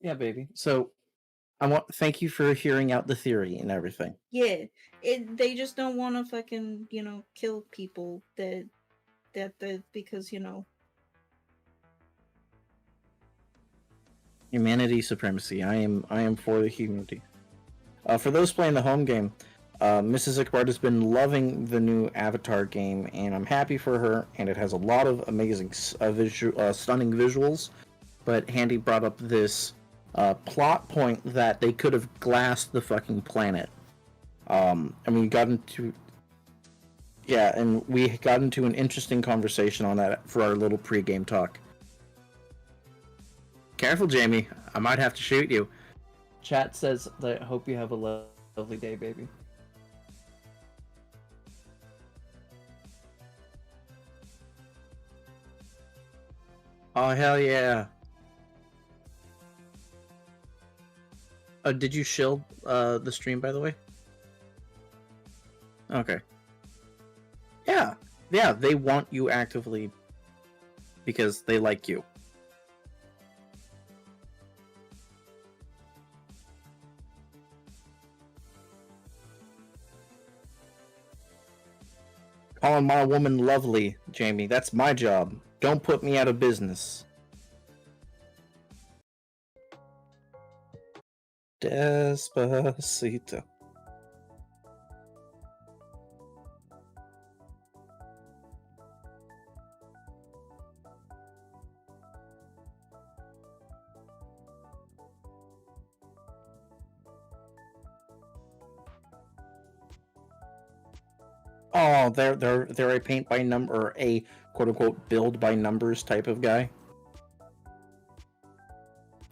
Yeah, baby. So thank you for hearing out the theory and everything. Yeah, they just don't want to fucking kill people that because Humanity supremacy. I am for the humanity. For those playing the home game, Mrs. Iqbard has been loving the new Avatar game, and I'm happy for her. And it has a lot of amazing, stunning visuals. But Handy brought up this plot point that they could have glassed the fucking planet. And we got into an interesting conversation on that for our little pre-game talk. Careful, Jamie. I might have to shoot you. Chat says that I hope you have a lovely day, baby. Oh, hell yeah. Did you shield the stream, by the way? Okay. Yeah, they want you actively because they like you. Calling my woman lovely, Jamie. That's my job. Don't put me out of business. Despacito. Oh, they're a paint by number, or a quote unquote build by numbers type of guy.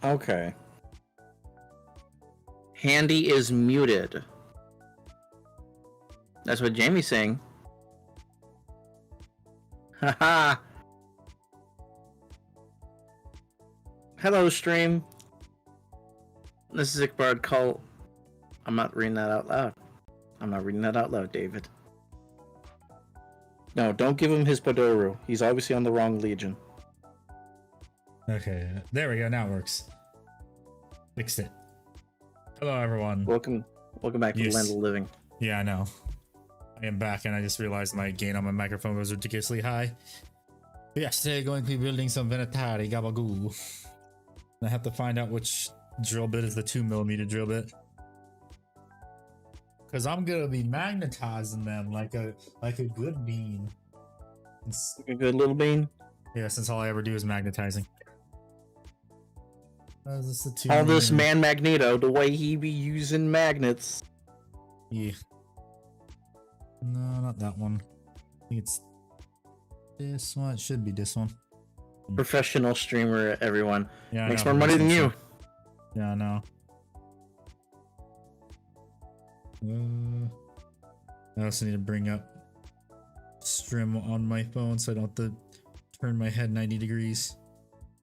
Okay. Handy is muted. That's what Jamie's saying. Haha. Hello, stream. This is Ickbard Call. I'm not reading that out loud. I'm not reading that out loud, David. No, don't give him his Padoru. He's obviously on the wrong legion. Okay, there we go. Now it works. Fixed it. Hello, everyone. Welcome back to the land of the living. Yeah, I know. I am back, and I just realized my gain on my microphone was ridiculously high. But yes, today going to be building some Venatari Gabagoo. I have to find out which drill bit is the 2mm drill bit. Cause I'm gonna be magnetizing them like a good bean. A good little bean. Yeah, since all I ever do is magnetizing. Is this the All this man Magneto, the way he be using magnets. Yeah. No, not that one. I think it's this one. It should be this one. Professional streamer, everyone. Yeah, makes more money than you. Yeah, I know. I also need to bring up stream on my phone so I don't have to turn my head 90 degrees.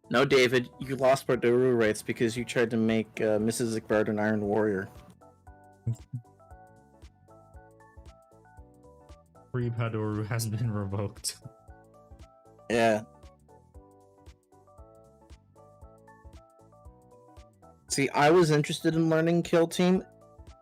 No, David, you lost Padoru rights because you tried to make Mrs. Ickbard an Iron Warrior. Free Padoru has been revoked. Yeah. See, I was interested in learning Kill Team,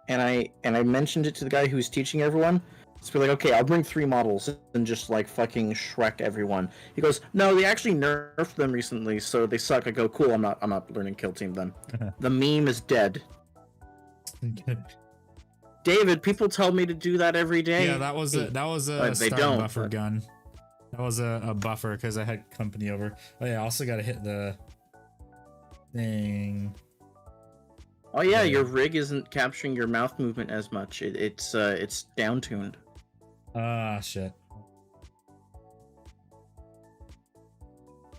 and I mentioned it to the guy who was teaching everyone. So we're like, okay, I'll bring 3 models and just like fucking Shrek everyone. He goes, no, they actually nerfed them recently, so they suck. I go, cool, I'm not learning Kill Team then. The meme is dead. David, people tell me to do that every day. Yeah, that was a starting buffer gun. That was a buffer because I had company over. Oh yeah, I also got to hit the thing. Oh yeah, your rig isn't capturing your mouth movement as much. It's downtuned. Ah, shit.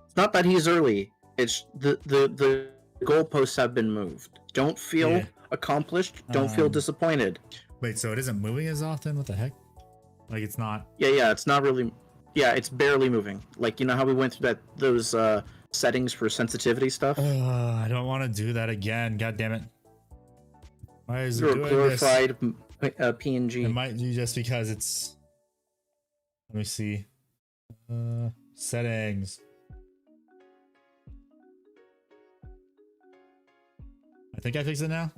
It's not that he's early. It's the goalposts have been moved. Don't feel accomplished. Don't feel disappointed. Wait, so it isn't moving as often? What the heck? Like it's not. Yeah, it's not really. Yeah, it's barely moving. Like, you know how we went through those settings for sensitivity stuff? I don't want to do that again. God damn it. Why is it You're doing a glorified this? PNG. It might be just because it's. Let me see. Settings. I think I fixed it now.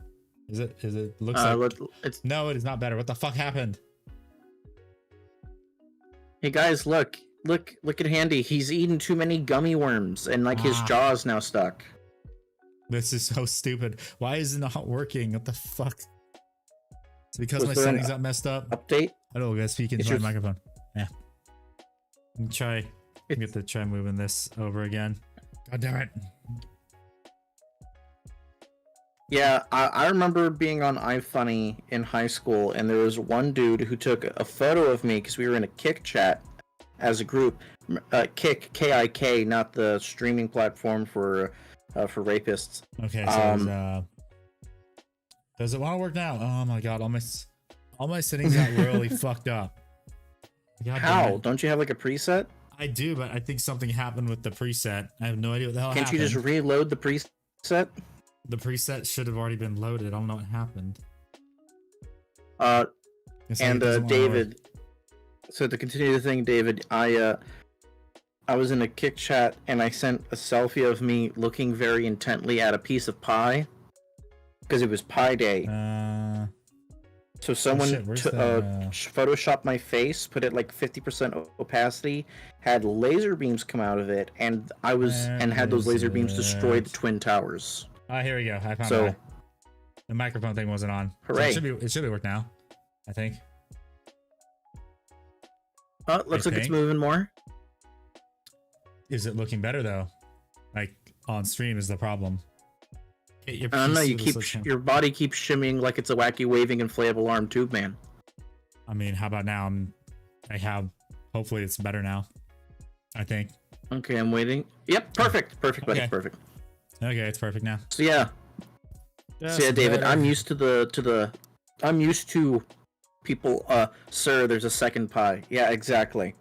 Is it looks like it's... No, it is not better. What the fuck happened? Hey guys, look at Handy. He's eaten too many gummy worms and like his jaw's now stuck. This is so stupid. Why is it not working? What the fuck? It's because my there settings got messed up. Update? I don't gotta speak into my microphone. Yeah. Let me get to try moving this over again. God damn it. Yeah, I remember being on iFunny in high school, and there was one dude who took a photo of me because we were in a Kick chat as a group. Kick, K-I-K, not the streaming platform for rapists. Okay, so does it want to work now? Oh my god, all my settings got really fucked up. God How? Don't you have like a preset? I do, but I think something happened with the preset. I have no idea what the hell happened. Can't you just reload the preset? The preset should have already been loaded. I don't know what happened. David. So to continue the thing, David, I was in a Kick chat and I sent a selfie of me looking very intently at a piece of pie because it was Pie Day. So someone photoshopped my face, put it like 50% opacity, had laser beams come out of it, and had those laser beams destroy the Twin Towers. Here we go. I found it. The microphone thing wasn't on. Hooray! So it should be work now, I think. Oh, it looks like it's moving more. Is it looking better though? Like on stream is the problem. I don't know. Your body keeps shimmying like it's a wacky waving inflatable arm tube man. I mean, how about now? Hopefully it's better now. I think. Okay, I'm waiting. Yep, perfect, buddy, okay. Perfect. Okay, it's perfect now. So yeah. David, I'm used to I'm used to people. Sir, there's a second pie. Yeah, exactly.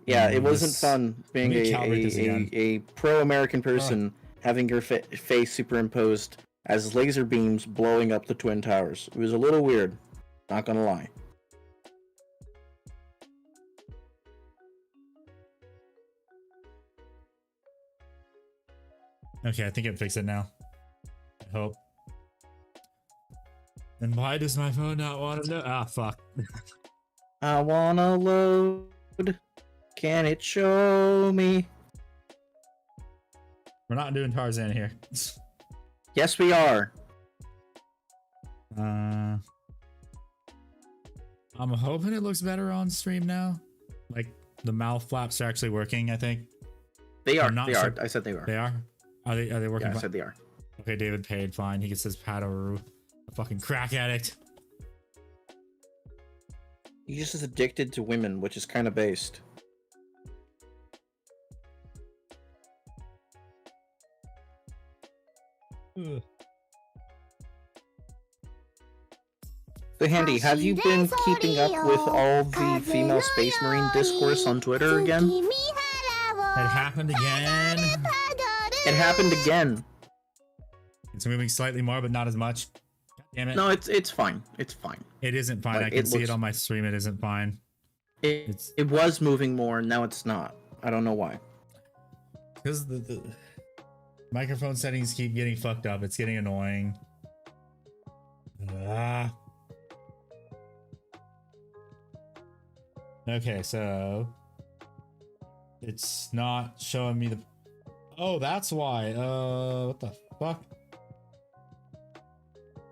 Yeah, it wasn't This- fun being Let me calibrate this again. a pro-American person having your face superimposed as laser beams blowing up the Twin Towers. It was a little weird, not gonna lie. Okay, I think it fixed it now. I hope. And why does my phone not want to know? Ah, fuck. I wanna load. Can it show me? We're not doing Tarzan here. Yes, we are. I'm hoping it looks better on stream now. Like the mouth flaps are actually working, I think. They are. I'm not They sure. are. I said they were. They are? Are they working? Yeah, I said they are. Okay, David paid, fine. He gets his pad over a fucking crack addict. He's just as addicted to women, which is kind of based. Ugh. So, Handy, have you been keeping up with all the female Space Marine discourse on Twitter again? It happened again. It happened again. It's moving slightly more, but not as much. God damn it. No, it's fine. It's fine. It isn't fine. Like, I can it see looks- it on my stream. It isn't fine. It was moving more, now it's not. I don't know why. Because the microphone settings keep getting fucked up. It's getting annoying. Ah. Okay, so it's not showing me the. Oh, that's why. What the fuck?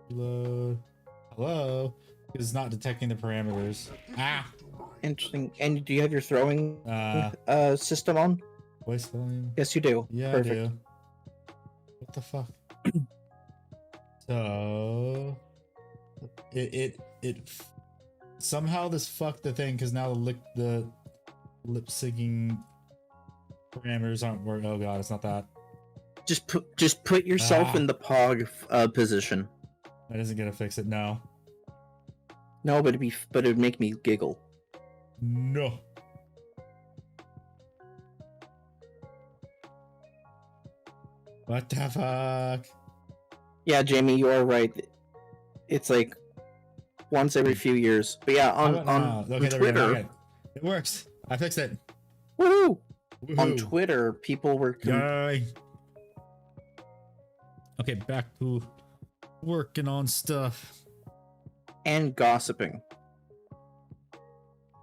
Hello. It's not detecting the parameters. Ah. Interesting. And do you have your throwing system on? Voice volume. Yes, you do. Yeah, Perfect. I do. What the fuck? So it somehow this fucked the thing because now the lip syncing parameters aren't working. Oh god, it's not that. Just put yourself Ah. in the pog position. That isn't gonna fix it. No. No, but it'd make me giggle. No. What the fuck? Yeah, Jamie, you are right. It's like once every few years. But yeah, How on about now? on Okay, there we go. Twitter, Okay. It works. I fixed it. woohoo! On Woohoo. Twitter, people were Yay. Okay, back to working on stuff. and gossiping.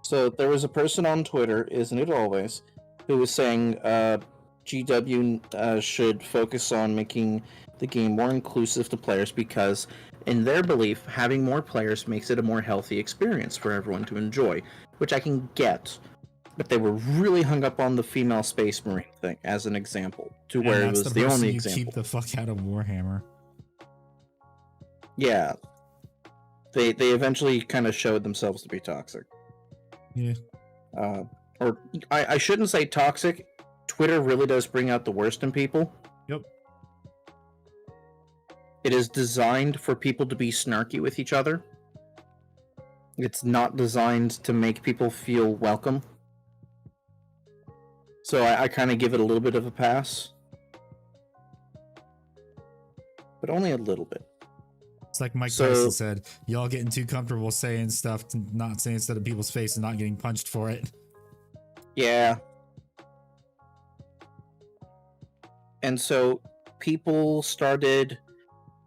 So there was a person on Twitter, isn't it always, who was saying GW should focus on making the game more inclusive to players because, in their belief, having more players makes it a more healthy experience for everyone to enjoy, which I can get. But they were really hung up on the female Space Marine thing as an example, to where it And that's was the person only you example. Keep the fuck out of Warhammer. Yeah. They eventually kind of showed themselves to be toxic. Yeah. Or I shouldn't say toxic. Twitter really does bring out the worst in people. Yep. It is designed for people to be snarky with each other. It's not designed to make people feel welcome. So I kind of give it a little bit of a pass. But only a little bit. It's like Mike So- Tyson said, y'all getting too comfortable saying stuff to not saying instead of people's face and not getting punched for it. Yeah. And so people started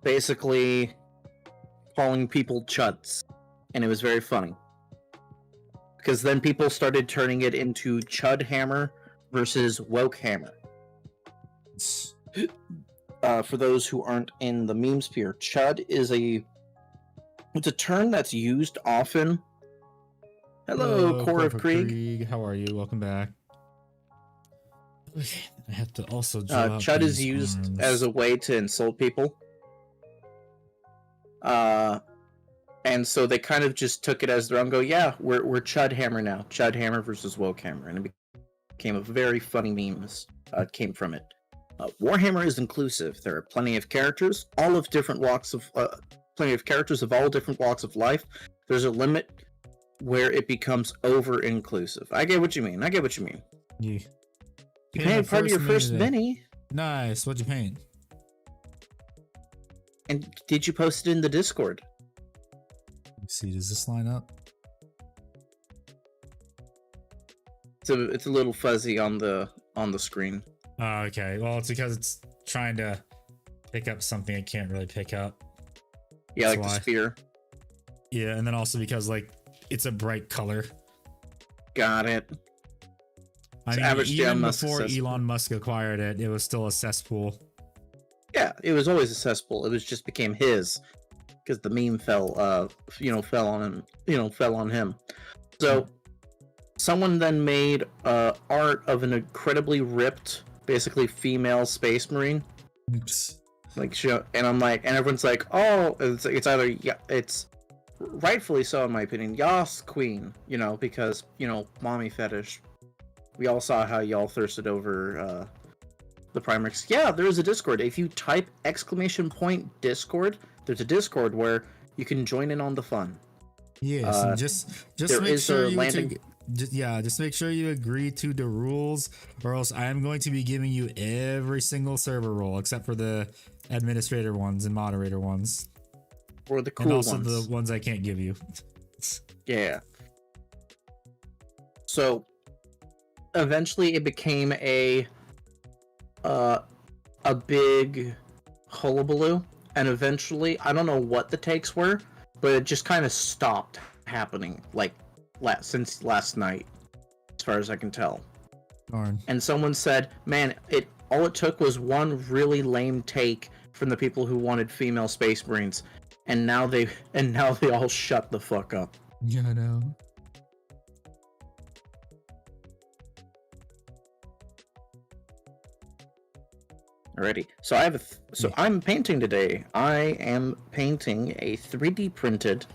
basically calling people chuds. And it was very funny. Because then people started turning it into Chud Hammer versus Woke Hammer. For those who aren't in the meme sphere, Chud is it's a term that's used often. Hello, Core of Krieg. How are you? Welcome back. Okay, I have to also draw out Chud is these used arms. as a way to insult people. And so they kind of just took it as their own. Go, yeah, we're Chud Hammer now. Chud Hammer versus Woke Hammer, and it became a very funny meme. Came from it. Warhammer is inclusive. There are plenty of characters, all of different walks of, plenty of characters of all different walks of life. There's a limit where it becomes over inclusive. I get what you mean. Yeah. You painted part of your first today. mini, Nice. What'd you paint? and did you post it in the Discord? Let's see, does this line up? It's a little fuzzy on the screen. Oh, okay. Well, it's because it's trying to pick up something it can't really pick up. Yeah, That's like why. the spear. Yeah, and then also because like it's a bright color. Got it. I So mean, average even Elon Musk before cesspool. Elon Musk acquired it, it was still a cesspool. Yeah, it was always a cesspool. It was just became his because the meme fell on him. So someone then made art of an incredibly ripped, basically female space marine. Oops. Like, and I'm like, and everyone's like, oh, it's either, yeah, it's rightfully so in my opinion, Yas Queen, because mommy fetish. We all saw how y'all thirsted over the Primarchs. Yeah, there is a Discord. If you type !Discord, there's a Discord where you can join in on the fun. Yes, and just there make is sure a you landing. just make sure you agree to the rules, or else I am going to be giving you every single server role except for the administrator ones and moderator ones, Or the cool and also ones. the ones I can't give you. Yeah. So eventually it became a big hullabaloo, and eventually I don't know what the takes were, but it just kind of stopped happening like since last night, as far as I can tell. Darn. And someone said, "Man, all it took was one really lame take from the people who wanted female space marines, and now they all shut the fuck up." Yeah, I know. Alrighty, so I'm painting today. I am painting a 3D printed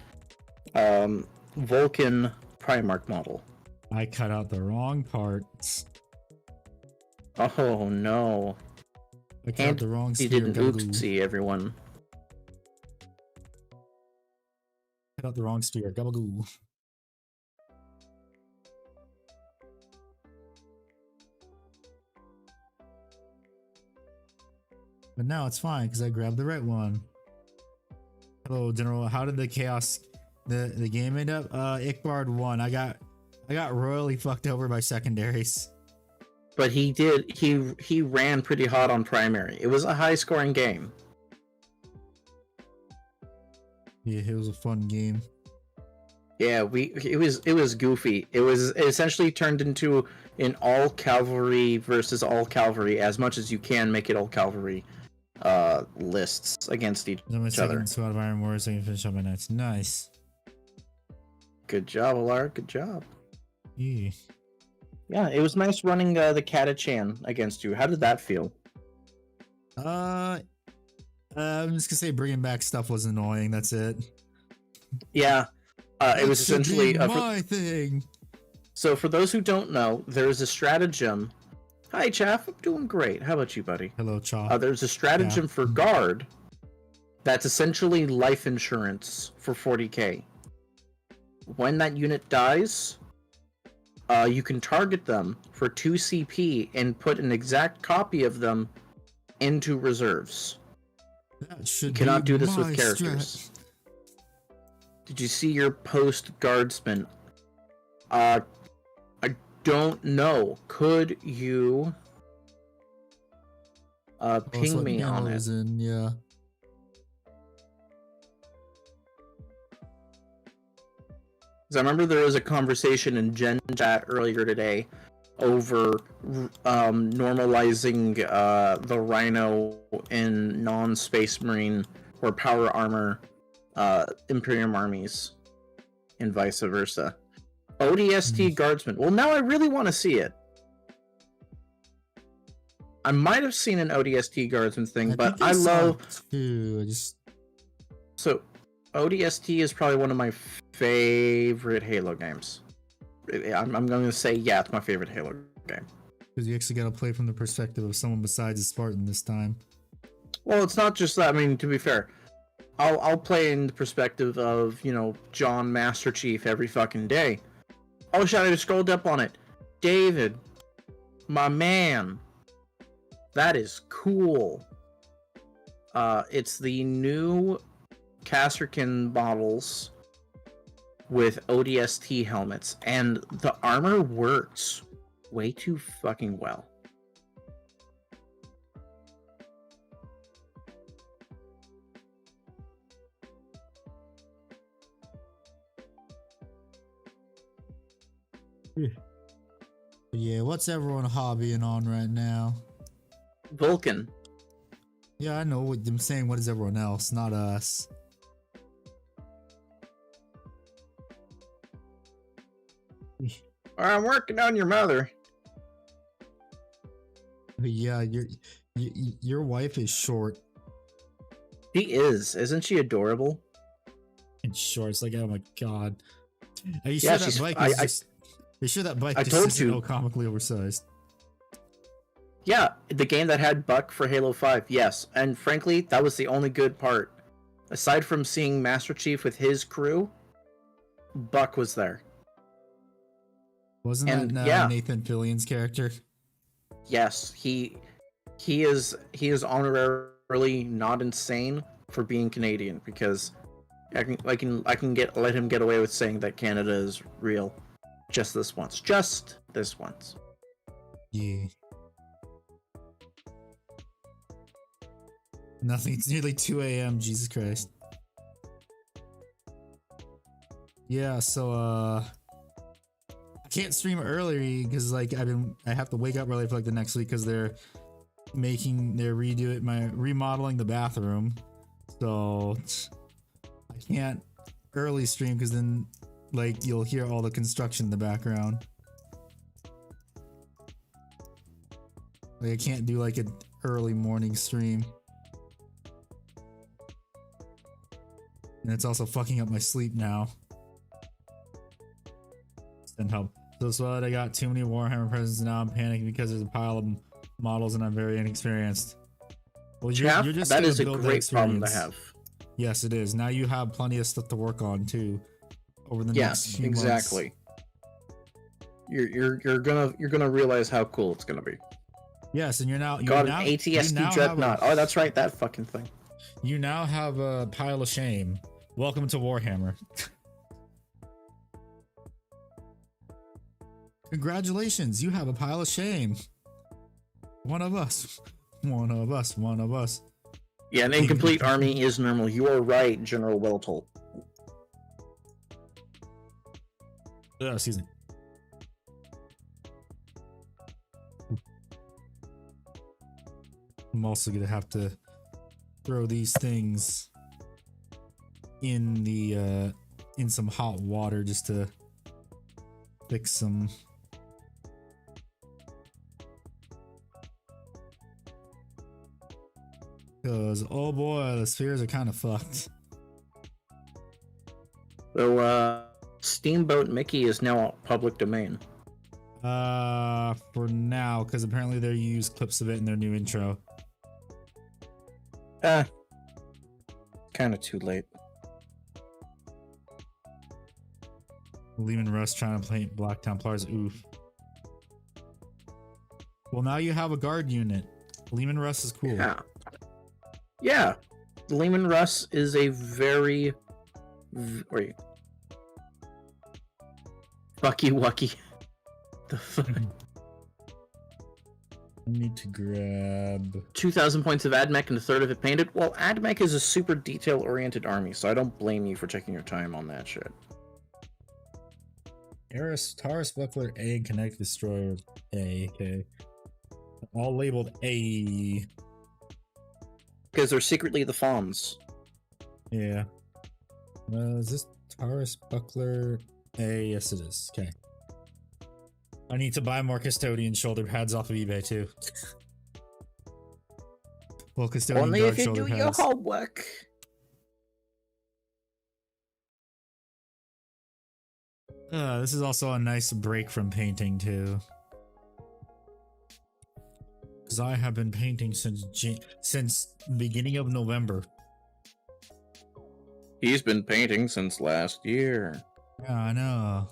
Vulcan Primarch model. I cut out the wrong parts. Oh no! I cut out the wrong He sphere. did an Gabagoo. oopsie, everyone. Cut out the wrong sphere. Gabagoo. But now it's fine because I grabbed the right one. Hello, General. How did the chaos the game end up? Ikbard won. I got royally fucked over by secondaries. But he ran pretty hot on primary. It was a high scoring game. Yeah, it was a fun game. Yeah, it was goofy. It essentially turned into an all cavalry versus all cavalry, as much as you can make it all cavalry lists against each I'm my other. second squad of Iron Warriors. I can finish up my nights. Nice. Good job, Alara. Good job. Yeah. Yeah, it was nice running the Catachan against you. How did that feel? I'm just gonna say bringing back stuff was annoying. That's it. Yeah, it was That should essentially be my thing. So for those who don't know, there's a stratagem. Hi, Chaff. I'm doing great. How about you, buddy? Hello, Chop. There's a stratagem Yeah. for guard that's essentially life insurance for 40k. When that unit dies, you can target them for 2 CP and put an exact copy of them into reserves. That should You cannot be do this with my characters. strat. Did you see your post guardsman? I don't know. Could you ping Also, me on it? was in, yeah. Because I remember there was a conversation in Gen Chat earlier today over normalizing the Rhino in non-Space Marine or Power Armor Imperium armies, and vice versa. ODST Guardsman. Well, now I really want to see it. I might have seen an ODST Guardsman thing, but think I saw love... it too. I just So, ODST is probably one of my favorite Halo games. I'm going to say, yeah, it's my favorite Halo game. because you actually got to play from the perspective of someone besides a Spartan this time. Well, it's not just that. I mean, to be fair, I'll play in the perspective of, you know, John Master Chief every fucking day. Oh shit, I just scrolled up on it. David, my man. That is cool. It's the new Casterkin models with ODST helmets, and the armor works way too fucking well. Yeah, what's everyone hobbying on right now? Vulcan. Yeah, I know what I'm saying. What is everyone else? Not us. I'm working on your mother. Yeah, your wife is short. She is. Isn't she adorable? And short. It's like, oh my god. Are you Yeah, sure that she's- bike I- is I- just? Are you sure that bike I just told isn't you. all comically oversized? Yeah, the game that had Buck for Halo 5, yes. And frankly, that was the only good part. Aside from seeing Master Chief with his crew, Buck was there. Wasn't And, that yeah. Nathan Fillion's character? Yes, he is honorarily not insane for being Canadian, because I can let him get away with saying that Canada is real just this once. Just this once. Yeah. Nothing. It's nearly 2 a.m. Jesus Christ. Yeah, so I can't stream early because like I have to wake up early for like the next week because they're remodeling the bathroom. So I can't early stream because then like you'll hear all the construction in the background. Like I can't do like an early morning stream. And it's also fucking up my sleep now. Didn't help. So what? I got too many Warhammer presents now. I'm panicking because there's a pile of models and I'm very inexperienced. Well, you're just that gonna is a build the great problem to experience. have. Yes, it is. Now you have plenty of stuff to work on too over the next Yes, few exactly. You're gonna realize how cool it's gonna be. months. Yes, and Got an ATST Dreadnought. Oh, that's right, that fucking thing. You now have a pile of shame. Welcome to Warhammer. Congratulations, you have a pile of shame. One of us. One of us. One of us. Yeah, an incomplete army is normal. You are right, General Weltol. Excuse me. I'm also gonna have to throw these things in the in some hot water just to fix some. Cause oh boy, the spheres are kind of fucked. So, Steamboat Mickey is now public domain. For now, because apparently they use clips of it in their new intro. Kind of too late. Lehman Russ trying to paint Black Templars. Oof. Well, now you have a guard unit. Lehman Russ is cool. Yeah. Yeah. Lehman Russ is a very... Wait. Fucky Wucky. The fuck? I need to grab. 2,000 points of AdMech and a third of it painted. Well, AdMech is a super detail-oriented army, so I don't blame you for taking your time on that shit. Taurus Buckler A Connect Destroyer A. Okay. All labeled A. Because they're secretly the Fawns. Yeah. Is this Taurus Buckler A? Yes, it is. Okay. I need to buy more Custodian shoulder pads off of eBay too. Well, Custodian Only guard if you shoulder do your pads. homework. This is also a nice break from painting too. Because I have been painting since beginning of November. He's been painting since last year. Yeah, I know.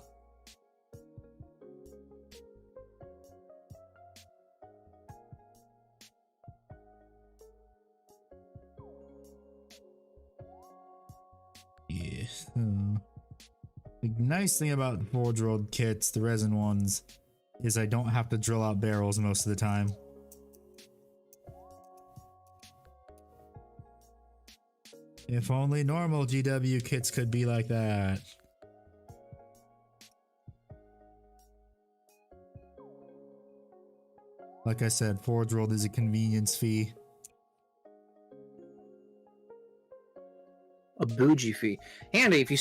Yeah. The nice thing about Forge World kits, the resin ones, is I don't have to drill out barrels most of the time. If only normal GW kits could be like that. Like I said, Forge World is a convenience fee. A bougie fee. Handy, if you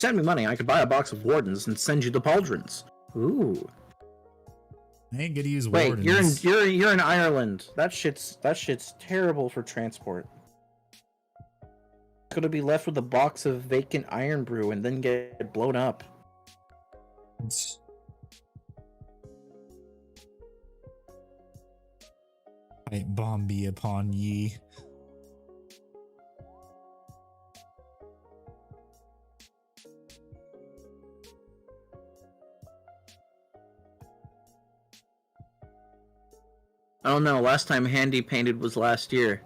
send me money, I could buy a box of Wardens and send you the pauldrons. Ooh. I ain't gonna use Wait, Wardens. you're in Ireland. That shit's terrible for transport. Gonna be left with a box of vacant iron brew and then get blown up. Might bomb be upon ye. I don't know. Last time Handy painted was last year.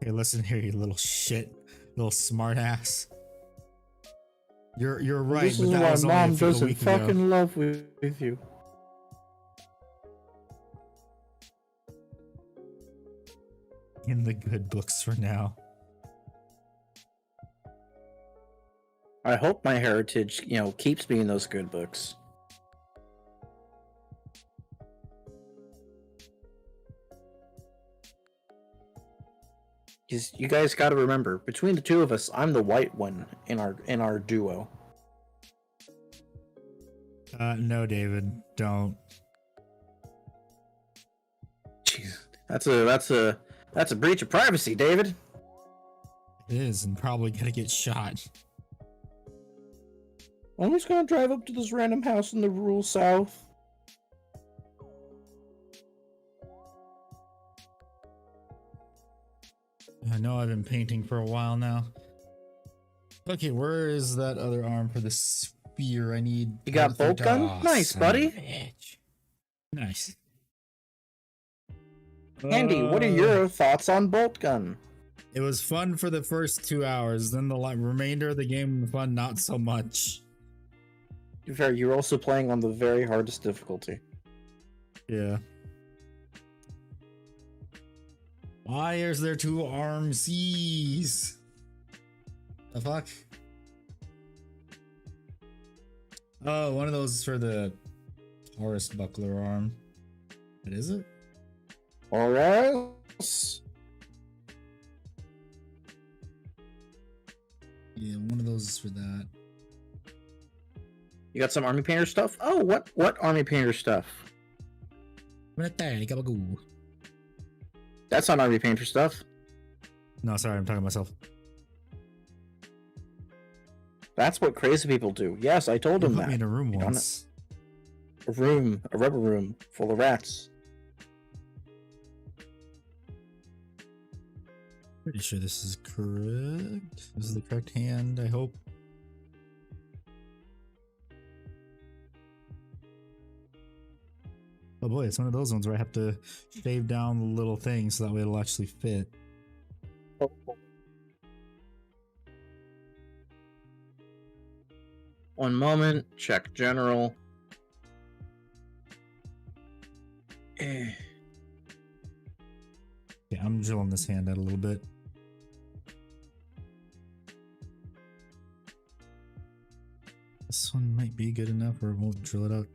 Hey, listen here, you little shit, little smart ass. You're right, This but is that why was only Mom a doesn't week fucking ago. love with you. In the good books for now. I hope my heritage, keeps me in those good books. Because you guys got to remember, between the two of us, I'm the white one in our duo. No, David, don't. Jeez, that's a breach of privacy, David. It is, and probably gonna get shot. I'm just gonna drive up to this random house in the rural south. I know I've been painting for a while now. Okay, where is that other arm for the spear? I need. You got bolt gun? Oh, Nice, son of a buddy. bitch. Nice. Andy, what are your thoughts on bolt gun? It was fun for the first 2 hours, then the remainder of the game was fun, not so much. To be fair, you're also playing on the very hardest difficulty. Yeah. Why is there two armsies? The fuck? Oh, one of those is for the Taurus buckler arm. What is it? Or else. Yeah, one of those is for that. You got some army painter stuff? Oh, what army painter stuff? Venatari, Gabagoo. That's not army painter stuff. No, sorry, I'm talking to myself. That's what crazy people do. Yes, I told You him put that. me in a room You don't once. A rubber room full of rats. Pretty sure this is correct. This is the correct hand, I hope. Oh boy, it's one of those ones where I have to shave down the little thing so that way it'll actually fit. One moment. Check general. Yeah, I'm drilling this hand out a little bit. This one might be good enough, or it won't drill it out.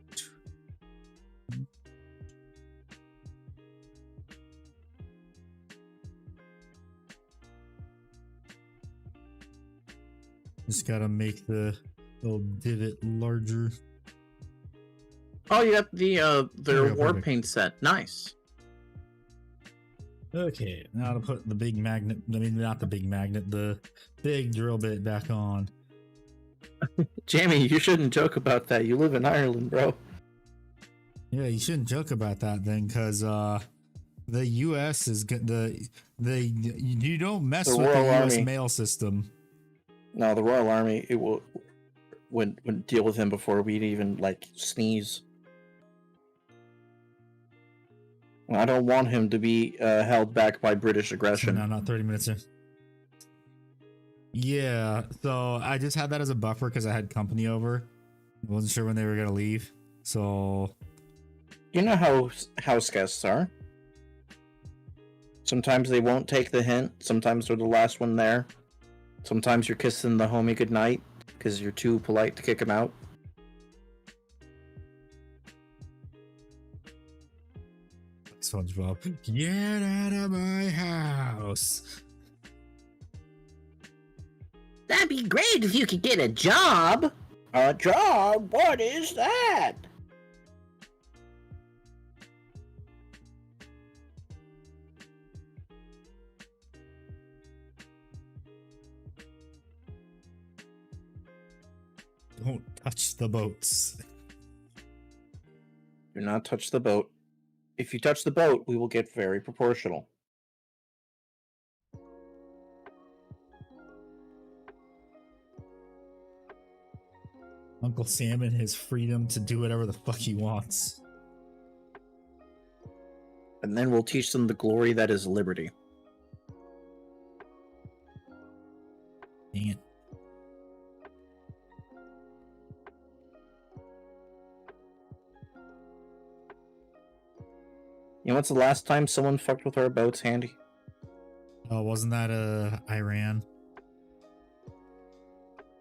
Just gotta make the little divot larger. Oh, you got the There we go, war perfect. paint set. Nice. Okay, now to put the big magnet, I mean not the big magnet, the big drill bit back on. Jamie, you shouldn't joke about that. You live in Ireland, bro. Yeah, you shouldn't joke about that then, cause The U.S. is good. You don't mess The with Royal the U.S. Army. mail system. No, the Royal Army would deal with him before we'd even like sneeze. I don't want him to be held back by British So aggression. no, not 30 minutes in. Yeah, so I just had that as a buffer because I had company over. I wasn't sure when they were gonna leave, so You know how house guests are. Sometimes they won't take the hint. Sometimes they're the last one there. Sometimes you're kissing the homie goodnight because you're too polite to kick him out. SpongeBob, get out of my house. That'd be great if you could get a job. A job? What is that? Don't touch the boats. Do not touch the boat. If you touch the boat, we will get very proportional. Uncle Sam and his freedom to do whatever the fuck he wants. And then we'll teach them the glory that is liberty. Dang it. You know what's the last time someone fucked with our boats, Handy? Oh, wasn't that Iran?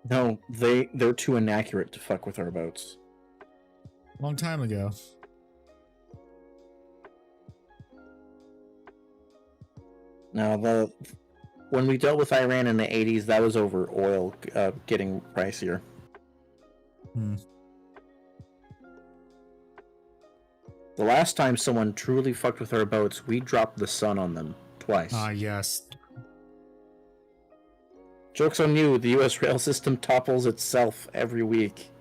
No, they're too inaccurate to fuck with our boats. Long time ago. Now, when we dealt with Iran in the 80s, that was over oil getting pricier. Hmm. The last time someone truly fucked with our boats, we dropped the sun on them twice. Ah, yes. Joke's on you, the US rail system topples itself every week.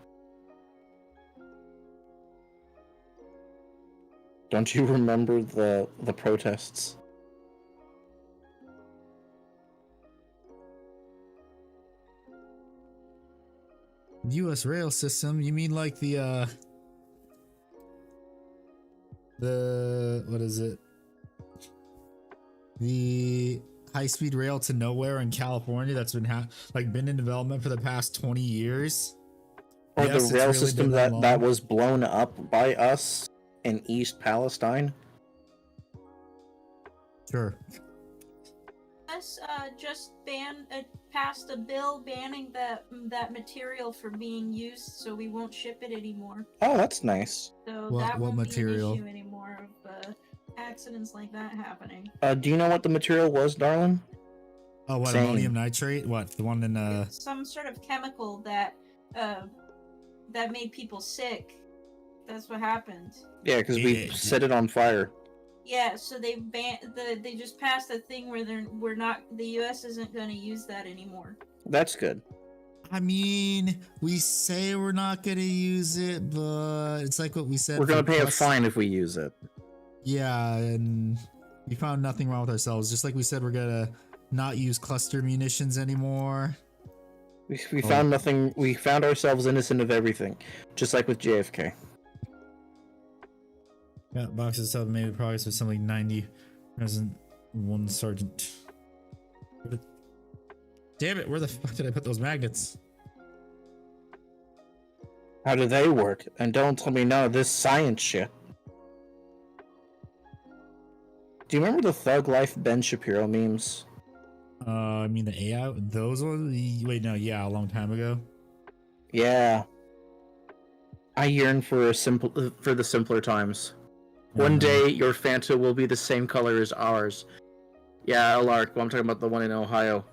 Don't you remember the protests? U.S. rail system? You mean like the what is it? The high-speed rail to nowhere in California that's been been in development for the past 20 years? Or Yes, the rail it's really system been that long. was blown up by us in East Palestine? Sure. Us just passed a bill banning that material from being used, so we won't ship it anymore. Oh, that's nice. So What that won't material? be an issue anymore of accidents like that happening. Do you know what the material was, darling? Oh, what, Same. ammonium nitrate? What, the one in Some sort of chemical that made people sick. That's what happened. Yeah, because we set it on fire. Yeah, so they they just passed a thing where the U.S. isn't going to use that anymore. That's good. I mean, we say we're not gonna use it, but it's like what we said. We're gonna for pay a Cust- fine if we use it. Yeah, and we found nothing wrong with ourselves. Just like we said, we're gonna not use cluster munitions anymore. We found nothing. We found ourselves innocent of everything, just like with JFK. Yeah, boxes have made progress with something 90 present, 1 sergeant. Damn it, where the fuck did I put those magnets? How do they work? And don't tell me none of this science shit. Do you remember the Thug Life Ben Shapiro memes? I mean the AI, those ones? Wait, no, yeah, a long time ago. Yeah. I yearn for the simpler times. One day your Fanta will be the same color as ours. Yeah, Alark, well, I'm talking about the one in Ohio.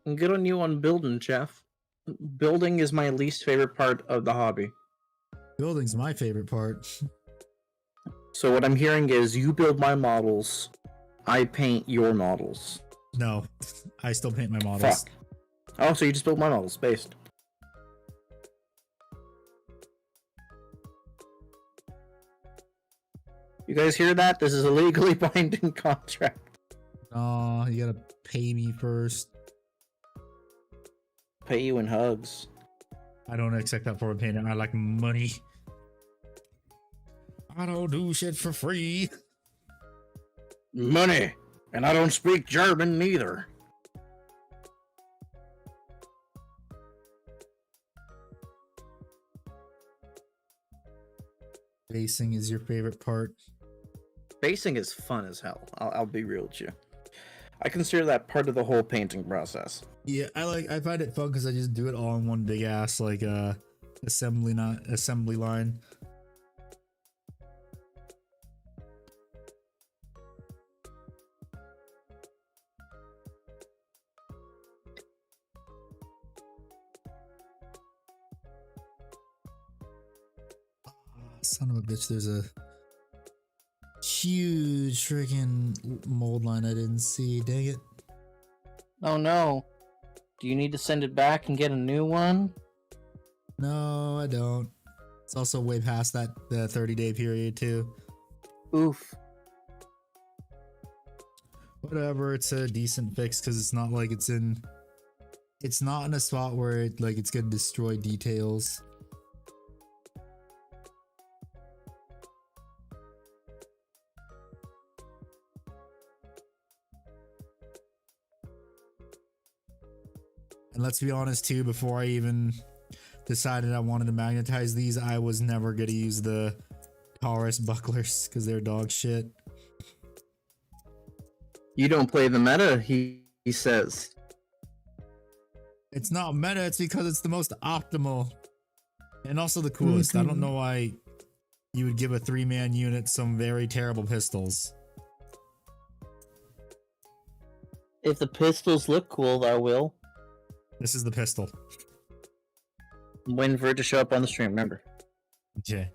And good on you on building, Jeff. Building is my least favorite part of the hobby. Building's my favorite part. So what I'm hearing is you build my models, I paint your models. No, I still paint my models. Fuck. Oh, so you just build my models, based. You guys hear that? This is a legally binding contract. Oh, you gotta pay me first. Pay you in hugs. I don't accept that for a payment. I like money. I don't do shit for free. Money. And I don't speak German neither. Basing is your favorite part. Basing is fun as hell. I'll be real with you. I consider that part of the whole painting process. Yeah, I find it fun because I just do it all in one big ass like assembly line. Son of a bitch, there's a huge freaking mold line I didn't see. Dang it. Oh no. Do you need to send it back and get a new one? No, I don't. It's also way past the 30-day period too. Oof. Whatever, it's a decent fix because it's not like it's not in a spot where it's gonna destroy details. And let's be honest too, before I even decided I wanted to magnetize these, I was never gonna use the Taurus bucklers because they're dog shit. You don't play the meta, he says. It's not meta, it's because it's the most optimal. And also the coolest. I don't know why you would give a 3-man unit some very terrible pistols. If the pistols look cool, I will. This is the pistol. I'm waiting for it to show up on the stream, remember. Okay.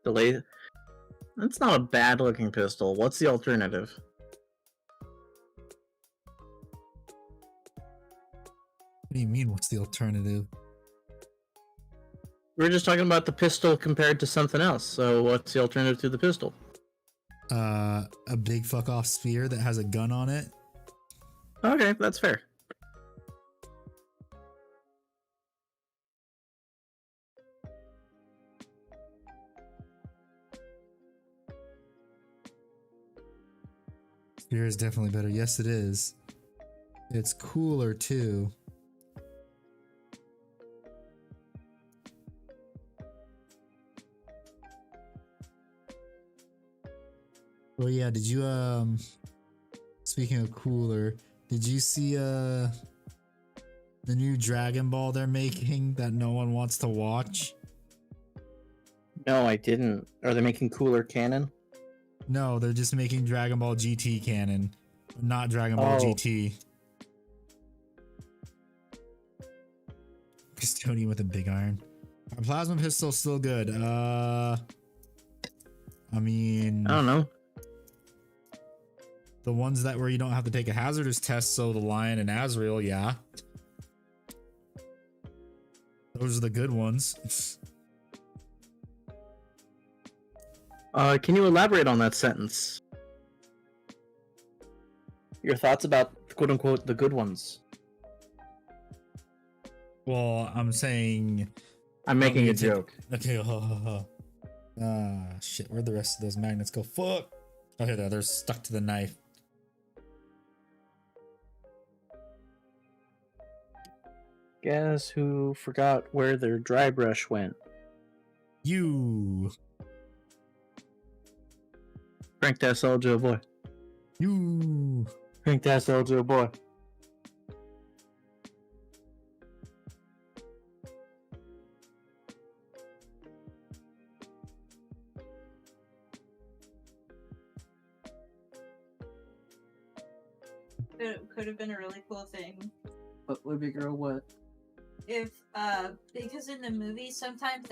Delay. That's not a bad looking pistol. What's the alternative? What do you mean, what's the alternative? We were just talking about the pistol compared to something else, so what's the alternative to the pistol? A big fuck off spear that has a gun on it. Okay, that's fair. Spear is definitely better. Yes, it is. It's cooler too. Oh yeah, did you speaking of cooler, did you see the new Dragon Ball they're making that no one wants to watch? No, I didn't. Are they making cooler cannon? No, they're just making Dragon Ball GT canon, not Dragon Ball GT. Custodian with a big iron. Our plasma pistol's still good. I mean, I don't know. The ones that where you don't have to take a hazardous test, so the Lion and Azrael, yeah. Those are the good ones. Can you elaborate on that sentence? Your thoughts about quote-unquote the good ones. Well, I'm saying... I'm making a joke. Okay, shit, where'd the rest of those magnets go? Fuck! Oh, here they are. They're stuck to the knife. Guess who forgot where their dry brush went? You! Crank that soldier boy. You! Crank that soldier boy. It could have been a really cool thing. What, Libby girl, what? If because in the movie sometimes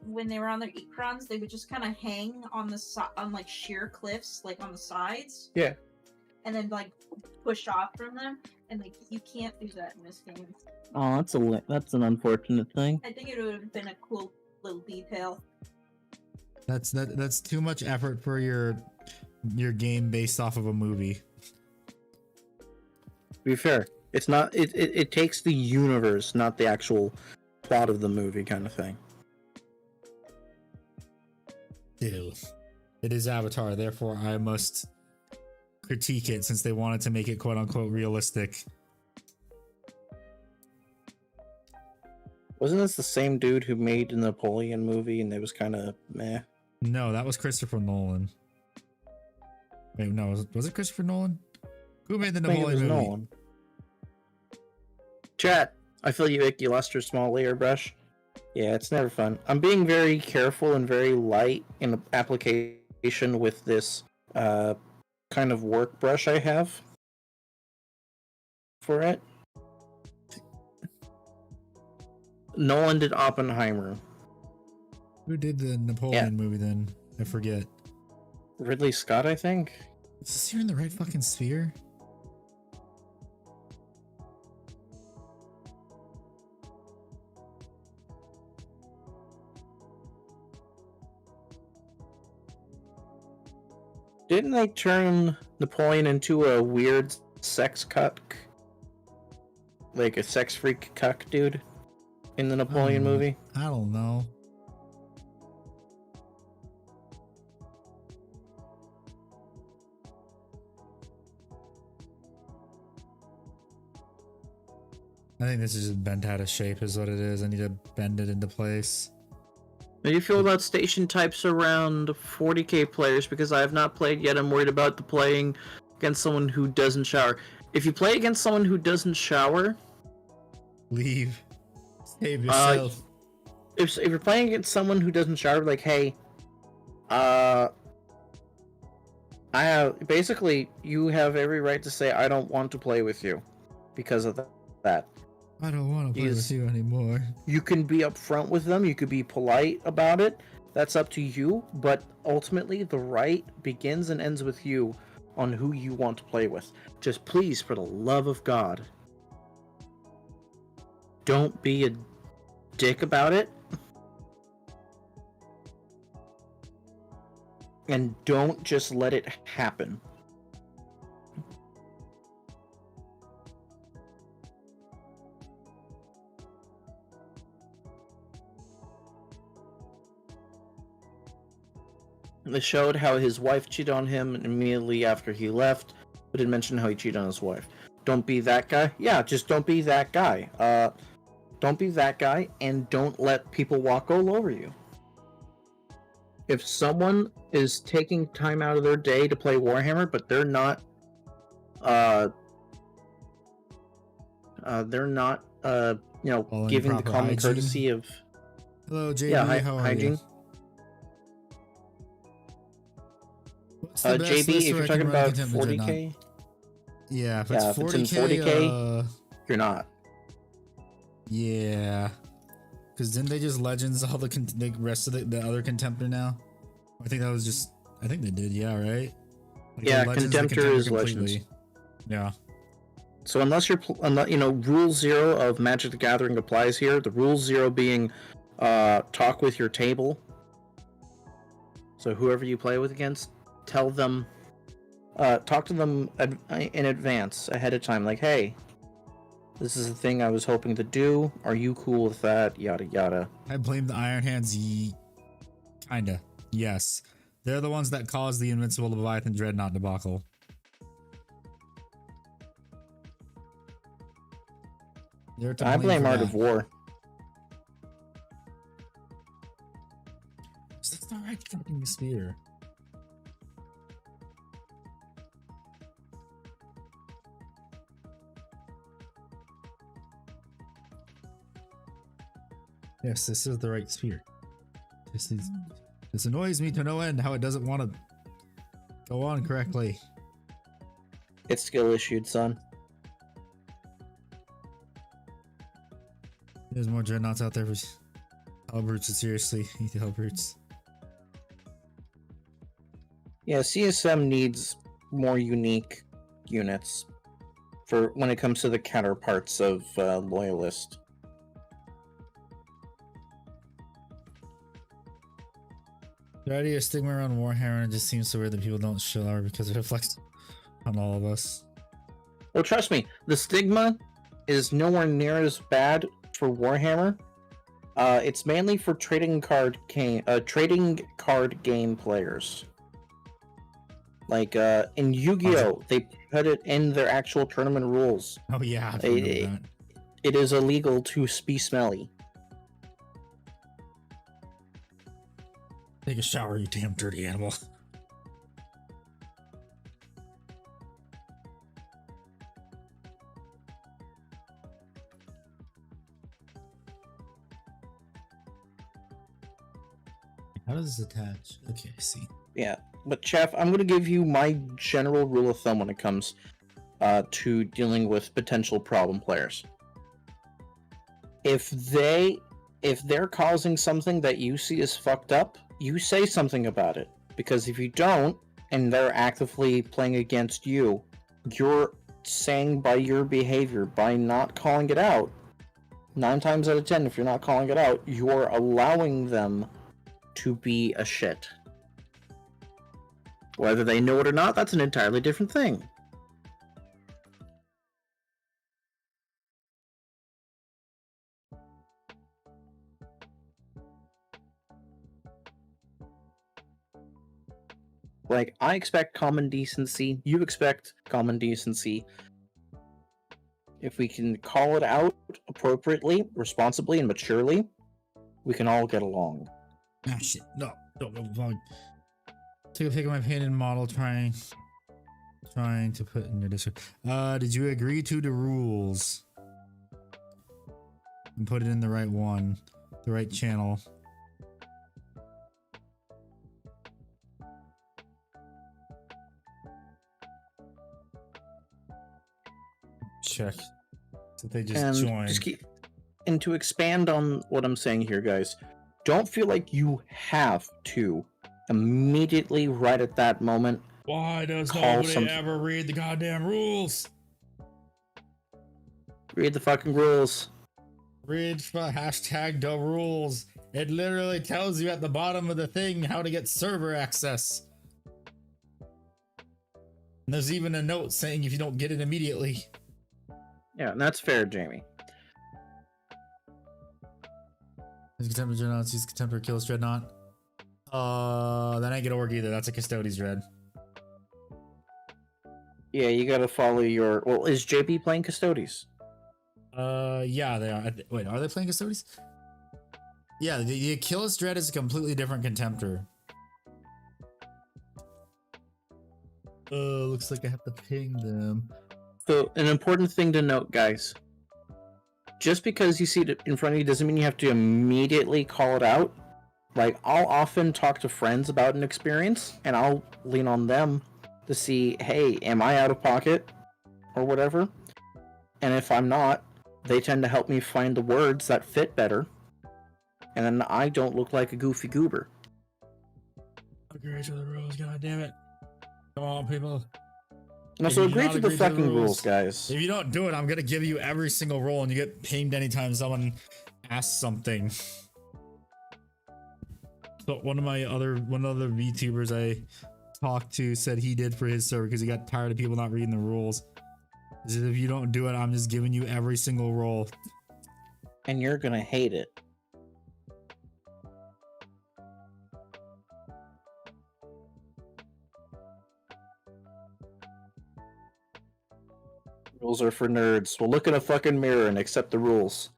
when they were on their Ekrons, they would just kind of hang on the on like sheer cliffs, like on the sides. Yeah. And then like push off from them, and like you can't do that in this game. Oh, that's an unfortunate thing. I think it would have been a cool little detail. That's too much effort for your game based off of a movie. To be fair, it's not. It takes the universe, not the actual plot of the movie, kind of thing. Ew. It is Avatar, therefore I must critique it since they wanted to make it quote unquote realistic. Wasn't this the same dude who made the Napoleon movie, and it was kind of meh? No, that was Christopher Nolan. Wait, no, was it Christopher Nolan? Who made the I think it Napoleon was movie? Nolan. Chat, I feel you, Icky Luster, small layer brush. Yeah, it's never fun. I'm being very careful and very light in application with this kind of work brush I have for it. Nolan did Oppenheimer. Who did the Napoleon movie then? I forget. Ridley Scott, I think. Is this here in the right fucking sphere? Didn't they turn Napoleon into a weird sex cuck? Like a sex freak cuck dude in the Napoleon movie? I don't know. I think this is just bent out of shape is what it is. I need to bend it into place. How do you feel about station types around 40k players? Because I have not played yet. I'm worried about the playing against someone who doesn't shower. If you play against someone who doesn't shower, Leave. Save yourself. if you're playing against someone who doesn't shower, like, hey, I have basically you have every right to say I don't want to play with you because of that. I don't want to play with you anymore. You can be upfront with them. You could be polite about it. That's up to you. But ultimately, the right begins and ends with you on who you want to play with. Just please, for the love of God, don't be a dick about it. And don't just let it happen. They showed how his wife cheated on him immediately after he left, but didn't mention how he cheated on his wife. Don't be that guy. Yeah, just don't be that guy. Don't be that guy, and don't let people walk all over you. If someone is taking time out of their day to play Warhammer, but they're not, giving the common courtesy of. Hello, JB. How are you? JB, if you're talking about 40k, yeah, if it's 40k, you're not. Yeah, because didn't they just legends all the rest of the other contemptor now? I think that was just. I think they did. Yeah, right. Like yeah, contemptor is legends. Yeah. So unless rule 0 of Magic the Gathering applies here. The rule 0 being, talk with your table. So whoever you play with against, tell them, talk to them in advance, ahead of time. Like, hey, this is the thing I was hoping to do. Are you cool with that? Yada yada. I blame the Iron Hands. Kinda. Yes. They're the ones that caused the Invincible Leviathan Dreadnought debacle. I blame Art of War. That's not right fucking spear. Yes, this is the right sphere. This annoys me to no end how it doesn't want to go on correctly. It's skill issued, son. There's more dreadnoughts out there for Hellbrutes, seriously. Eat the Hellbrutes. Yeah, CSM needs more unique units for when it comes to the counterparts of Loyalist. The idea of stigma around Warhammer, it just seems so weird that people don't shower because it reflects on all of us. Well, trust me, the stigma is nowhere near as bad for Warhammer. It's mainly for trading card game players. Like in Yu-Gi-Oh, they put it in their actual tournament rules. Oh yeah, I remember that. It is illegal to be smelly. Take a shower, you damn dirty animal. How does this attach? Okay, I see. Yeah, but Chef, I'm going to give you my general rule of thumb when it comes to dealing with potential problem players. If they're causing something that you see as fucked up, you say something about it. Because if you don't, and they're actively playing against you, you're saying by your behavior, by not calling it out, 9 times out of 10, if you're not calling it out, you're allowing them to be a shit. Whether they know it or not, that's an entirely different thing. Like, I expect common decency, you expect common decency. If we can call it out appropriately, responsibly, and maturely, we can all get along. Ah shit, no, don't go wrong. Take a pic of my painted model trying to put in your Discord. Did you agree to the rules? And put it in the right one, the right channel. Check. So they just joined. And to expand on what I'm saying here, guys, don't feel like you have to immediately, right at that moment, why does nobody ever read the goddamn rules? Read the fucking rules. Read hashtag the rules. It literally tells you at the bottom of the thing how to get server access. And there's even a note saying if you don't get it immediately. Yeah, and that's fair, Jamie. Is Contemporary Dreadnoughts use Contemporary kills Dreadnought? That ain't gonna work either. That's a Custodes Dread. Yeah, you gotta follow your... Well, is JP playing Custodes? Yeah, they are. Wait, are they playing Custodes? Yeah, the Achilles Dread is a completely different Contemptor. Looks like I have to ping them. So, an important thing to note, guys. Just because you see it in front of you doesn't mean you have to immediately call it out. Like, I'll often talk to friends about an experience, and I'll lean on them to see, hey, am I out of pocket? Or whatever. And if I'm not, they tend to help me find the words that fit better. And then I don't look like a goofy goober. Agree to the rules, god damn it. Come on, people. No, so agree to the fucking rules, guys. If you don't do it, I'm gonna give you every single roll and you get pinged anytime someone asks something. So one of the other VTubers I talked to said he did for his server because he got tired of people not reading the rules. He said, if you don't do it, I'm just giving you every single roll. And you're gonna hate it. Rules are for nerds. Well, look in a fucking mirror and accept the rules.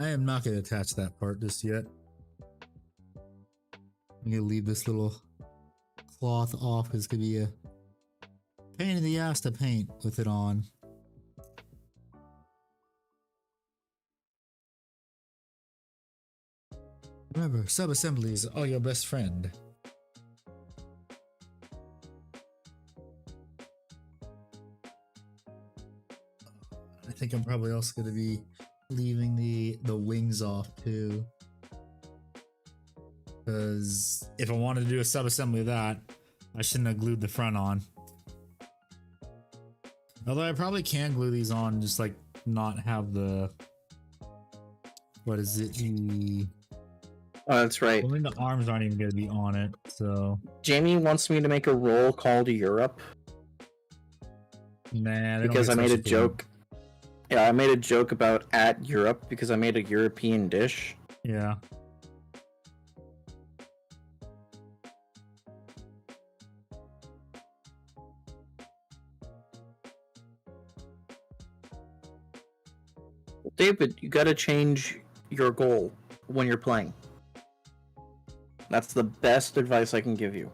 I am not going to attach that part just yet. I'm going to leave this little cloth off. It's going to be a pain in the ass to paint with it on. Remember, sub-assemblies are your best friend. I think I'm probably also going to be leaving the wings off too. Because if I wanted to do a sub-assembly of that, I shouldn't have glued the front on. Although I probably can glue these on, just like not have the... What is it? Oh, that's right. Only the arms aren't even going to be on it, so... Jamie wants me to make a roll called Europe. Nah, because I made a joke. Yeah, I made a joke about at Europe because I made a European dish. Yeah. David, you gotta change your goal when you're playing. That's the best advice I can give you.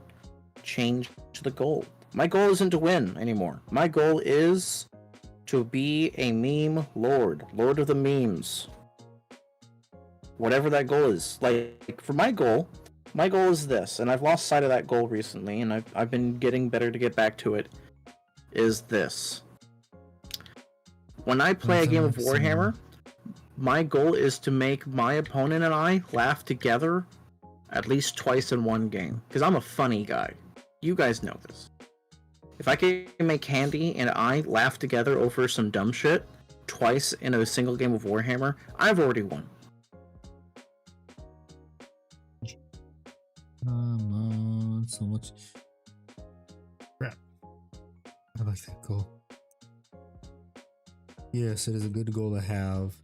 Change the goal. My goal isn't to win anymore. My goal is to be a meme lord. Lord of the memes. Whatever that goal is. Like, for my goal is this, and I've lost sight of that goal recently, and I've been getting better to get back to it, is this. When I play a game of Warhammer, my goal is to make my opponent and I laugh together at least twice in one game. Because I'm a funny guy. You guys know this. If I can make Handy and I laugh together over some dumb shit twice in a single game of Warhammer, I've already won. Come on, so much crap. I like that goal. Yes, it is a good goal to have.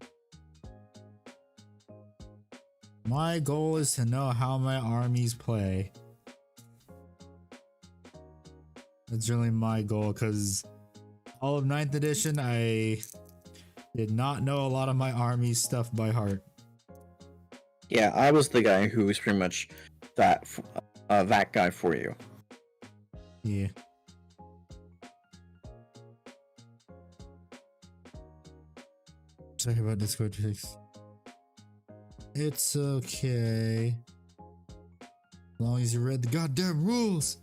My goal is to know how my armies play. That's really my goal, because all of 9th edition, I did not know a lot of my army's stuff by heart. Yeah, I was the guy who was pretty much that guy for you. Yeah. Sorry about Discord fix. It's okay. As long as you read the goddamn rules.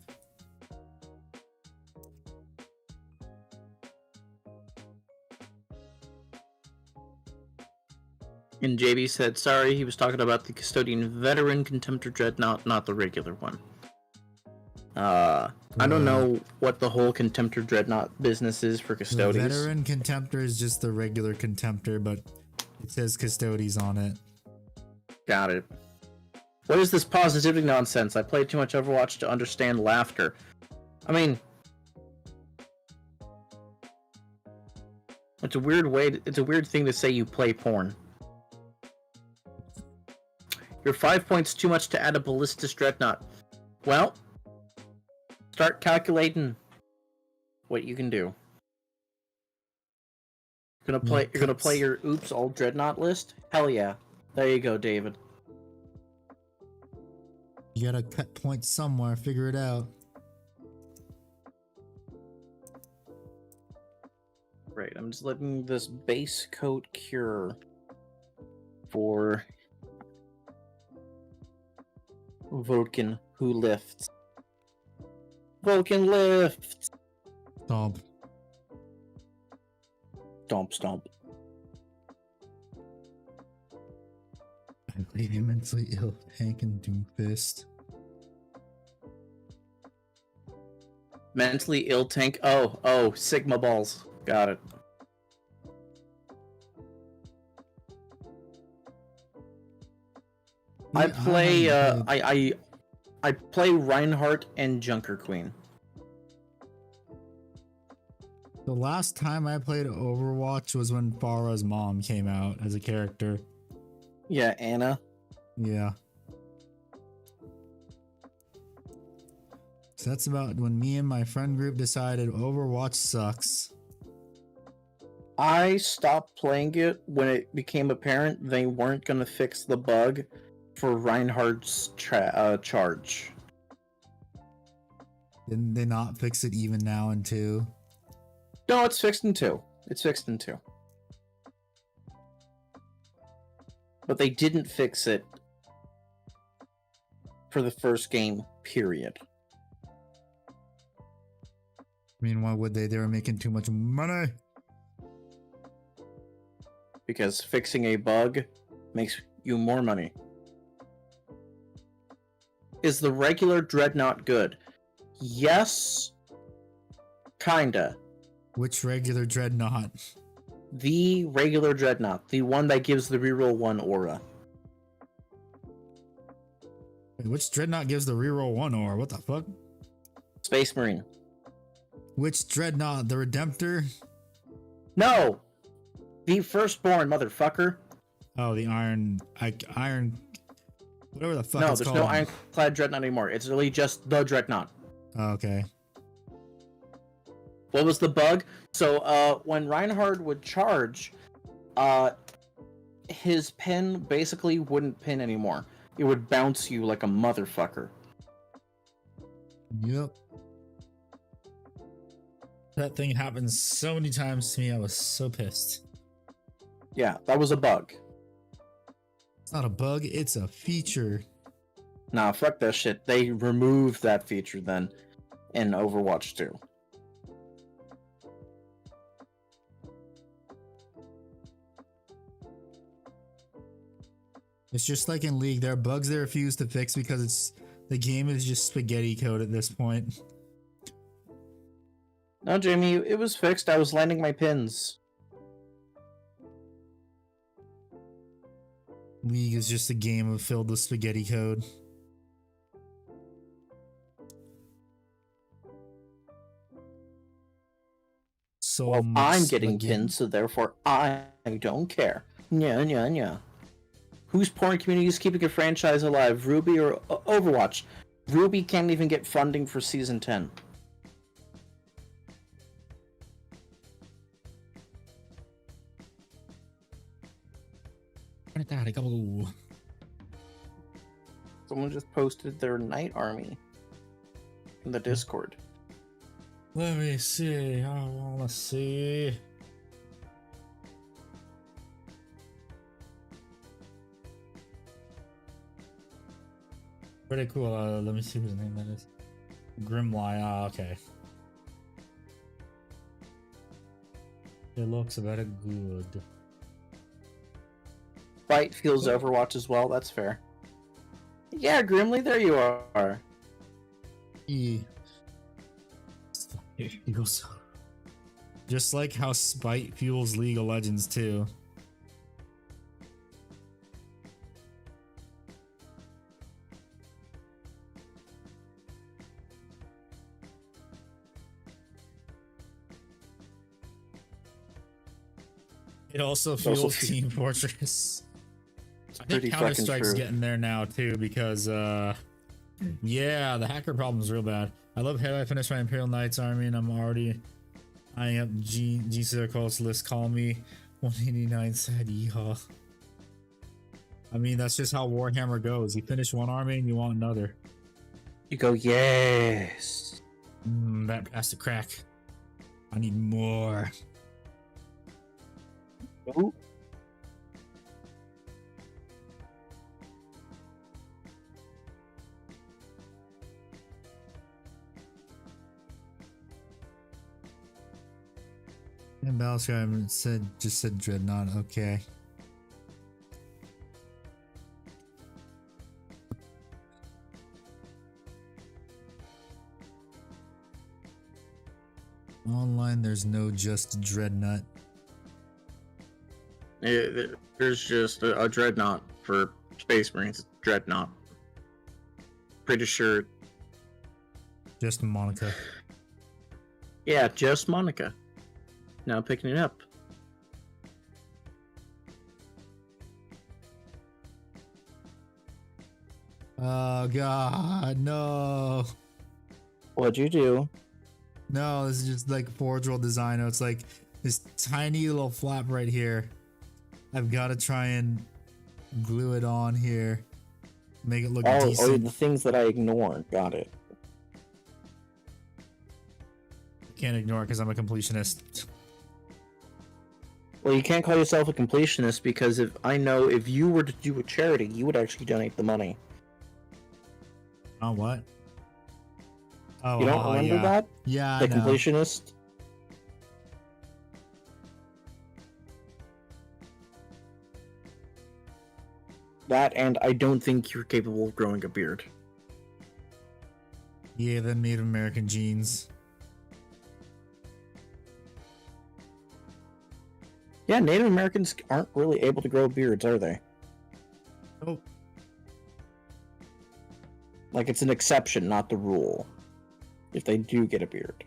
And JB said, sorry, he was talking about the Custodian Veteran Contemptor Dreadnought, not the regular one. I don't know what the whole Contemptor Dreadnought business is for Custodes. The Veteran Contemptor is just the regular Contemptor, but it says Custodes on it. Got it. What is this positivity nonsense? I played too much Overwatch to understand laughter. I mean, it's a weird thing to say you play porn. You're 5 points too much to add a Ballistus Dreadnought. Well, start calculating what you can do. You're gonna play your oops all Dreadnought list? Hell yeah. There you go, David. You gotta cut points somewhere, figure it out. Right, I'm just letting this base coat cure for Workn, who lifts. Workn lifts! Stomp. Stomp, stomp. I played immensely ill tank and Doomfist. Mentally ill tank. Oh, Sigma balls. Got it. I play I play Reinhardt and Junker Queen. The last time I played Overwatch was when Pharah's mom came out as a character. Yeah, Anna. Yeah. So that's about when me and my friend group decided Overwatch sucks. I stopped playing it when it became apparent they weren't going to fix the bug for Reinhardt's charge. Didn't they not fix it even now in 2? No, it's fixed in 2. It's fixed in 2. But they didn't fix it for the first game, period. I mean, why would they? They were making too much money. because fixing a bug makes you more money. Is the regular Dreadnought good? Yes, kinda. Which regular dreadnought? The regular Dreadnought, the one that gives the reroll 1 aura. Wait, which dreadnought gives the reroll 1 or what the fuck? Space Marine. Which dreadnought? The Redemptor? No! The Firstborn, motherfucker. Oh, the iron, whatever the fuck No, it's there's called. no Ironclad Dreadnought anymore. It's really just the Dreadnought. Oh, okay. What was the bug? So, when Reinhard would charge, his pin basically wouldn't pin anymore. It would bounce you like a motherfucker. Yep. That thing happened so many times to me. I was so pissed. Yeah, that was a bug. It's not a bug. It's a feature. Nah, fuck that shit. They removed that feature then in Overwatch 2. It's just like in League. There are bugs they refuse to fix because the game is just spaghetti code at this point. No, Jamie, it was fixed. I was landing my pins. League is just a game filled with spaghetti code. So Well, much I'm getting spaghetti. pins, so therefore I don't care. Nya. Whose porn community is keeping a franchise alive, Ruby or Overwatch? Ruby can't even get funding for Season 10. Venatari, Gabagoo. Someone just posted their Night Army in the Discord. Let me see. I wanna see. Pretty cool. Let me see whose name that is. Grimly. Ah, okay. It looks very good. Fight feels Overwatch as well, that's fair. Yeah, Grimly, there you are. Just like how spite fuels League of Legends too. It also fuels Team Fortress. I think Pretty Counter fucking Strike's true. getting there now too because yeah, the hacker problem is real bad. I love how I finished my Imperial Knights army and I'm already eyeing up G Circles list. Call me 189 sad yeehaw. I mean, that's just how Warhammer goes. You finish one army and you want another. You go, yes. That passed the crack. I need more. Ooh. And Battlescribe just said Dreadnought. Okay. Online, there's no just Dreadnought. There's just a Dreadnought for Space Marines. Dreadnought. Pretty sure. Just Monica. Yeah, just Monica. Now picking it up. Oh god, no. What'd you do? No, this is just like Forge World design. It's like this tiny little flap right here. I've got to try and glue it on here. Make it look Oh, decent. the things that I ignore. Got it. Can't ignore it because I'm a completionist. Well, you can't call yourself a completionist because if you were to do a charity, you would actually donate the money. Oh, what? Oh, You don't remember yeah. that? Yeah, The I know. completionist? That, and I don't think you're capable of growing a beard. Yeah, the Native American genes. Yeah, Native Americans aren't really able to grow beards, are they? Nope. Like, it's an exception, not the rule. If they do get a beard.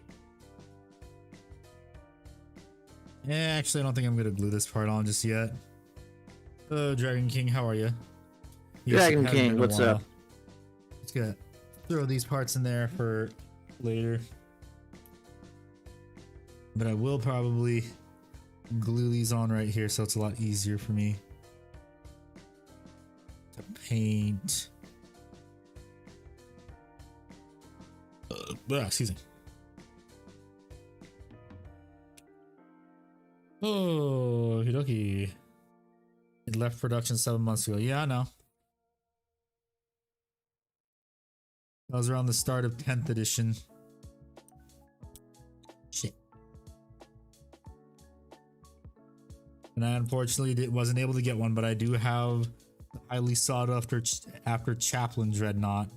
Yeah, actually, I don't think I'm gonna glue this part on just yet. Oh, Dragon King, how are you? Dragon King, what's up? Let's get throw these parts in there for later. But I will probably glue these on right here so it's a lot easier for me to paint. Excuse me. Oh, Hidoki. It left production 7 months ago. Yeah, I know. That was around the start of 10th edition. Shit. And I unfortunately wasn't able to get one, but I do have the highly sought after Chaplain Dreadnought.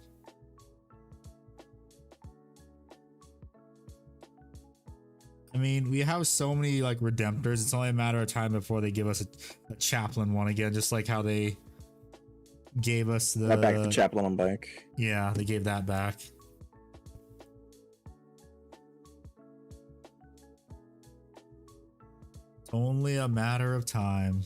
I mean, we have so many like Redemptors. It's only a matter of time before they give us a Chaplain one again, just like how they gave us the back the Chaplain on bike. Yeah, they gave that back. It's only a matter of time.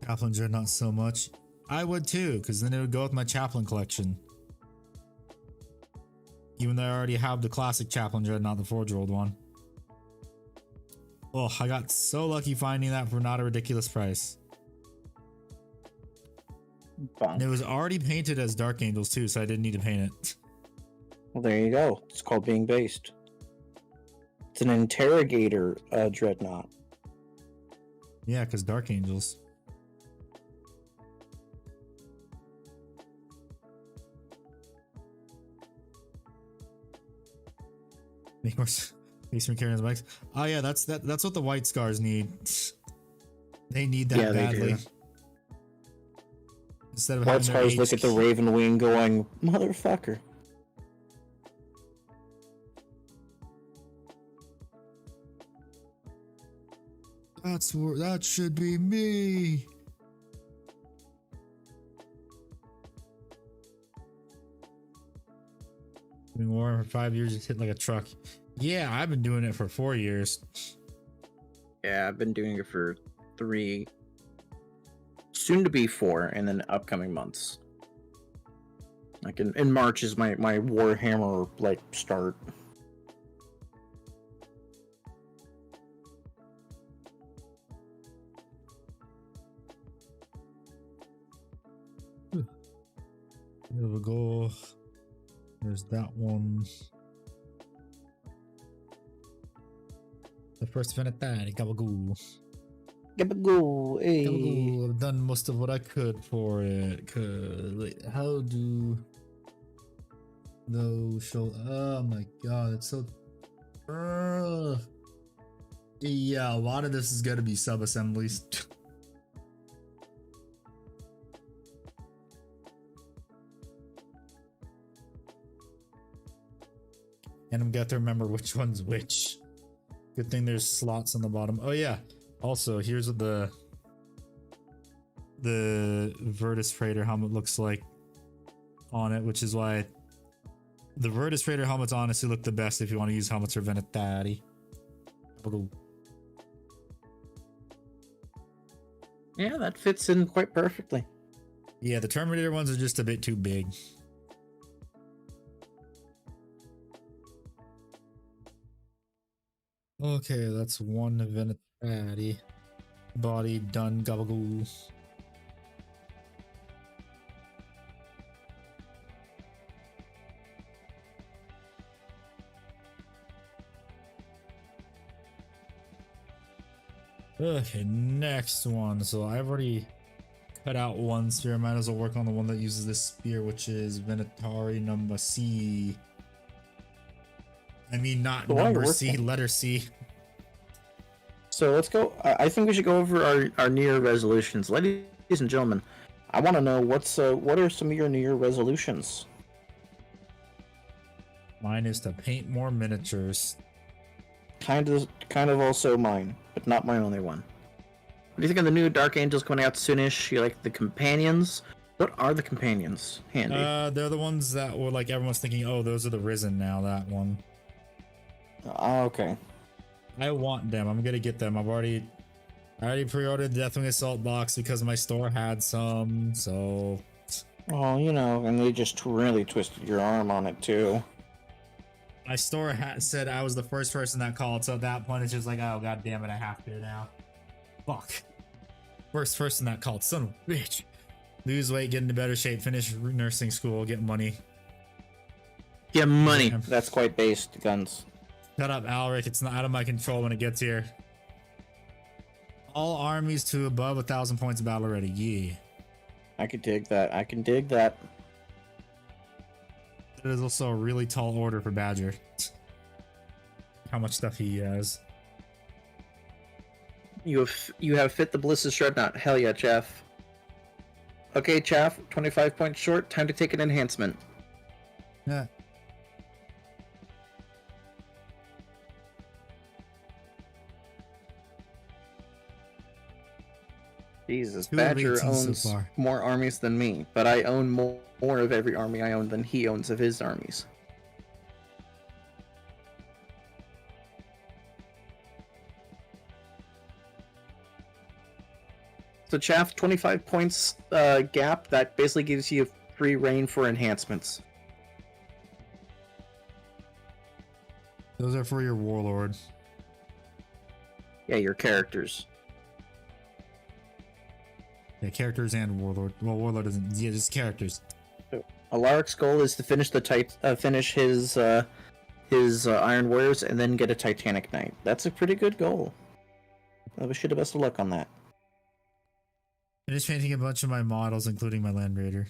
Chaplains are not so much. I would too, because then it would go with my Chaplain collection. Even though I already have the classic Chaplain Dread, not the 4-year-old one. Oh, I got so lucky finding that for not a ridiculous price. And it was already painted as Dark Angels too, so I didn't need to paint it. Well, there you go. It's called being based. It's an interrogator dreadnought. Yeah, because Dark Angels. Make more carrying the bikes. Oh yeah, that's what the White Scars need. They need that badly. Instead of White Scars look at the Raven Wing going, motherfucker. That should be me. Been Warhammer for 5 years, just hit like a truck. Yeah, I've been doing it for 4 years. Yeah, I've been doing it for 3, soon to be 4, and then upcoming months. Like in March is my Warhammer like start. There we go. There's that one. The first Venatari, Gabagoo. Gabagoo, hey. Gabagoo, I've done most of what I could for it. Wait, how do those show? Oh my god, it's so. Yeah, a lot of this is gonna be sub-assemblies. And I'm gonna have to remember which one's which. Good thing there's slots on the bottom. Oh yeah. Also, here's what the Virtus Freighter helmet looks like on it, which is why the Virtus Freighter helmets honestly look the best if you want to use helmets for Venatari. Yeah, that fits in quite perfectly. Yeah, the Terminator ones are just a bit too big. Okay, that's one Venatari body done. Gabagoo. Okay, next one. So I've already cut out one spear. Might as well work on the one that uses this spear, which is Venatari number C. I mean, not So while you're number C, working- letter C. So let's go. I think we should go over our New Year resolutions, ladies and gentlemen. I want to know what are some of your New Year resolutions? Mine is to paint more miniatures. Kind of also mine, but not my only one. What do you think of the new Dark Angels coming out soonish? You like the companions? What are the companions? Handy. They're the ones that were like everyone's thinking, oh, those are the Risen now. That one. Okay. I want them. I'm gonna get them. I already pre-ordered the Deathwing Assault box because my store had some. So. Oh, you know, and they just really twisted your arm on it too. My store said I was the first person that called, so at that point it's just like, oh god damn it, I have to now. Fuck. First person that called, son of a bitch. Lose weight, get into better shape, finish nursing school, get money. Yeah, money. Yeah. That's quite based, guns. Shut up, Alric, it's not out of my control when it gets here. All armies to above 1,000 points of battle ready, yeah. I could dig that. I can dig that. It is also a really tall order for Badger. How much stuff he has. You have fit the Bliss's Dreadnought. Hell yeah, Chaff. Okay, Chaff, 25 points short. Time to take an enhancement. Yeah. Jesus, Two Badger elites so owns far. more armies than me, but I own more of every army I own than he owns of his armies. So Chaff, 25 points gap, that basically gives you free reign for enhancements. Those are for your warlord. Yeah, your characters. Yeah, characters and warlord. Well, warlord doesn't. Yeah, just characters. Alaric's goal is to finish finish his Iron Warriors and then get a Titanic Knight. That's a pretty good goal. I wish you the best of luck on that. I'm just painting a bunch of my models, including my Land Raider.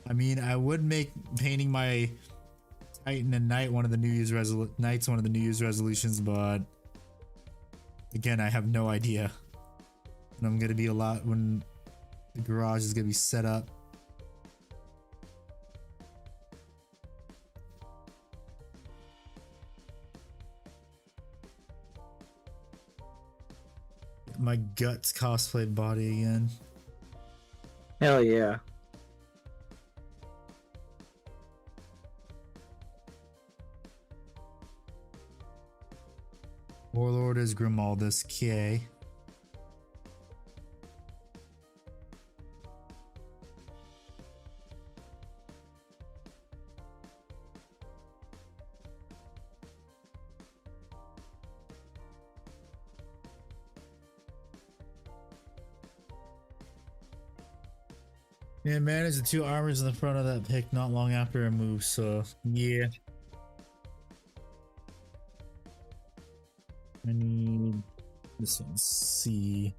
I mean, I would make painting my Titan and Knight one of the New Year's resolutions, but again, I have no idea. And I'm gonna be a lot when the garage is gonna be set up. My guts cosplay body again. Hell yeah. Warlord is Grimaldus K. Yeah, manage the two armors in the front of that pick not long after a move, so yeah. I need this one C.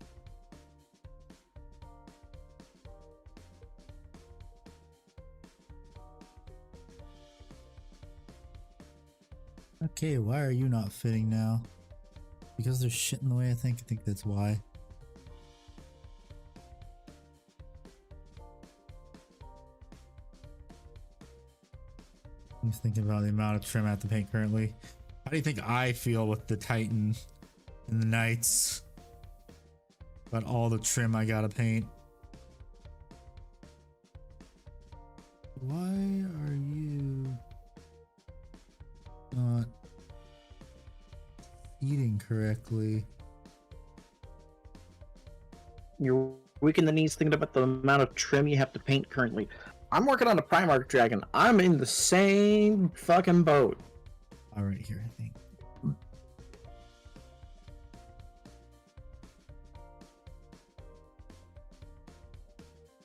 Okay, why are you not fitting now? Because there's shit in the way, I think that's why. I'm just thinking about the amount of trim I have to paint currently. How do you think I feel with the Titan and the Knights? About all the trim I gotta paint. Why are you not eating correctly? You're weak in the knees thinking about the amount of trim you have to paint currently. I'm working on a Primarch Dragon. I'm in the same fucking boat. All right, here I think.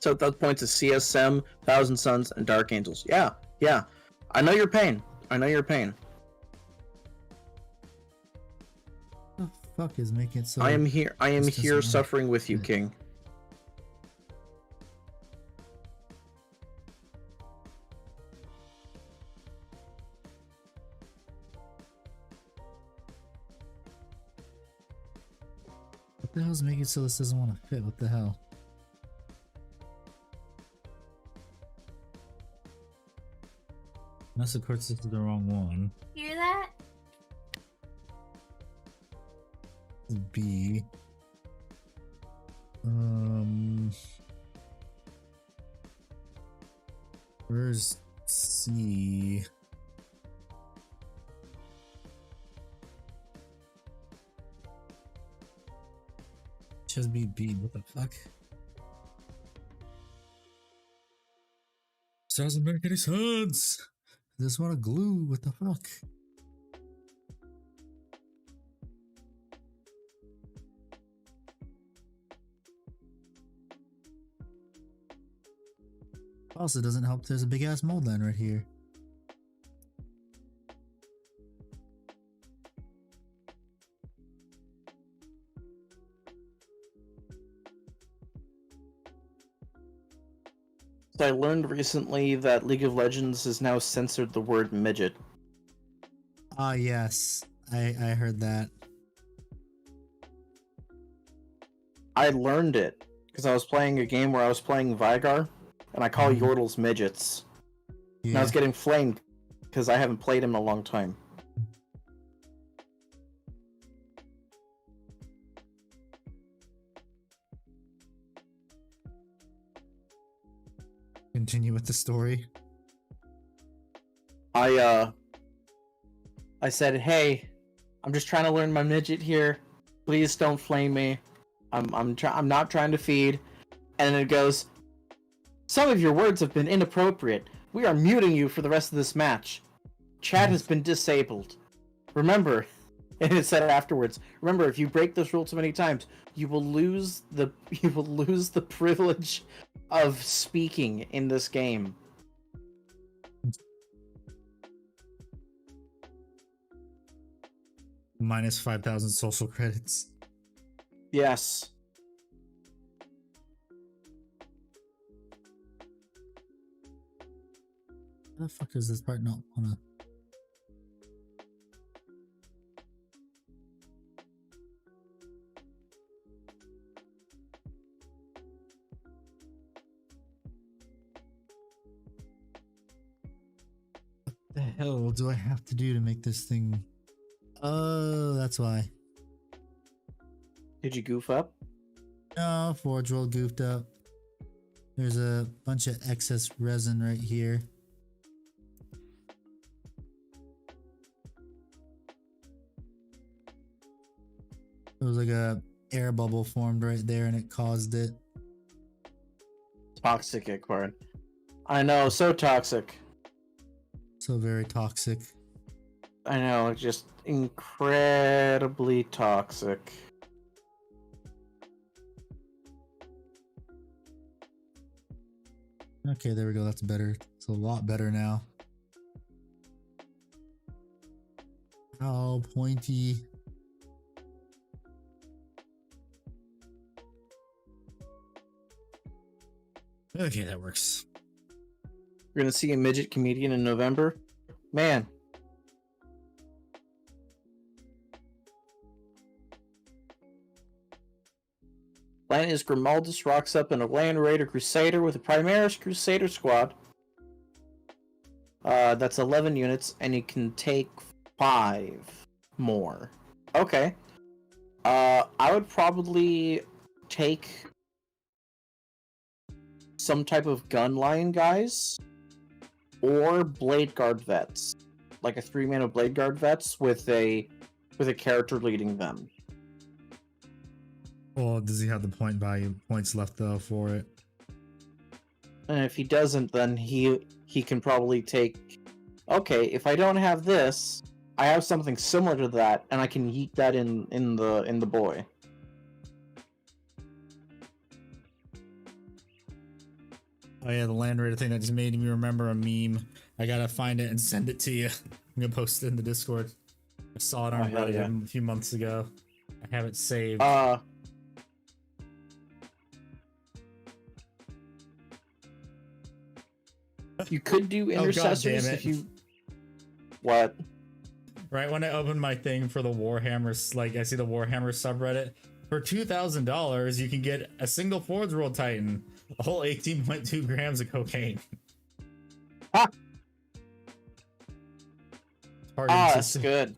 So at those points is CSM, Thousand Suns, and Dark Angels. Yeah, yeah. I know your pain. I know your pain. fuck is making it so? I am here. I am this doesn't here work? suffering with you, Yeah. King. What the hell is making it so this doesn't want to fit? What the hell? Unless of course this is the wrong one. Hear that? This is B. Where's C? Just be B. What the fuck? This doesn't make any sense. I just want to glue. What the fuck? Also, doesn't help. There's a big ass mold line right here. So I learned recently that League of Legends has now censored the word midget. Ah, yes. I heard that. I learned it because I was playing a game where I was playing Vigar, and I call Mhm. Yordles midgets. And I Yeah. was getting flamed because I haven't played him in a long time. Continue with the story. I said, "Hey, I'm just trying to learn my midget here. Please don't flame me. I'm not trying to feed." And it goes, "Some of your words have been inappropriate. We are muting you for the rest of this match. Chat has been disabled. Remember," and it said afterwards, "Remember, if you break this rule too many times, you will lose the privilege of speaking in this game." Minus 5,000 social credits. Yes. How the fuck does this part not wanna? What the hell do I have to do to make this thing? Oh, that's why. Did you goof up? No, Forge World goofed up. There's a bunch of excess resin right here. There was like a air bubble formed right there and it caused it. Toxic, Ickbard. I know, so toxic. So very toxic. I know, just incredibly toxic. Okay, there we go. That's better. It's a lot better now. How pointy. Okay, that works. You're gonna see a midget comedian in November? Man. Planet Grimaldus rocks up in a Land Raider Crusader with a Primaris Crusader squad. That's 11 units, and you can take 5 more. Okay. I would probably take some type of gun line guys, or Blade Guard vets, like a 3-mana Blade Guard vets with a character leading them. Well, does he have the point value points left though for it? And if he doesn't, then he can probably take. Okay, if I don't have this, I have something similar to that, and I can yeet that in the boy. Oh yeah, the Land Raider thing that just made me remember a meme. I gotta find it and send it to you. I'm gonna post it in the Discord. I saw it on Oh, hell Reddit yeah. a few months ago. I have it saved. You could do Oh, God intercessors damn it. if you. What? Right when I open my thing for the Warhammer, like I see the Warhammer subreddit, for $2,000 you can get a single Forge World Titan, a whole 18.2 grams of cocaine. Ah, Targeted to- that's good.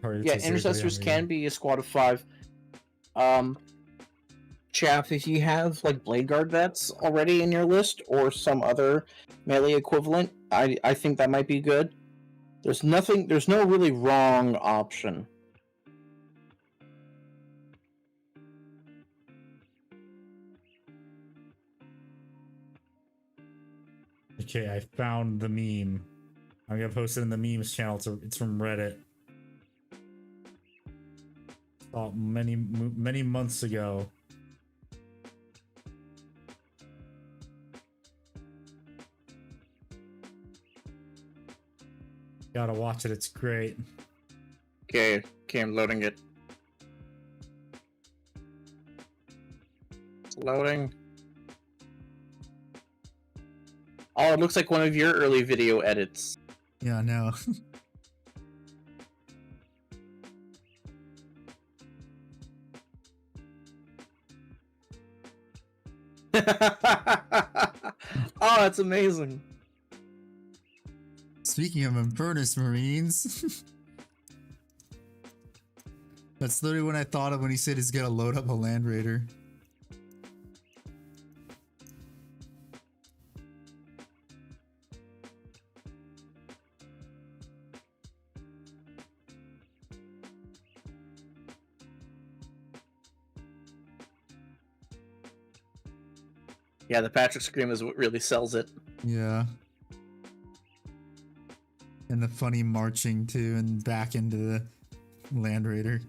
targeted Yeah, to surgery intercessors on can be a squad of 5. Chaff, if you have like Blade Guard vets already in your list or some other melee equivalent, I think that might be good. There's no really wrong option. Okay, I found the meme. I'm gonna post it in the memes channel. It's from Reddit. Saw it many months ago. Gotta watch it. It's great. Okay, I'm loading it. It's loading. Oh, it looks like one of your early video edits. Yeah, I know. Oh, that's amazing. Speaking of Infernus Marines, that's literally what I thought of when he said he's gonna load up a Land Raider. Yeah, the Patrick Scream is what really sells it. Yeah. And the funny marching too, and back into the Land Raider.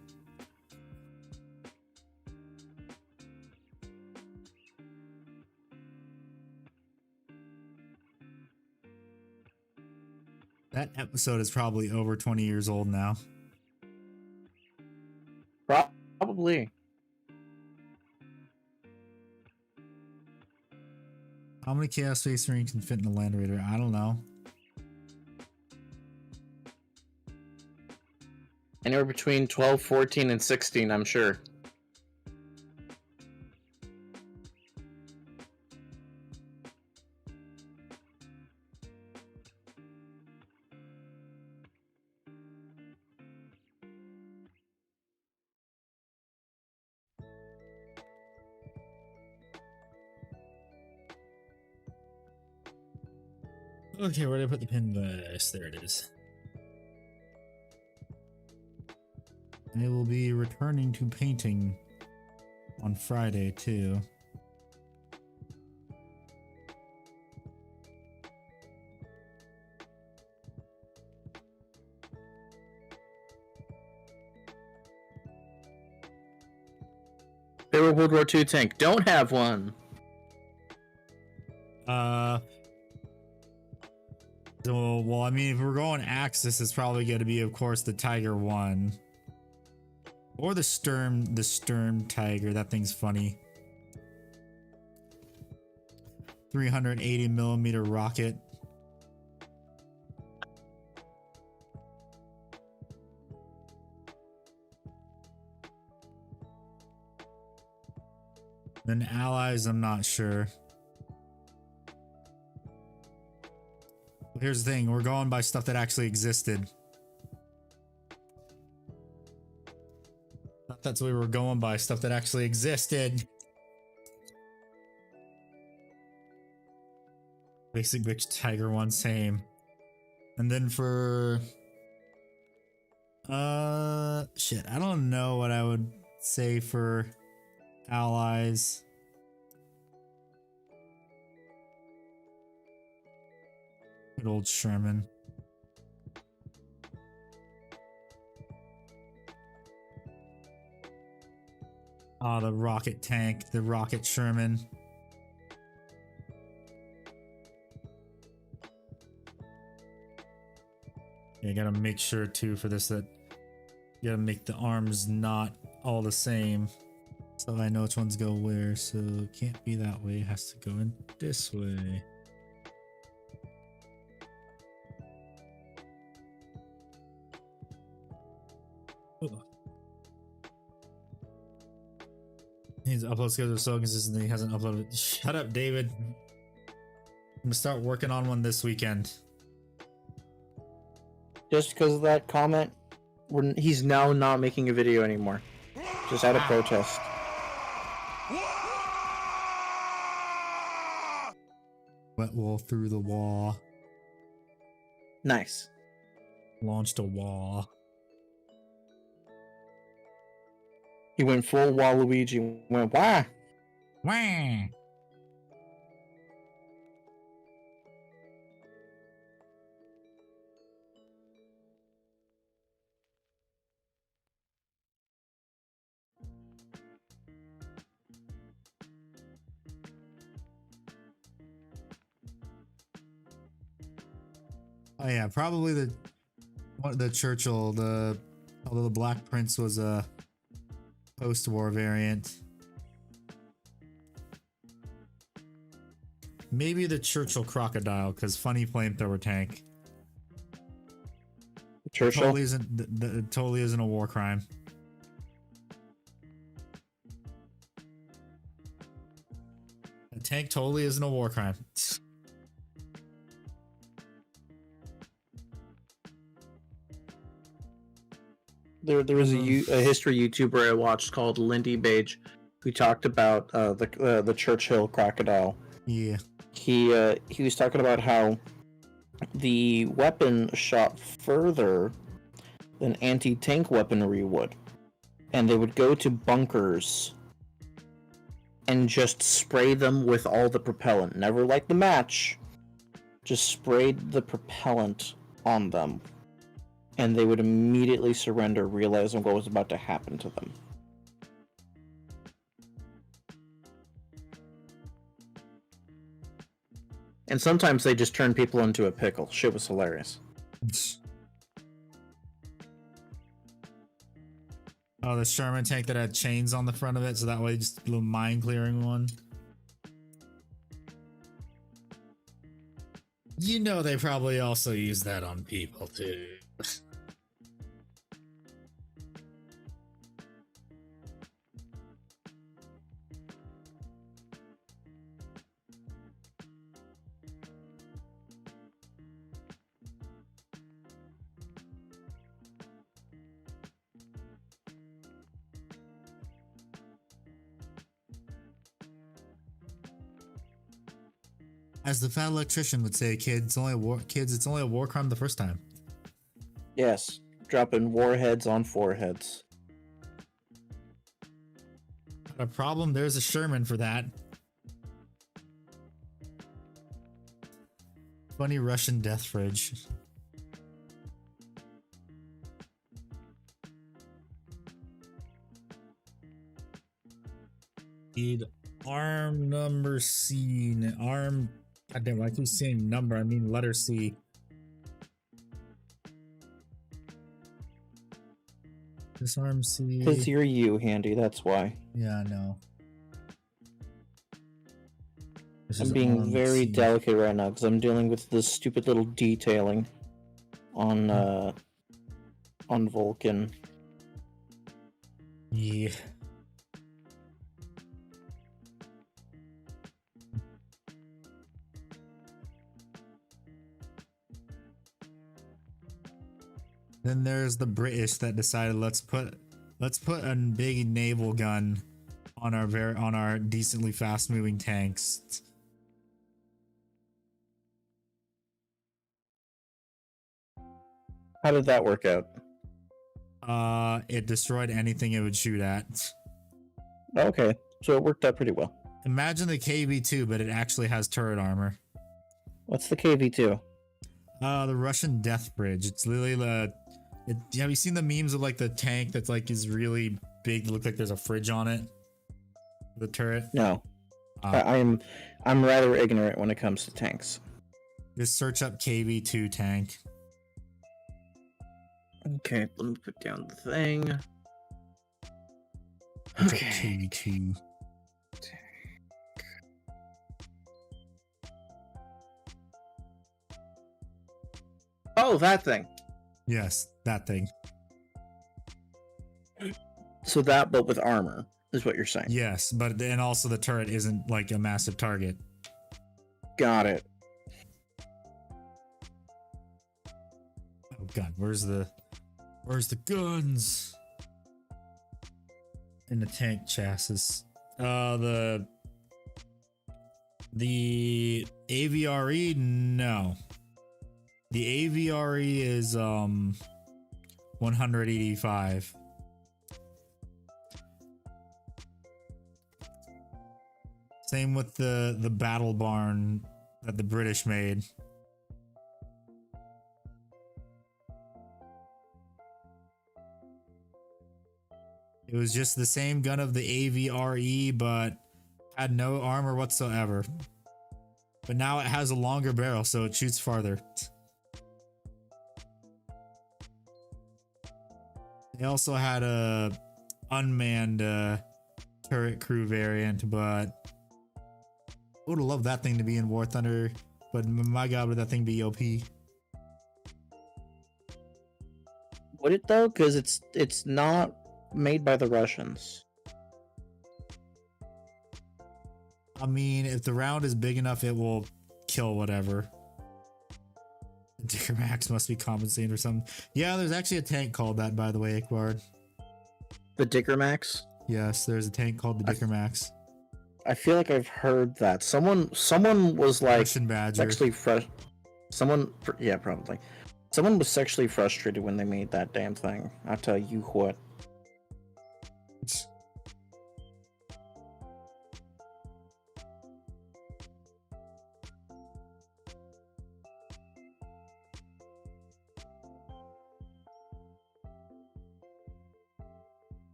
That episode is probably over 20 years old now. Probably. How many Chaos Space Marines can fit in a Land Raider? I don't know. Anywhere between 12, 14, and 16, I'm sure. Okay, where did I put the pin? Yes, there it is. I will be returning to painting on Friday too. Favorite World War II tank. Don't have one. So, well, I mean, if we're going Axis, it's probably going to be, of course, the Tiger 1. Or the Sturm Tiger. That thing's funny. 380mm rocket. Then Allies, I'm not sure. Here's the thing, we're going by stuff that actually existed. That's what we were going by, stuff that actually existed. Basic bitch Tiger 1, same. And then for shit, I don't know what I would say for Allies. Good old Sherman. Ah, the rocket tank, the rocket Sherman. Yeah, gotta make sure too for this that gotta make the arms not all the same. So I know which ones go where, so it can't be that way, it has to go in this way. Ugh. His upload schedule is so consistent, he hasn't uploaded. Shut up, David. I'm gonna start working on one this weekend. Just because of that comment, he's now not making a video anymore. Just out of protest. Wet wall through the wall. Nice. Launched a wall. He went full Waluigi. Went wah. Wah! Oh yeah, probably the Churchill, although the Black Prince was a post-war variant. Maybe the Churchill Crocodile, because funny flamethrower tank. Churchill. Totally isn't a war crime. A tank totally isn't a war crime. There was a history YouTuber I watched called Lindy Bage, who talked about the Churchill crocodile. Yeah. He was talking about how the weapon shot further than anti-tank weaponry would, and they would go to bunkers and just spray them with all the propellant. Never light the match, just sprayed the propellant on them. And they would immediately surrender, realizing what was about to happen to them. And sometimes they just turn people into a pickle. Shit was hilarious. Oh, the Sherman tank that had chains on the front of it, so that way just a little mine clearing one. You know they probably also use that on people too. As the fat electrician would say, kids, it's only a war crime the first time. Yes, dropping warheads on foreheads. Not a problem, there's a Sherman for that. Funny Russian death fridge. Need arm number C. Arm. Goddamn, I keep saying number, I mean letter C. This arm C. Because you're you, Handy, that's why. Yeah, I know. I'm being very delicate right now because I'm dealing with this stupid little detailing on Vulcan. Yeah. Then there's the British that decided let's put a big naval gun on our decently fast moving tanks. How did that work out? It destroyed anything it would shoot at. Okay, so it worked out pretty well. Imagine the KV-2, but it actually has turret armor. What's the KV-2? The Russian Death Bridge. It's literally have you seen the memes of like the tank that's like is really big? Look like there's a fridge on it. The turret. No, I'm rather ignorant when it comes to tanks. Just search up KV-2 tank. Okay, let me put down the thing. What's Okay. up, two? Oh, that thing. Yes, that thing. So that, but with armor, is what you're saying. Yes, but then also the turret isn't like a massive target. Got it. Oh god, where's the guns? In the tank chassis. The AVRE, no. The AVRE is 185. Same with the battle barn that the British made. It was just the same gun of the AVRE, but had no armor whatsoever. But now it has a longer barrel, so it shoots farther. They also had a unmanned turret crew variant, but I would have loved that thing to be in War Thunder. But my god, would that thing be OP? Would it though? Because it's not made by the Russians. I mean, if the round is big enough, it will kill whatever. Dicker Max must be compensating or something. Yeah, there's actually a tank called that, by the way, Aquard. The Dicker Max. Yes, there's a tank called the Dicker Max. I feel like I've heard that. Someone was like Russian Badger. sexually yeah, probably. Someone was sexually frustrated when they made that damn thing. I'll tell you what.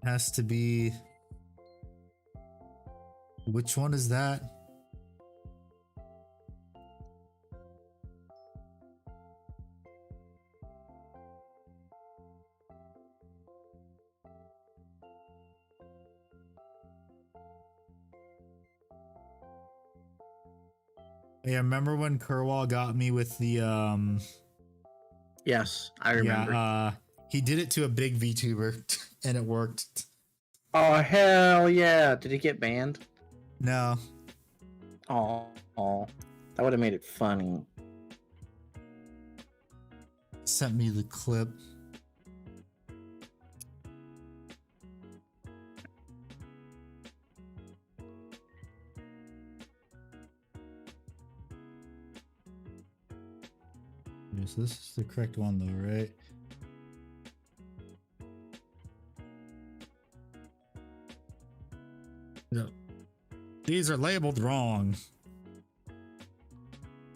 Has to be. Which one is that? Yeah, remember when Kerwal got me with the Yes, I remember. Yeah, he did it to a big VTuber and it worked. Oh hell yeah! Did he get banned? No. Oh, that would have made it funny. Sent me the clip. Yes, this is the correct one though, right? No. These are labeled wrong.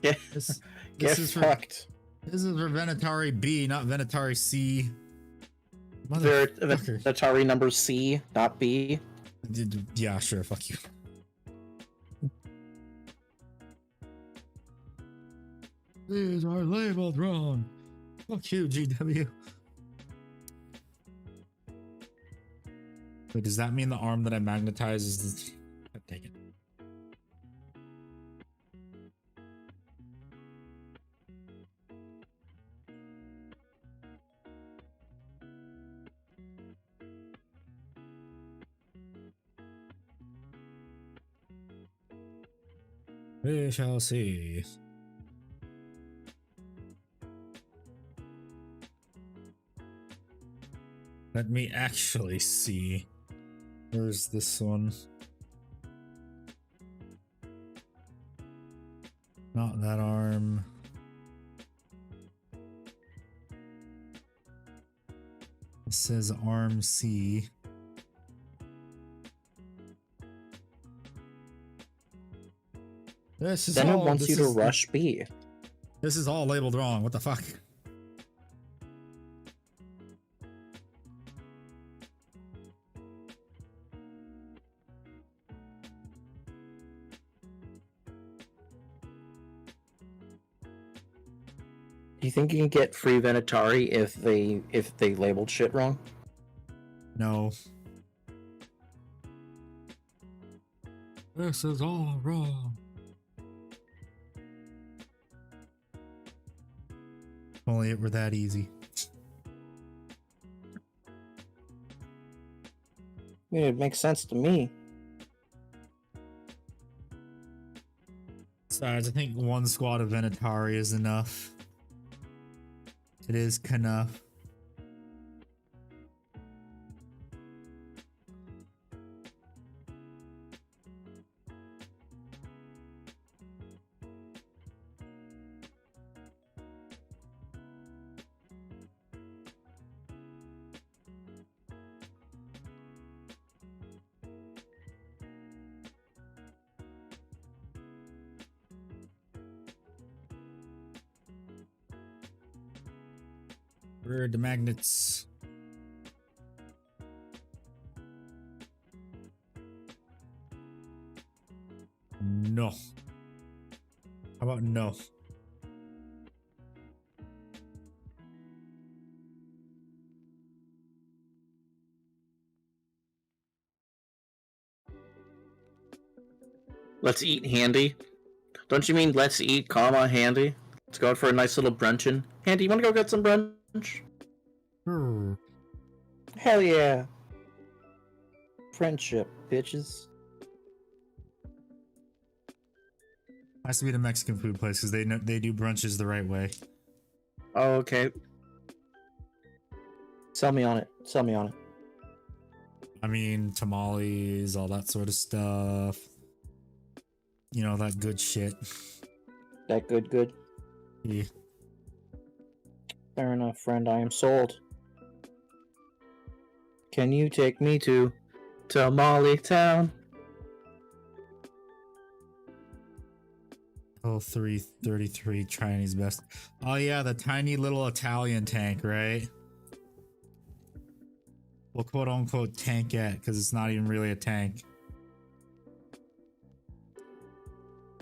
Yeah. This Get is fucked. This is for Venatari B, not Venatari C. The Atari number C, not B. Yeah, sure. Fuck you. These are labeled wrong. Fuck you, GW. Wait, does that mean the arm that I magnetize is the... Take it. We shall see. Let me actually see. Where's this one? Not that arm. It says arm C. This is Then it all, wants this you to is- rush B. This is all labeled wrong. What the fuck? Do you think you can get free Venatari if they labeled shit wrong? No. This is all wrong. If only it were that easy. I mean, it makes sense to me. Besides, I think one squad of Venatari is enough. It is enough. Where are the magnets? No. How about no? Let's eat handy. Don't you mean let's eat, comma, handy? Let's go out for a nice little brunchin'. Handy, you wanna go get some brunch? Hell yeah. Friendship, bitches. Has to be the Mexican food place because they do brunches the right way. Oh, okay. Sell me on it. Sell me on it. I mean, tamales, all that sort of stuff. You know, that good shit. That good? Yeah. Fair enough, friend. I am sold. Can you take me to Tamale Town? Oh, 333 Chinese best. Oh yeah, the tiny little Italian tank, right? Well, quote unquote tankette, because it's not even really a tank.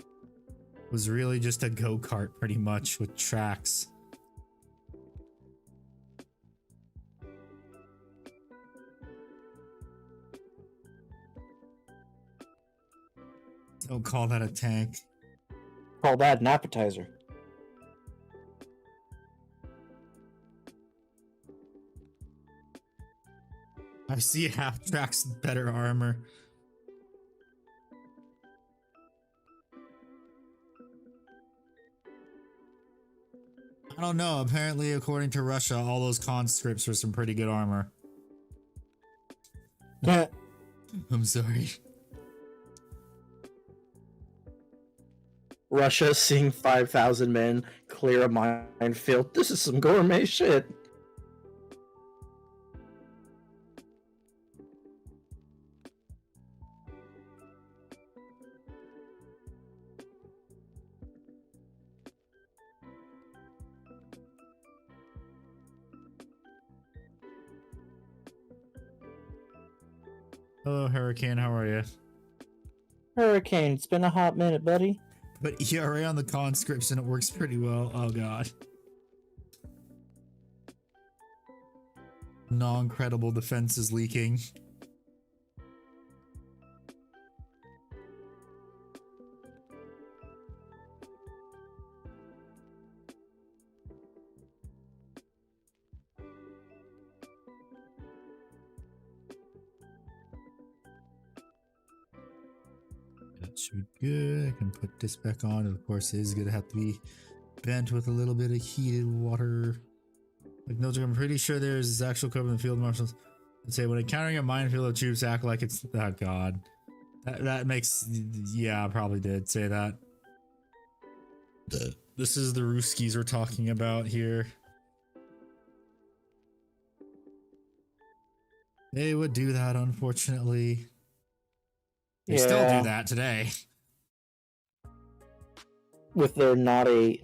It was really just a go-kart pretty much with tracks. Don't call that a tank. Call that an appetizer. I see half tracks with better armor. I don't know. Apparently, according to Russia, all those conscripts were some pretty good armor. I'm sorry. Russia seeing 5,000 men clear a minefield. This is some gourmet shit. Hello, Hurricane. How are you? Hurricane, it's been a hot minute, buddy. But ERA on the conscripts and it works pretty well. Oh god. Non-credible defense is leaking. That should be good. I can put this back on. Of course, it is going to have to be bent with a little bit of heated water. Like, no joke, I'm pretty sure there's actual code in the field marshals that say when encountering a minefield of troops, act like it's. Oh god. That makes. Yeah, I probably did say that. This is the Ruskies we're talking about here. They would do that, unfortunately. They still do that today. With their not a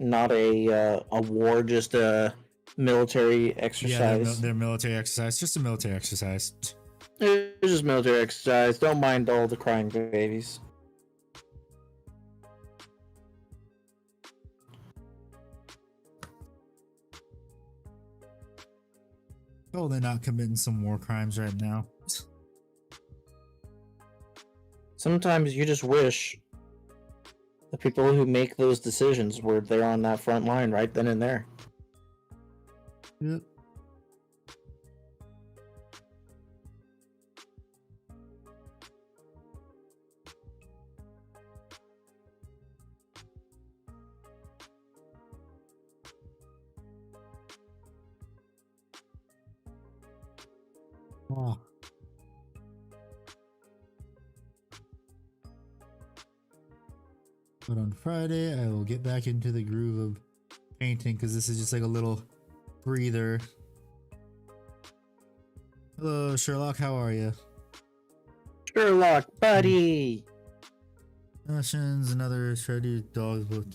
war, just a military exercise. Yeah, their military exercise. Just a military exercise. It's just military exercise. Don't mind all the crying babies. Totally not committing some war crimes right now. Sometimes you just wish the people who make those decisions were there on that front line right then and there. Yep. Oh. But on Friday, I will get back into the groove of painting because this is just like a little breather. Hello, Sherlock. How are you? Sherlock, buddy! Russians, another shredded dogs. But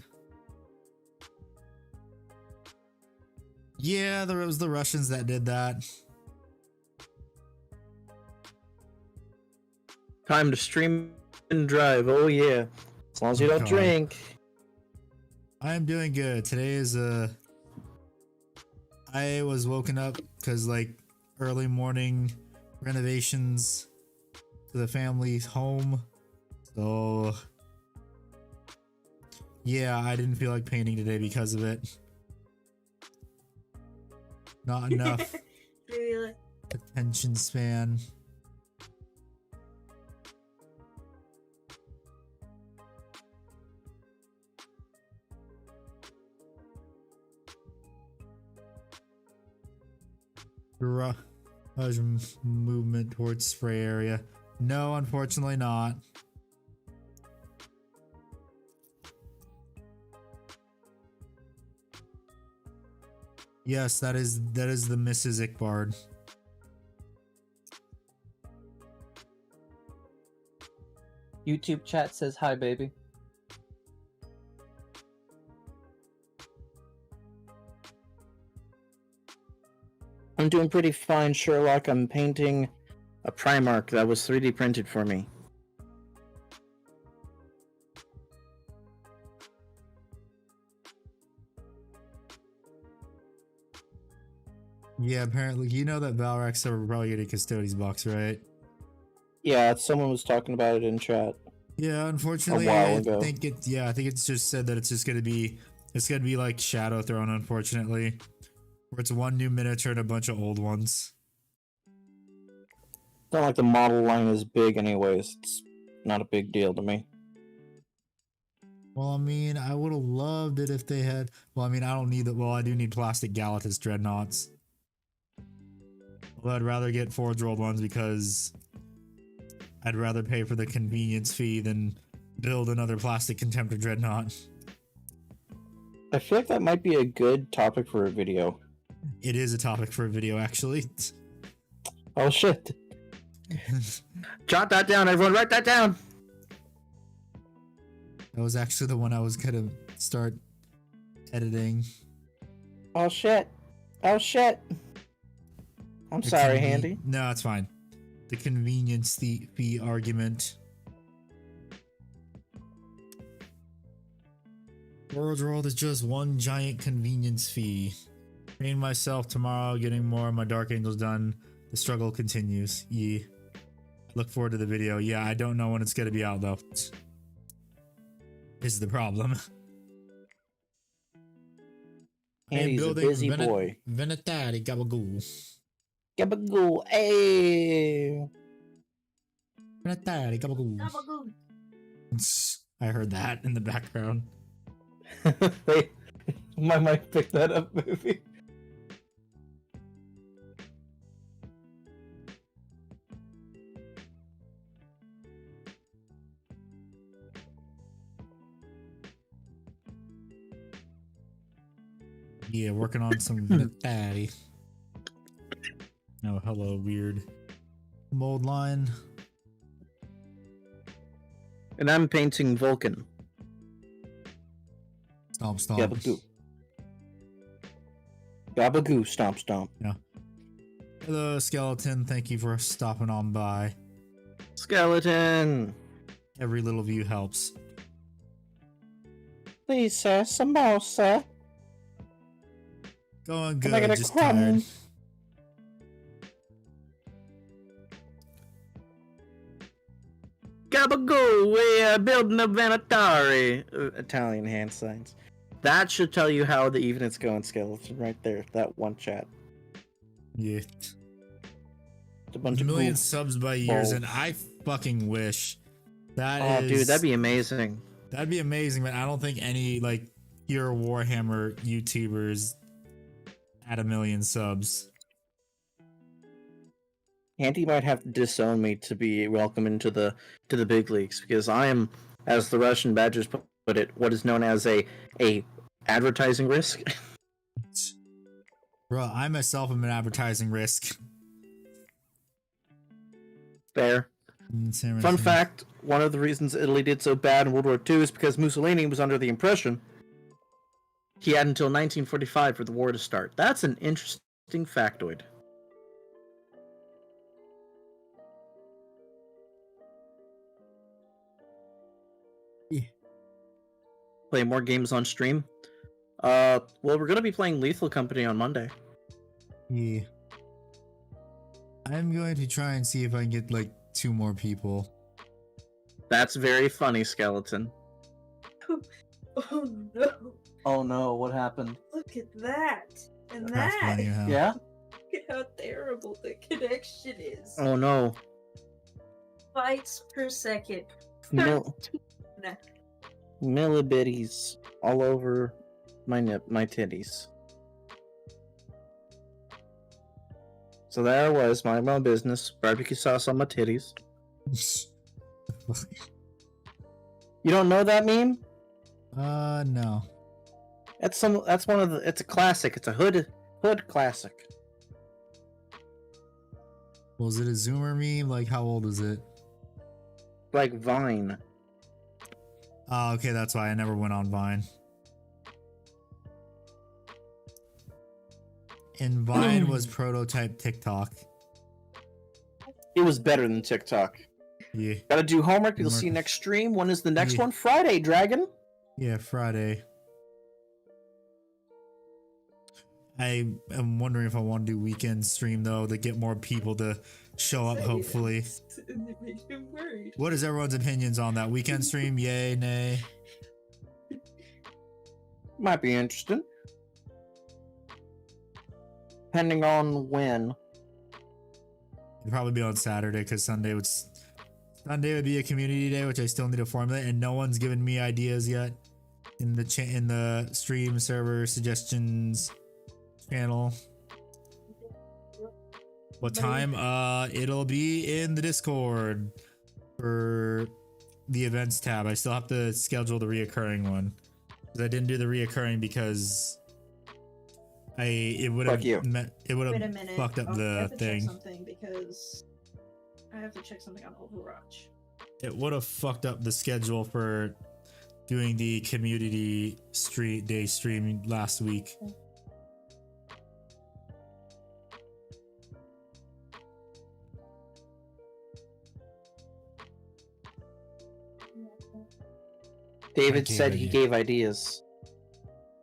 yeah, there was the Russians that did that. Time to stream and drive. Oh yeah, as long as you Oh, don't God. drink. I am doing good. Today is I was woken up because like early morning renovations to the family's home. So yeah, I didn't feel like painting today because of it. Not enough Really? attention span. Garage movement towards spray area. No, unfortunately not. Yes, that is the Mrs. Ickbard. YouTube chat says hi, baby. I'm doing pretty fine, Sherlock. I'm painting a Primarch that was 3D printed for me. Yeah, apparently you know that Valrax are probably getting Custodes box, right? Yeah, someone was talking about it in chat. Yeah, unfortunately, A while I ago. think I think it's just said that it's just gonna be like Shadow Throne, unfortunately, where it's one new miniature and a bunch of old ones. It's not like the model line is big anyways. It's not a big deal to me. Well, I mean, I would have loved it if they had. Well, I mean, I don't need that. Well, I do need plastic Galatas dreadnoughts. Well, I'd rather get forge rolled ones because I'd rather pay for the convenience fee than build another plastic Contemptor dreadnought. I feel like that might be a good topic for a video. It is a topic for a video, actually. Oh shit. Jot that down, everyone. Write that down. That was actually the one I was gonna start editing. Oh shit. Oh shit. I'm The sorry, Handy. No, it's fine. The convenience fee argument. World World is just one giant convenience fee. Train myself tomorrow, getting more of my Dark Angels done. The struggle continues. Yeah. Look forward to the video. Yeah, I don't know when it's gonna be out though. This is the problem. Handy's a busy boy. Venatari Gabagoo. Gabagoo. Hey. Venatari Gabagoo. Gabagoo. I heard that in the background. They, my mic picked that up, movie. Yeah, working on some Venatari. Oh, hello, weird mold line. And I'm painting Vulcan. Stomp, stomp. Gabagoo. Gabagoo, stomp, stomp. Hello, skeleton. Thank you for stopping on by. Skeleton. Every little view helps. Please, sir, some more, sir. Going Can I good, get a just crumb? tired. Gabagoo, we are building a Venatari. Italian hand signs. That should tell you how the evening's going, Skeleton, right there. That one chat. Yeah. It's a bunch of million goof subs by years, balls. and I fucking wish that Oh, dude, that'd be amazing. that'd be amazing, but I don't think any like pure Warhammer YouTubers at 1 million subs. Andy might have to disown me to be welcome into the big leagues because I am, as the Russian badgers put it, what is known as a advertising risk. Bro, I myself am an advertising risk. Fair. Fun fact, one of the reasons Italy did so bad in World War II is because Mussolini was under the impression he had until 1945 for the war to start. That's an interesting factoid. Yeah. Play more games on stream. Well, we're gonna be playing Lethal Company on Monday. Yeah. I'm going to try and see if I can get like 2 more people. That's very funny, Skeleton. Oh no! Oh no, what happened? Look at that! And That's that! funny, huh? Yeah? Look at how terrible the connection is. Oh no. Bytes per second. Mil- 13. millibitties all over my titties. So there I was, minding my own business, barbecue sauce on my titties. You don't know that meme? No. That's one of the. It's a classic. It's a hood classic. Was it a Zoomer meme? Like, how old is it? Like Vine. Oh, okay, that's why I never went on Vine. And Vine was prototype TikTok. It was better than TikTok. Yeah. Gotta do homework. You'll Homework. see next stream. When is the next Yeah. one? Friday, Dragon. Yeah, Friday. I am wondering if I want to do weekend stream though to get more people to show up. Hopefully. And it makes me worried. What is everyone's opinions on that weekend stream? Yay, nay? Might be interesting. Depending on when. It'd probably be on Saturday because Sunday would be a community day, which I still need to formulate, and no one's given me ideas yet in the stream server suggestions channel. What time? It'll be in the Discord for the events tab. I still have to schedule the reoccurring one because I didn't do the reoccurring because it would have Wait a fucked minute. up I the have to check thing. something because I have to check something on Overwatch. It would have fucked up the schedule for doing the community day stream last week. David gave said he idea. gave ideas.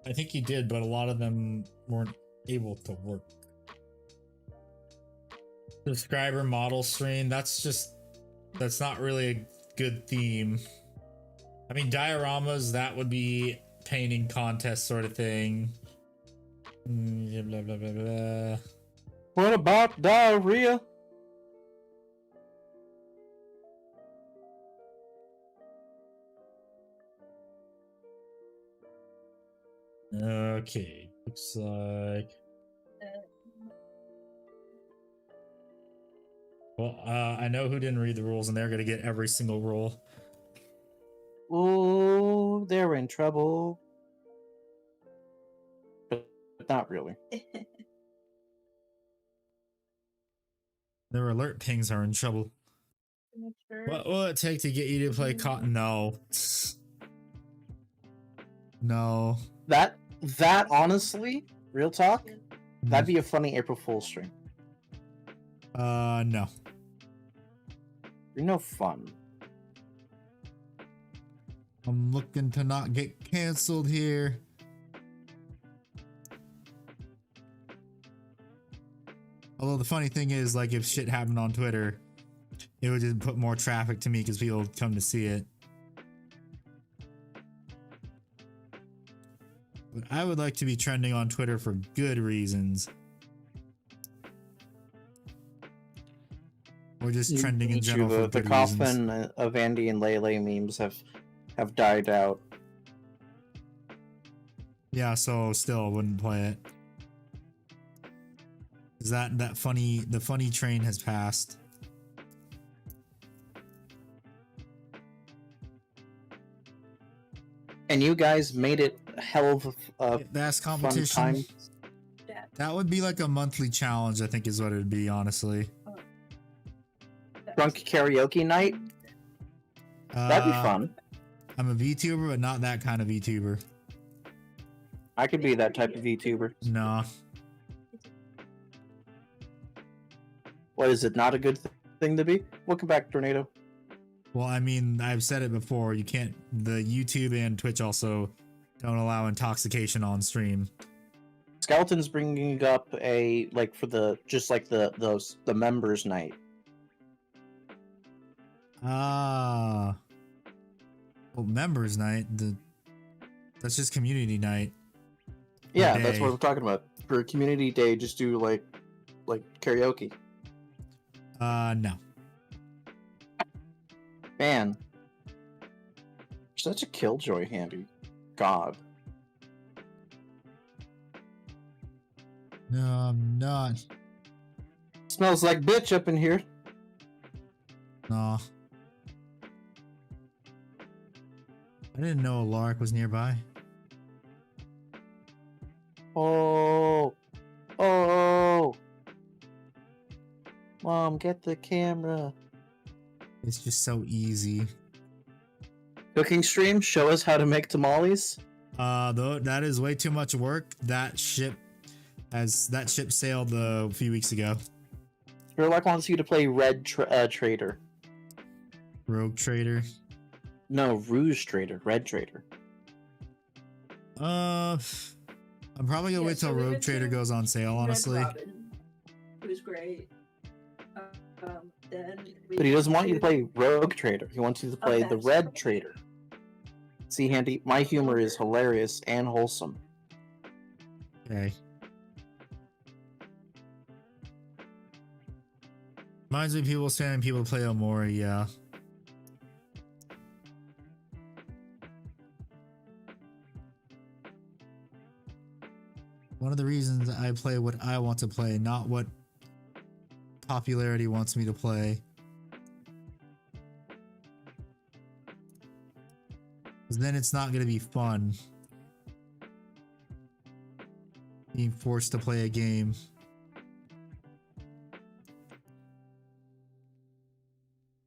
I think he did, but a lot of them weren't able to work. Subscriber model stream, that's not really a good theme. I mean, dioramas, that would be painting contest sort of thing. Yeah, blah, blah, blah, blah. What about diarrhea? Okay, looks like. Well, I know who didn't read the rules, and they're gonna get every single rule. Oh, they're in trouble. But not really. Their alert pings are in trouble. Make sure. What will it take to get you to play cotton? No. No. That honestly, real talk, that'd be a funny April Fool's stream. No. You're no fun. I'm looking to not get canceled here. Although the funny thing is, like, if shit happened on Twitter, it would just put more traffic to me because people would come to see it. But I would like to be trending on Twitter for good reasons. Or just trending in general for The good reasons. coffin of Andy and Lele memes have died out. Yeah, so still wouldn't play it. Is the funny train has passed. And you guys made it a hell of a Best fun competition. time. That would be like a monthly challenge, I think is what it would be, honestly. Drunk karaoke night? That'd be fun. I'm a VTuber, but not that kind of VTuber. I could be that type of VTuber. No. What is it? Not a good thing to be? Welcome back, Tornado. Well, I mean, I've said it before. You can't. The YouTube and Twitch also don't allow intoxication on stream. Skeleton's bringing up a for the the members night. Ah. Well, members night. That's just community night. Yeah, that's what we're talking about. For community day, just do like karaoke. No. Man, such a killjoy, Handy. God. No, I'm not. Smells like bitch up in here. No. I didn't know a lark was nearby. Oh. Oh. Mom, get the camera. It's just so easy. Cooking stream, show us how to make tamales. Though that is way too much work. That ship sailed a few weeks ago. Sherlock wants you to play Red Trader. Rogue Trader. No, Rouge Trader. Red Trader. I'm probably gonna wait till so we Rogue went Trader to goes on sale, Red honestly. Robin, it was great. Then But he doesn't want you to play Rogue Trader. He wants you to play the Red Trader. See, Handy, my humor is hilarious and wholesome. Okay. Reminds me of people spamming people to play MOAR, yeah. One of the reasons I play what I want to play, not what popularity wants me to play. Because then it's not going to be fun. Being forced to play a game.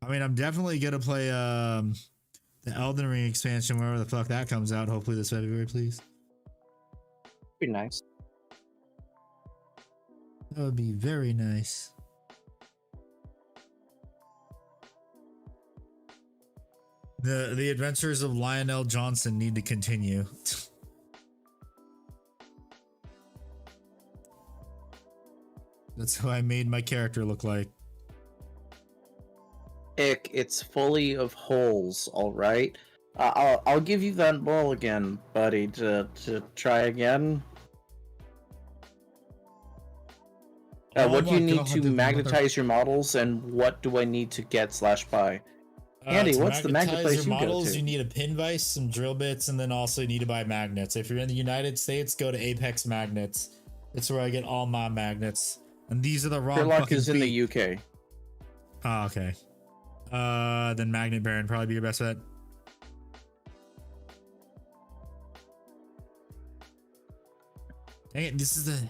I mean, I'm definitely going to play the Elden Ring expansion, wherever the fuck that comes out. Hopefully this February, please. Pretty nice. That would be very nice. The adventures of Lionel Johnson need to continue. That's how I made my character look like. Ick, it's fully of holes, alright? I'll give you that ball again, buddy, to try again. Oh What do my you need God, to the magnetize your models, and what do I need to get /buy? Andy, to what's the magnetize marketplace your you go models, to? you need a pin vise, some drill bits, and then also you need to buy magnets. If you're in the United States, go to Apex Magnets. It's where I get all my magnets. And these are the wrong Sherlock fucking is in feet. the UK. Oh, okay. Then Magnet Baron probably be your best bet. Dang it, this is the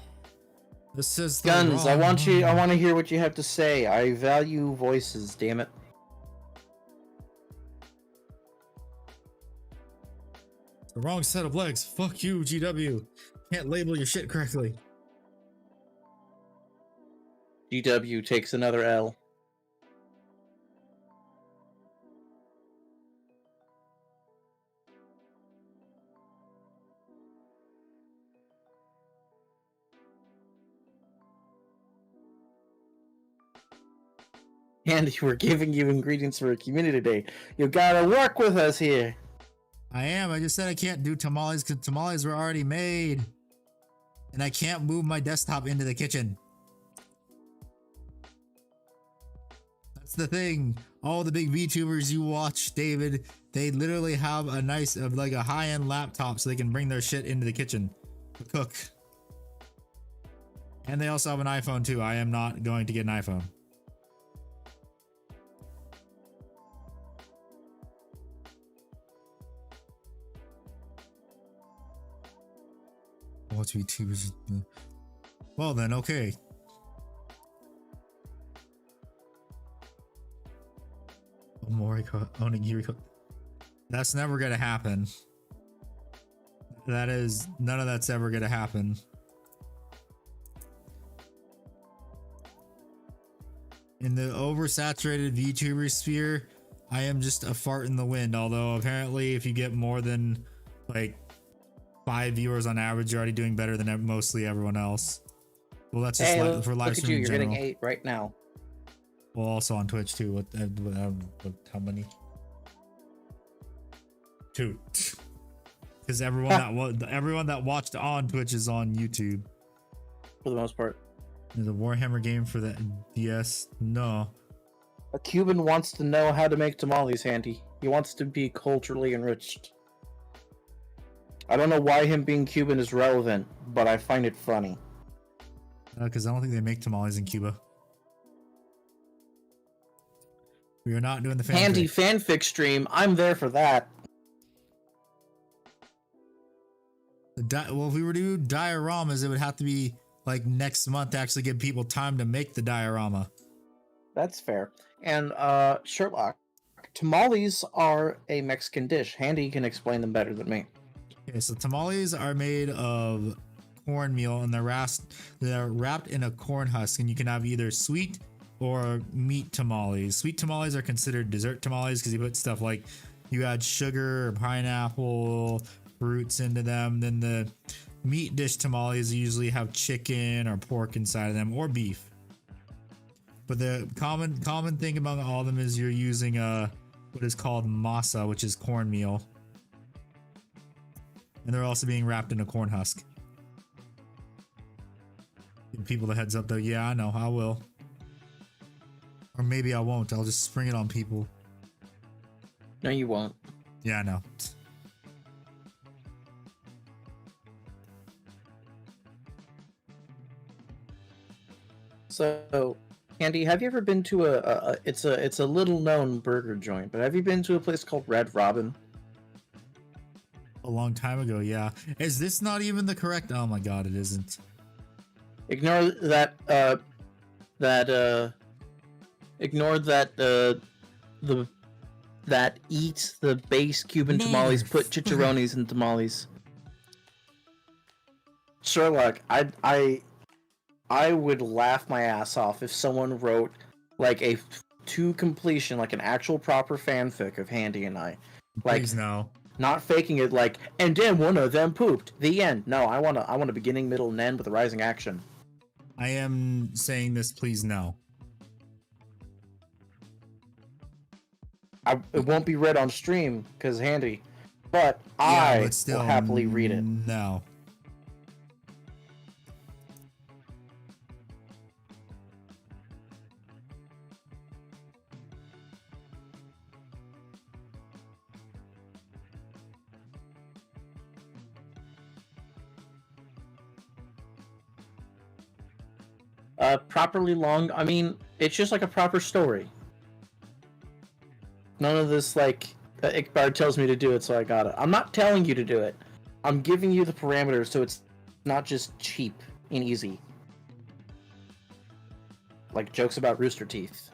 Guns, I wrong want one. to hear what you have to say. I value voices, damn it. The wrong set of legs. Fuck you, GW. Can't label your shit correctly. GW takes another L. Andy, we're giving you ingredients for a community day. You gotta work with us here. I am. I just said I can't do tamales because tamales were already made. And I can't move my desktop into the kitchen. That's the thing. All the big VTubers you watch, David, they literally have a nice, like a high-end laptop so they can bring their shit into the kitchen to cook. And they also have an iPhone too. I am not going to get an iPhone. What's VTubers? Well then, okay. MOAR owning Yuriko. That's never gonna happen. That is, none of that's ever gonna happen. In the oversaturated VTuber sphere, I am just a fart in the wind. Although apparently if you get more than like 5 viewers on average, you're already doing better than mostly everyone else. Well, that's just Hey, for live look at stream you. in You're general. getting 8 right now. Well, also on Twitch too. What how many? 2. Because everyone that watched on Twitch is on YouTube. For the most part. There's a Warhammer game for the DS. No. A Cuban wants to know how to make tamales, Andy. He wants to be culturally enriched. I don't know why him being Cuban is relevant, but I find it funny. Because I don't think they make tamales in Cuba. We are not doing the fanfic. Handy fanfic stream. I'm there for that. Well, if we were to do dioramas, it would have to be like next month to actually give people time to make the diorama. That's fair. And Sherlock, tamales are a Mexican dish. Handy can explain them better than me. Okay, so tamales are made of cornmeal and they're wrapped in a corn husk, and you can have either sweet or meat tamales. Sweet tamales are considered dessert tamales because you put stuff like you add sugar or pineapple, fruits into them. Then the meat dish tamales usually have chicken or pork inside of them, or beef. But the common thing among all of them is you're using what is called masa, which is cornmeal. And they're also being wrapped in a corn husk. Give people the heads up though. Yeah, I know, I will. Or maybe I won't. I'll just spring it on people. No, you won't. Yeah, I know. So, Andy, have you ever been to it's a little known burger joint, but have you been to a place called Red Robin? A long time ago, yeah. Is this not even the correct? Oh my god, it isn't. Ignore that. Ignore that. That eats the base Cuban tamales. Put chicharrones in tamales. Sherlock, I would laugh my ass off if someone wrote like a to completion, like an actual proper fanfic of Handy and I. Like, please no. Not faking it like, and then one of them pooped. The end. No, I want a beginning, middle, and end with a rising action. I am saying this, please no. It won't be read on stream because Handy, but Yeah, I but still, will happily read it. No. Properly long. I mean, it's just like a proper story. None of this like Iqbar tells me to do it, so I got it. I'm not telling you to do it. I'm giving you the parameters, so it's not just cheap and easy. Like jokes about Rooster Teeth.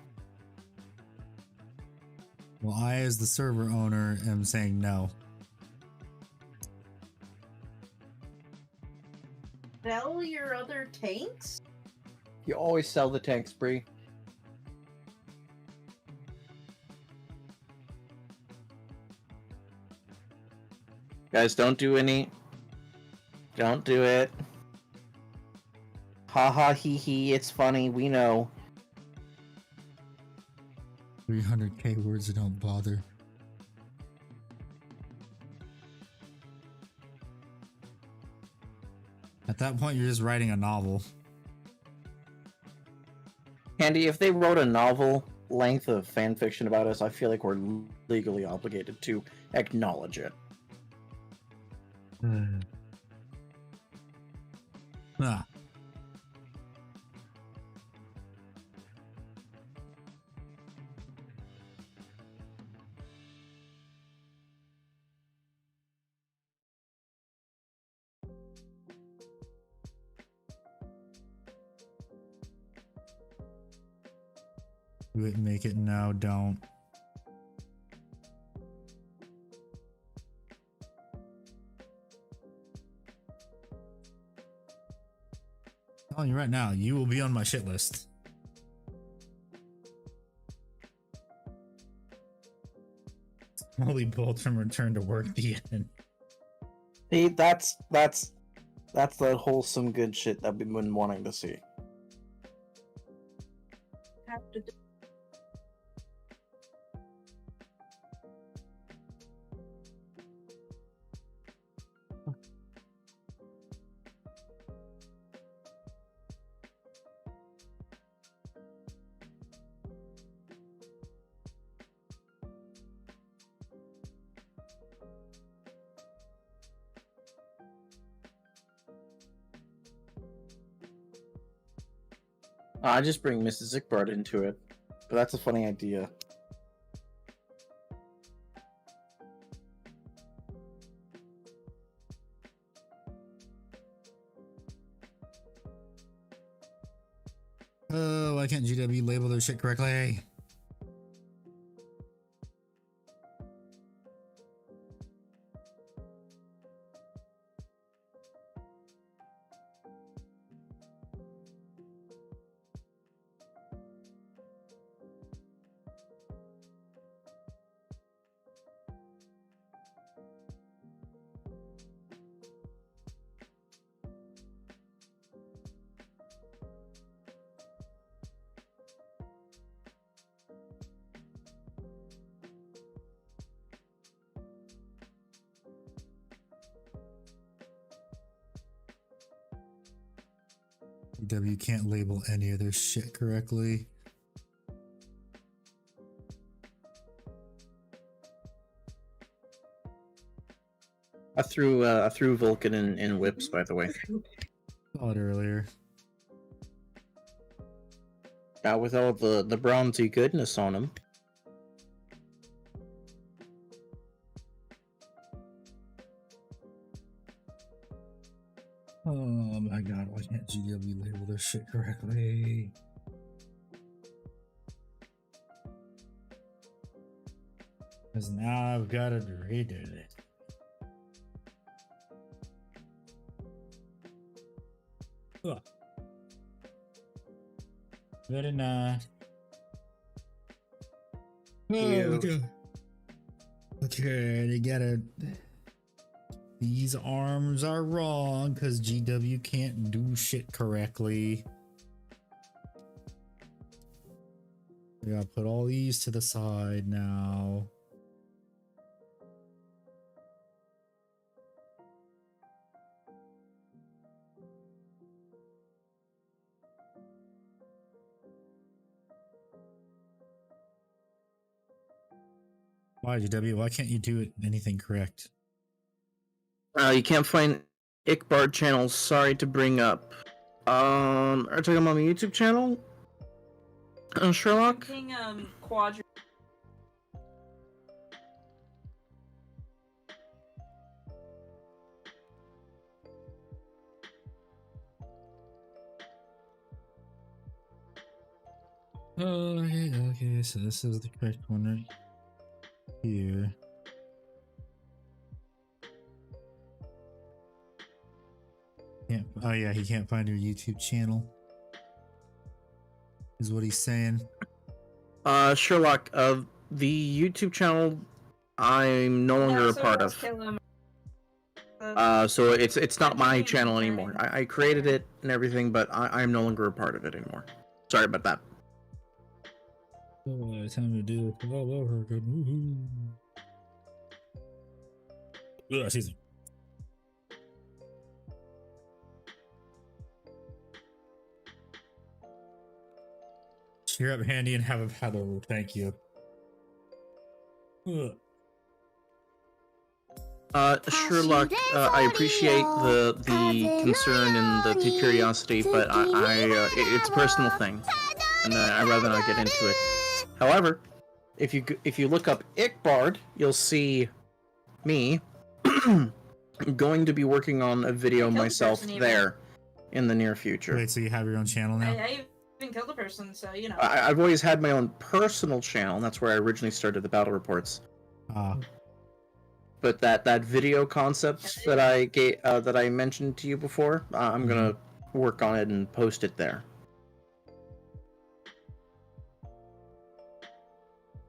Well, I, as the server owner, am saying no. Sell your other tanks? You always sell the tanks, Bree. Guys, don't do any. Don't do it. Ha ha hee hee, it's funny, we know. 300k words that don't bother. At that point, you're just writing a novel. Andy, if they wrote a novel length of fan fiction about us, I feel like we're legally obligated to acknowledge it. Ah. Do it, make it now, don't. I'm telling you right now, you will be on my shit list. Holy bolt from Return to Work the end. See, that's the wholesome good shit that we've been wanting to see. Have to do- I just bring Mrs. Zickbard into it, but that's a funny idea. Oh, why can't GW label their shit correctly? GW can't label any of their shit correctly. I threw Vulcan in whips, by the way. Saw it earlier. With all the bronzy goodness on him. Oh my god, why can't GW label their shit correctly? Because now I've got to redo it. Ugh. Very nice. Oh, Ew. okay, they gotta. These arms are wrong because GW can't do shit correctly. We gotta put all these to the side now. Why, GW? Why can't you do it anything correct? You can't find Ickbard channels. Sorry to bring up. Are you talking about my YouTube channel? Sherlock? Using quadrant. Okay, so this is the correct one right here. Oh yeah, he can't find your YouTube channel. Is what he's saying. Sherlock, the YouTube channel I'm no longer a part of. So it's not my channel anymore. I created it and everything, but I'm no longer a part of it anymore. Sorry about that. Oh, time to do it all over again. Woohoo. Ugh, excuse me. Cheer up, Handy, and have a paddle. Thank you. Ugh. Sherlock, I appreciate the concern and the curiosity, but it's a personal thing, and I'd rather not get into it. However, if you look up Ickbard, you'll see me going to be working on a video myself there in the near future. Wait, so you have your own channel now? I even killed a person, so you know. I've always had my own personal channel. And that's where I originally started the battle reports. But that video concept that I mentioned to you before, I'm gonna work on it and post it there.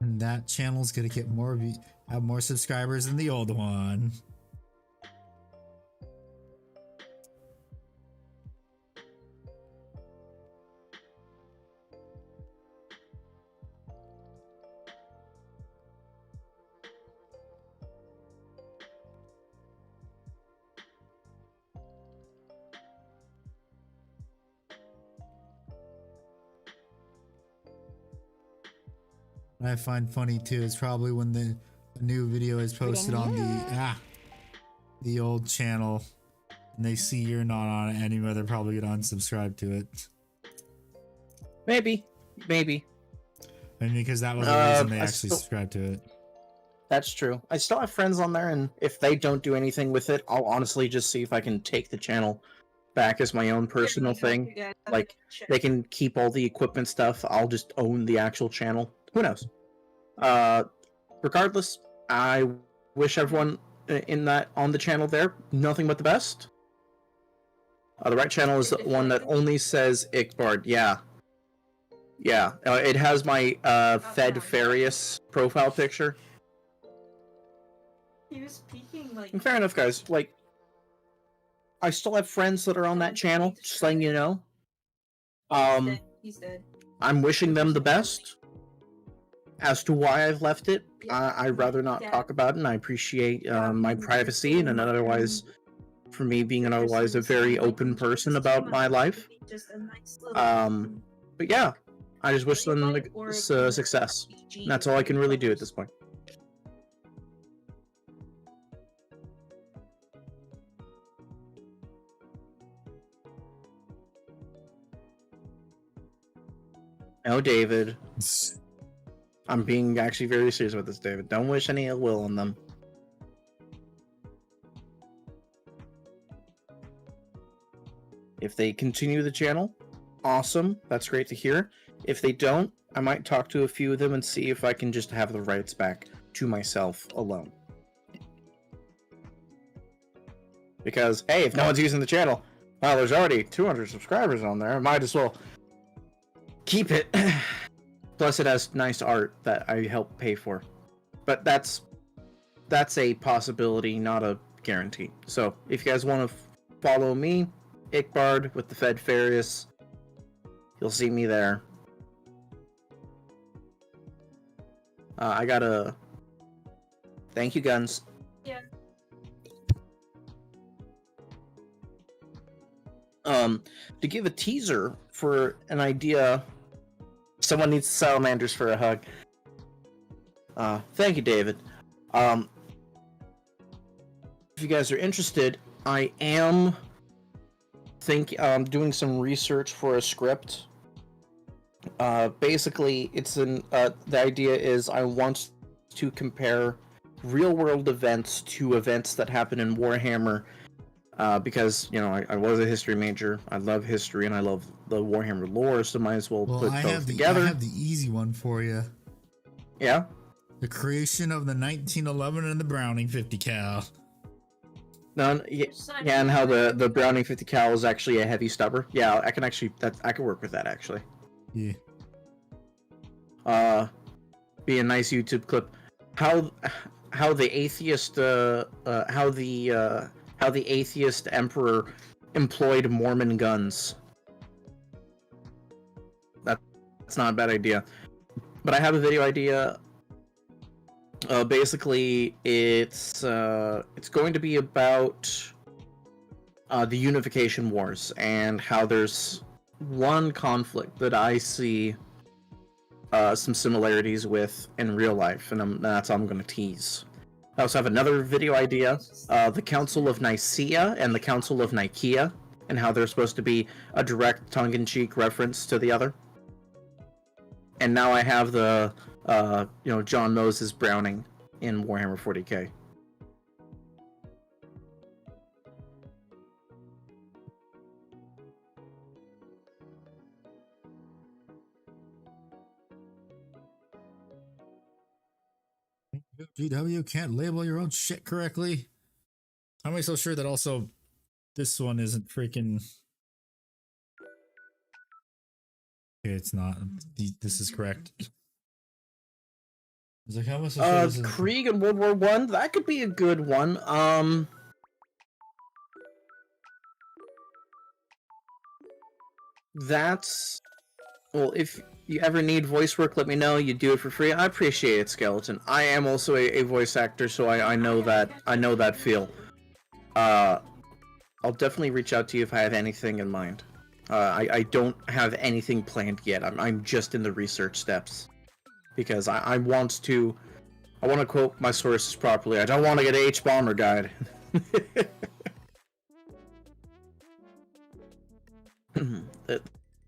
And that channel's gonna get have more subscribers than the old one. What I find funny too is probably when the new video is posted on the old channel and they see you're not on it anymore, they're probably gonna unsubscribe to it. Maybe. I mean, because that was the reason they actually subscribed to it. That's true. I still have friends on there, and if they don't do anything with it, I'll honestly just see if I can take the channel back as my own personal thing. Like, they can keep all the equipment stuff. I'll just own the actual channel. Who knows? Regardless, I wish everyone on the channel there nothing but the best. The right channel is the one that only says Ickbard. Yeah. It has my Fed Farius profile picture. He was peeking like. And fair enough, guys. Like, I still have friends that are on that channel. Just letting you know. He's dead. I'm wishing them the best. As to why I've left it, I'd rather not talk about it, and I appreciate my privacy and for me being an otherwise a very open person about my life. But yeah, I just wish them success. And that's all I can really do at this point. Oh, David. I'm being actually very serious with this, David. Don't wish any ill will on them. If they continue the channel, awesome. That's great to hear. If they don't, I might talk to a few of them and see if I can just have the rights back to myself alone. Because, hey, if no one's using the channel, well, there's already 200 subscribers on there. I might as well keep it. Plus, it has nice art that I help pay for. But that's a possibility, not a guarantee. So, if you guys want to follow me, Ickbard with the Fed Farius, you'll see me there. I gotta... Thank you, Guns. Yeah. To give a teaser for an idea... Someone needs salamanders for a hug. Thank you, David. If you guys are interested, I am doing some research for a script. Basically, the idea is I want to compare real-world events to events that happen in Warhammer. Because, you know, I was a history major, I love history, and I love the Warhammer lore, so might as well put both together. I have the easy one for you. Yeah? The creation of the 1911 and the Browning 50 cal. And how the Browning 50 cal is actually a heavy stubber. Yeah, I can work with that, actually. Yeah. Be a nice YouTube clip. How the atheist emperor employed Mormon guns. That's not a bad idea. But I have a video idea. Basically, it's going to be about the Unification Wars and how there's one conflict that I see some similarities with in real life, and that's all I'm going to tease. I also have another video idea, the Council of Nicaea and the Council of Nicaea, and how they're supposed to be a direct tongue-in-cheek reference to the other. And now I have the, John Moses Browning in Warhammer 40k. GW can't label your own shit correctly. How am I so sure that also this one isn't freaking... Okay, it's not. This is correct. It's like, how am I so sure this isn't... Krieg in World War One. That could be a good one. That's... Well, if you ever need voice work, let me know. You do it for free. I appreciate it, Skeleton. I am also a voice actor, so I know that feel. I'll definitely reach out to you if I have anything in mind. I don't have anything planned yet. I'm just in the research steps because I want to quote my sources properly. I don't want to get H-Bomber guide.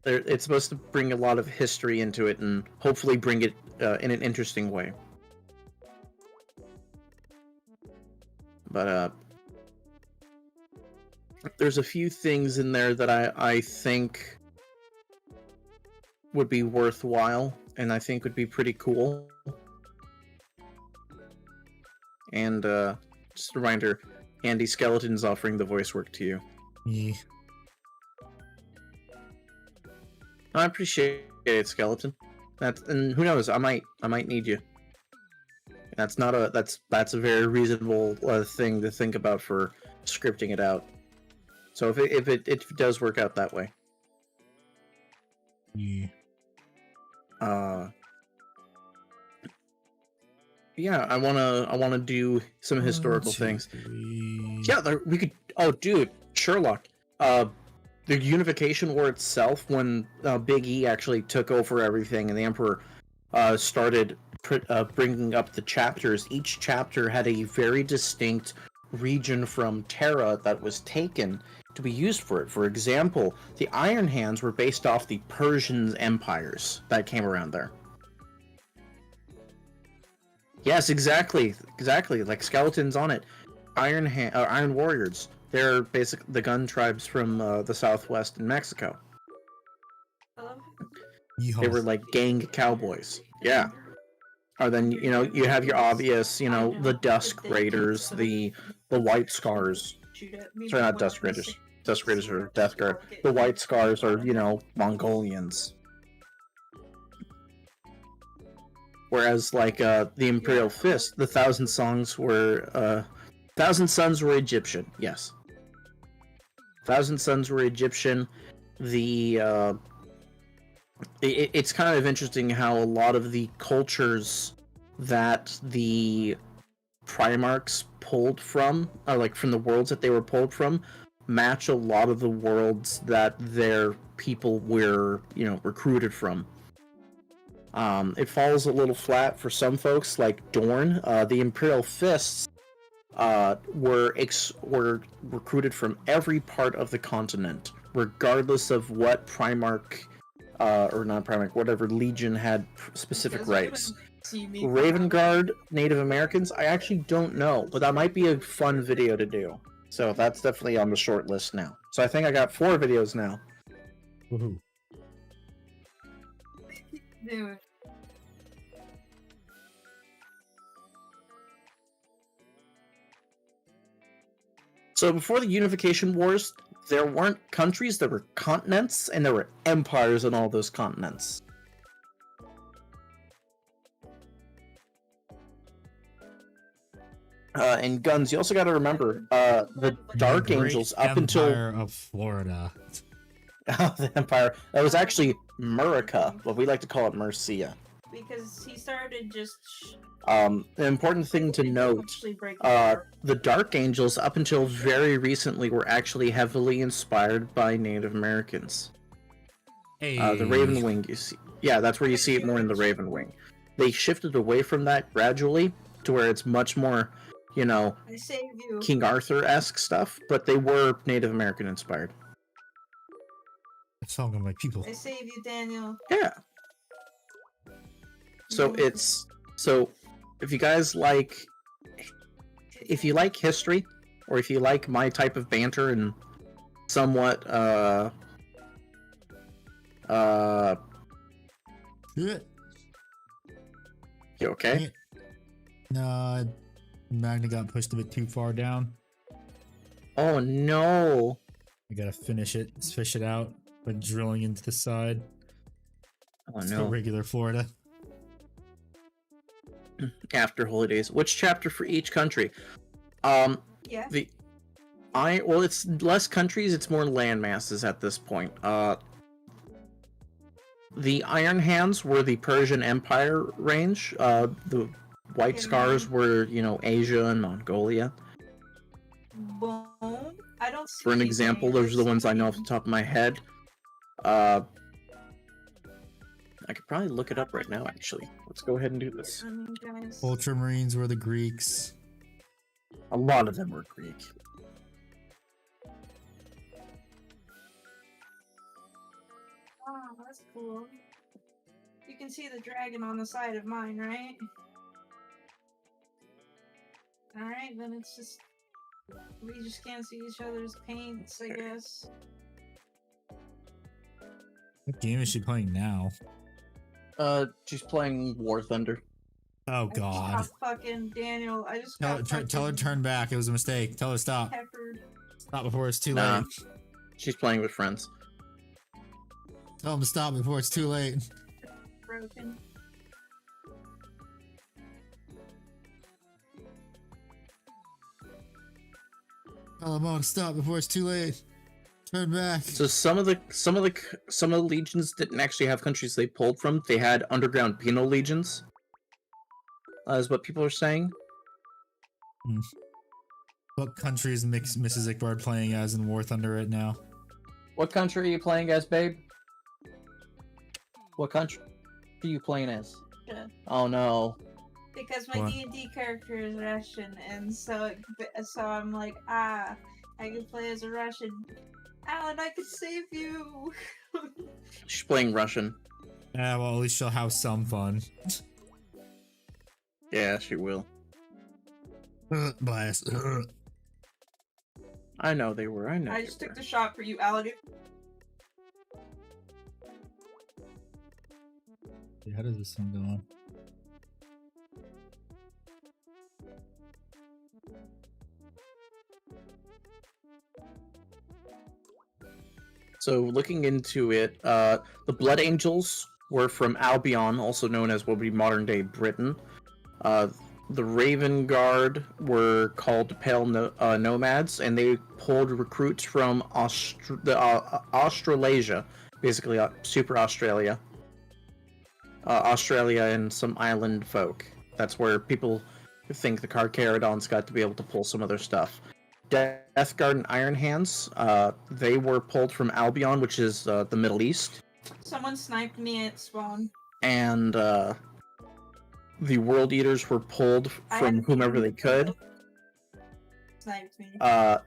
It's supposed to bring a lot of history into it and hopefully bring it in an interesting way. But there's a few things in there that I think would be worthwhile and I think would be pretty cool. And just a reminder, Andy Skeleton's offering the voice work to you. Yeah. I appreciate it, Skeleton. And who knows? I might need you. That's a very reasonable thing to think about for scripting it out. So if it does work out that way. Yeah. Yeah, I wanna do some historical things. Yeah, we could. Oh, dude, Sherlock. The Unification War itself, when Big E actually took over everything, and the Emperor started bringing up the chapters. Each chapter had a very distinct region from Terra that was taken to be used for it. For example, the Iron Hands were based off the Persian empires that came around there. Yes, exactly, like Skeletons on it. Iron Warriors. They're basically the gun tribes from the Southwest in Mexico. They were like gang cowboys. Yeah. Or then you have your obvious, the Dusk Raiders, the White Scars. Sorry, not Dusk Raiders. Dusk Raiders are Death Guard. The White Scars are, Mongolians. Whereas like the Imperial Fist, the Thousand Suns were Egyptian. Yes. Thousand Suns were Egyptian. It's kind of interesting how a lot of the cultures that the Primarchs pulled from, like from the worlds that they were pulled from, match a lot of the worlds that their people were, recruited from. It falls a little flat for some folks, like Dorne. The Imperial Fists were recruited from every part of the continent, regardless of what Primarch, or not Primarch, whatever Legion had specific rights. Raven Guard, Native Americans, I actually don't know, but that might be a fun video to do. So that's definitely on the short list now. So I think I got 4 videos now. Woohoo. Dude. So before the Unification Wars, there weren't countries, there were continents, and there were empires on all those continents. And guns, you also got to remember, the Dark Angels up until... Empire of Florida. The Empire. That was actually Murica, but we like to call it Mercia. because he started just. The important thing to note, the Dark Angels, up until very recently, were actually heavily inspired by Native Americans. Hey. The Raven Wing, you see, yeah, that's where you see it more in the Raven Wing. They shifted away from that gradually to where it's much more, you know, I save you. King Arthur-esque stuff, but they were Native American inspired. It's talking like people. I save you, Daniel. Yeah. So if you guys like, if you like history, or if you like my type of banter and somewhat, Yeah. you okay? No, Magna got pushed a bit too far down. Oh no! I gotta finish it, fish it out, by drilling into the side. Oh It's no! regular Florida. After holidays, which chapter for each country? Yeah. Well, it's less countries; it's more land masses at this point. The Iron Hands were the Persian Empire range. The White Scars were, you know, Asia and Mongolia. Boom. I don't see For an anything. example, those are the ones I know off the top of my head. I could probably look it up right now, actually. Let's go ahead and do this. Guys. Ultramarines were the Greeks. A lot of them were Greek. Oh, that's cool. You can see the dragon on the side of mine, right? Alright, then it's just... We just can't see each other's paints, I guess. What game is she playing now? She's playing War Thunder. Oh I just god. got fucking Daniel. I just Tell, got tell her to turn back. It was a mistake. Tell her to stop. peppered. Stop before it's too Nah. late. She's playing with friends. Tell him to stop before it's too late. Broken. Tell him to stop before it's too late. Turn back. So some of the legions didn't actually have countries they pulled from. They had underground penal legions. Is what people are saying. What country is Mrs. Ickbard playing as in War Thunder right now? What country are you playing as, babe? What country are you playing as? Russia. Oh no. Because my What? D&D character is Russian, and so I'm like, I could play as a Russian. Alan, I could save you. She's playing Russian. Yeah, well, at least she'll have some fun. Yeah, she will. Bias. I know they were. I know. I they just were. took the shot for you, alligator. How does this one go on? So looking into it, the Blood Angels were from Albion, also known as what would be modern day Britain. The Raven Guard were called Pale Nomads, and they pulled recruits from Australasia, basically Super Australia. Australia and some island folk. That's where people think the Carcharodons got to be able to pull some of their stuff. Death Guard and Iron Hands, they were pulled from Albion, which is the Middle East. Someone sniped me at spawn. And the World Eaters were pulled from whomever they could. Sniped me.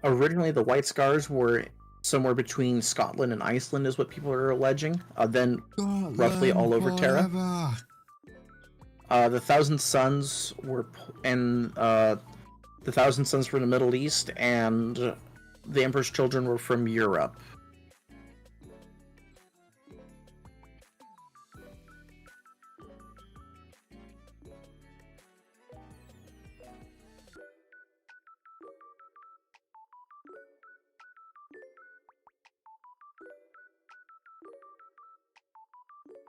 Originally, the White Scars were somewhere between Scotland and Iceland, is what people are alleging. Then roughly all over Terra. The Thousand Sons were, the Thousand Sons from the Middle East, and the Emperor's Children were from Europe.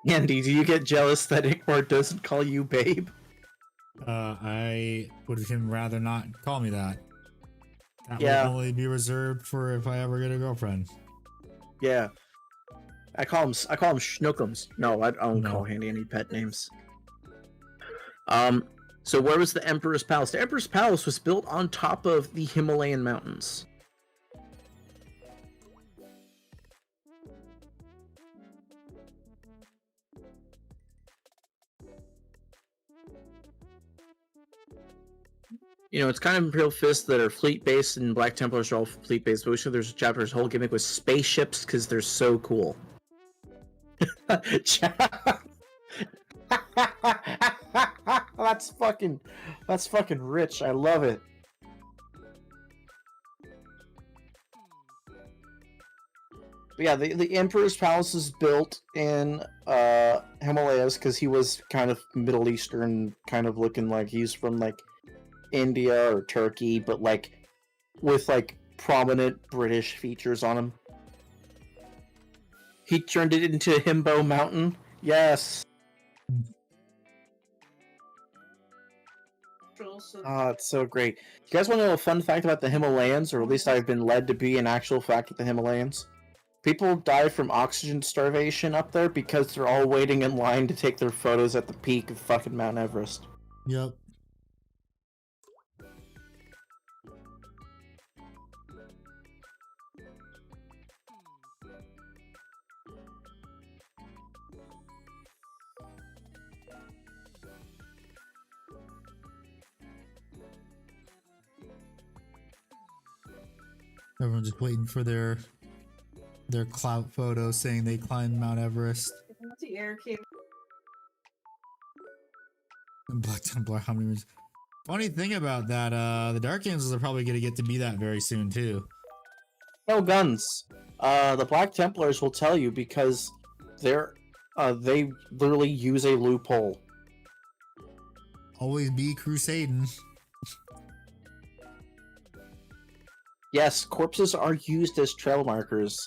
Andy, do you get jealous that Ickmar doesn't call you babe? I would him rather not call me that. That Yeah. will only be reserved for if I ever get a girlfriend. Yeah. I call him Schnookums. No, I don't No. call Handy any pet names. So where was the Emperor's Palace? The Emperor's Palace was built on top of the Himalayan mountains. You know, it's kind of Imperial Fists that are fleet-based, and Black Templars are all fleet-based. But wish there's a chapter, his whole gimmick was spaceships because they're so cool. That's fucking rich. I love it. But yeah, the Emperor's Palace is built in Himalayas because he was kind of Middle Eastern, kind of looking like he's from like India or Turkey, but like with like prominent British features on him. He turned it into Himbo Mountain. Yes. Oh, it's so great. You guys want to know a fun fact about the Himalayas, or at least I've been led to be an actual fact with the Himalayas? People die from oxygen starvation up there because they're all waiting in line to take their photos at the peak of fucking Mount Everest. Yep. Everyone's just waiting for their clout photo saying they climbed Mount Everest. The air cable. Black Templar, how many? Funny thing about that, the Dark Angels are probably gonna get to be that very soon too. No guns. The Black Templars will tell you because they literally use a loophole. Always be crusading. Yes, corpses are used as trail markers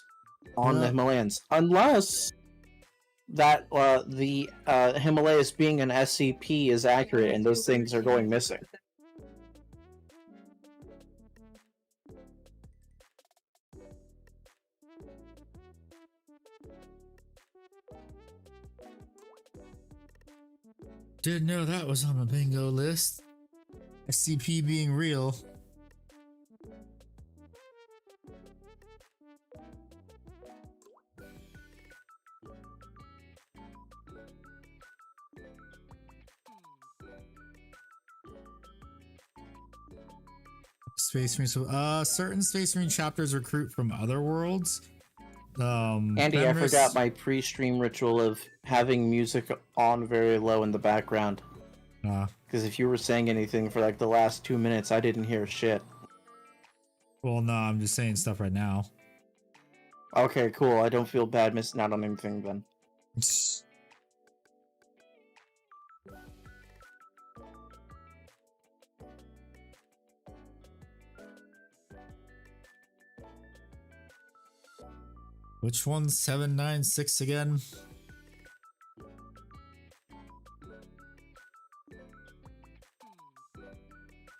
on the Himalayas, unless that the Himalayas being an SCP is accurate and those things are going missing. Didn't know that was on a bingo list. SCP being real. Space Marine. Certain Space Marine chapters recruit from other worlds. Andy, I forgot my pre-stream ritual of having music on very low in the background. Because if you were saying anything for like the last 2 minutes, I didn't hear shit. Well, no, I'm just saying stuff right now. Okay, cool. I don't feel bad missing out on anything then. Which one's 796 again?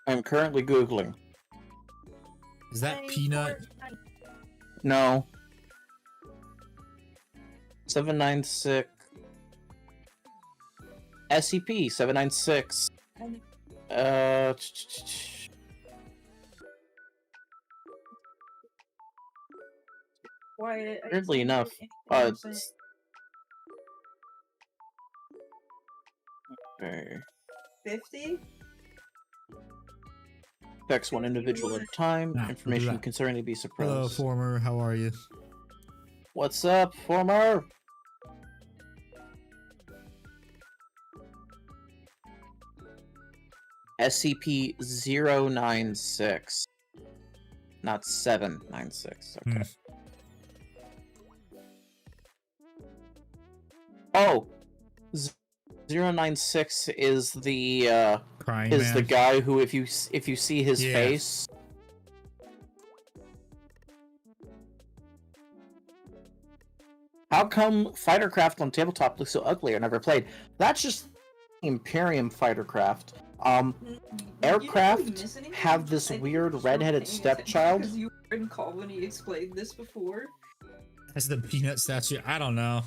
I'm currently Googling. Is that Peanut? No. 796. SCP 796. Weirdly enough, okay. 50? Affects one individual at a time. Nah, Information concerning to be suppressed. Hello, Former. How are you? What's up, Former? SCP-096. Not 796. Okay. Oh! 096 is the Crying man. guy who if you see his face. How come Fightercraft on tabletop looks so ugly? I never played. That's just Imperium Fightercraft. Aircraft have this weird redheaded stepchild. You were in call when he explained this before. That's the Peanut statue. I don't know.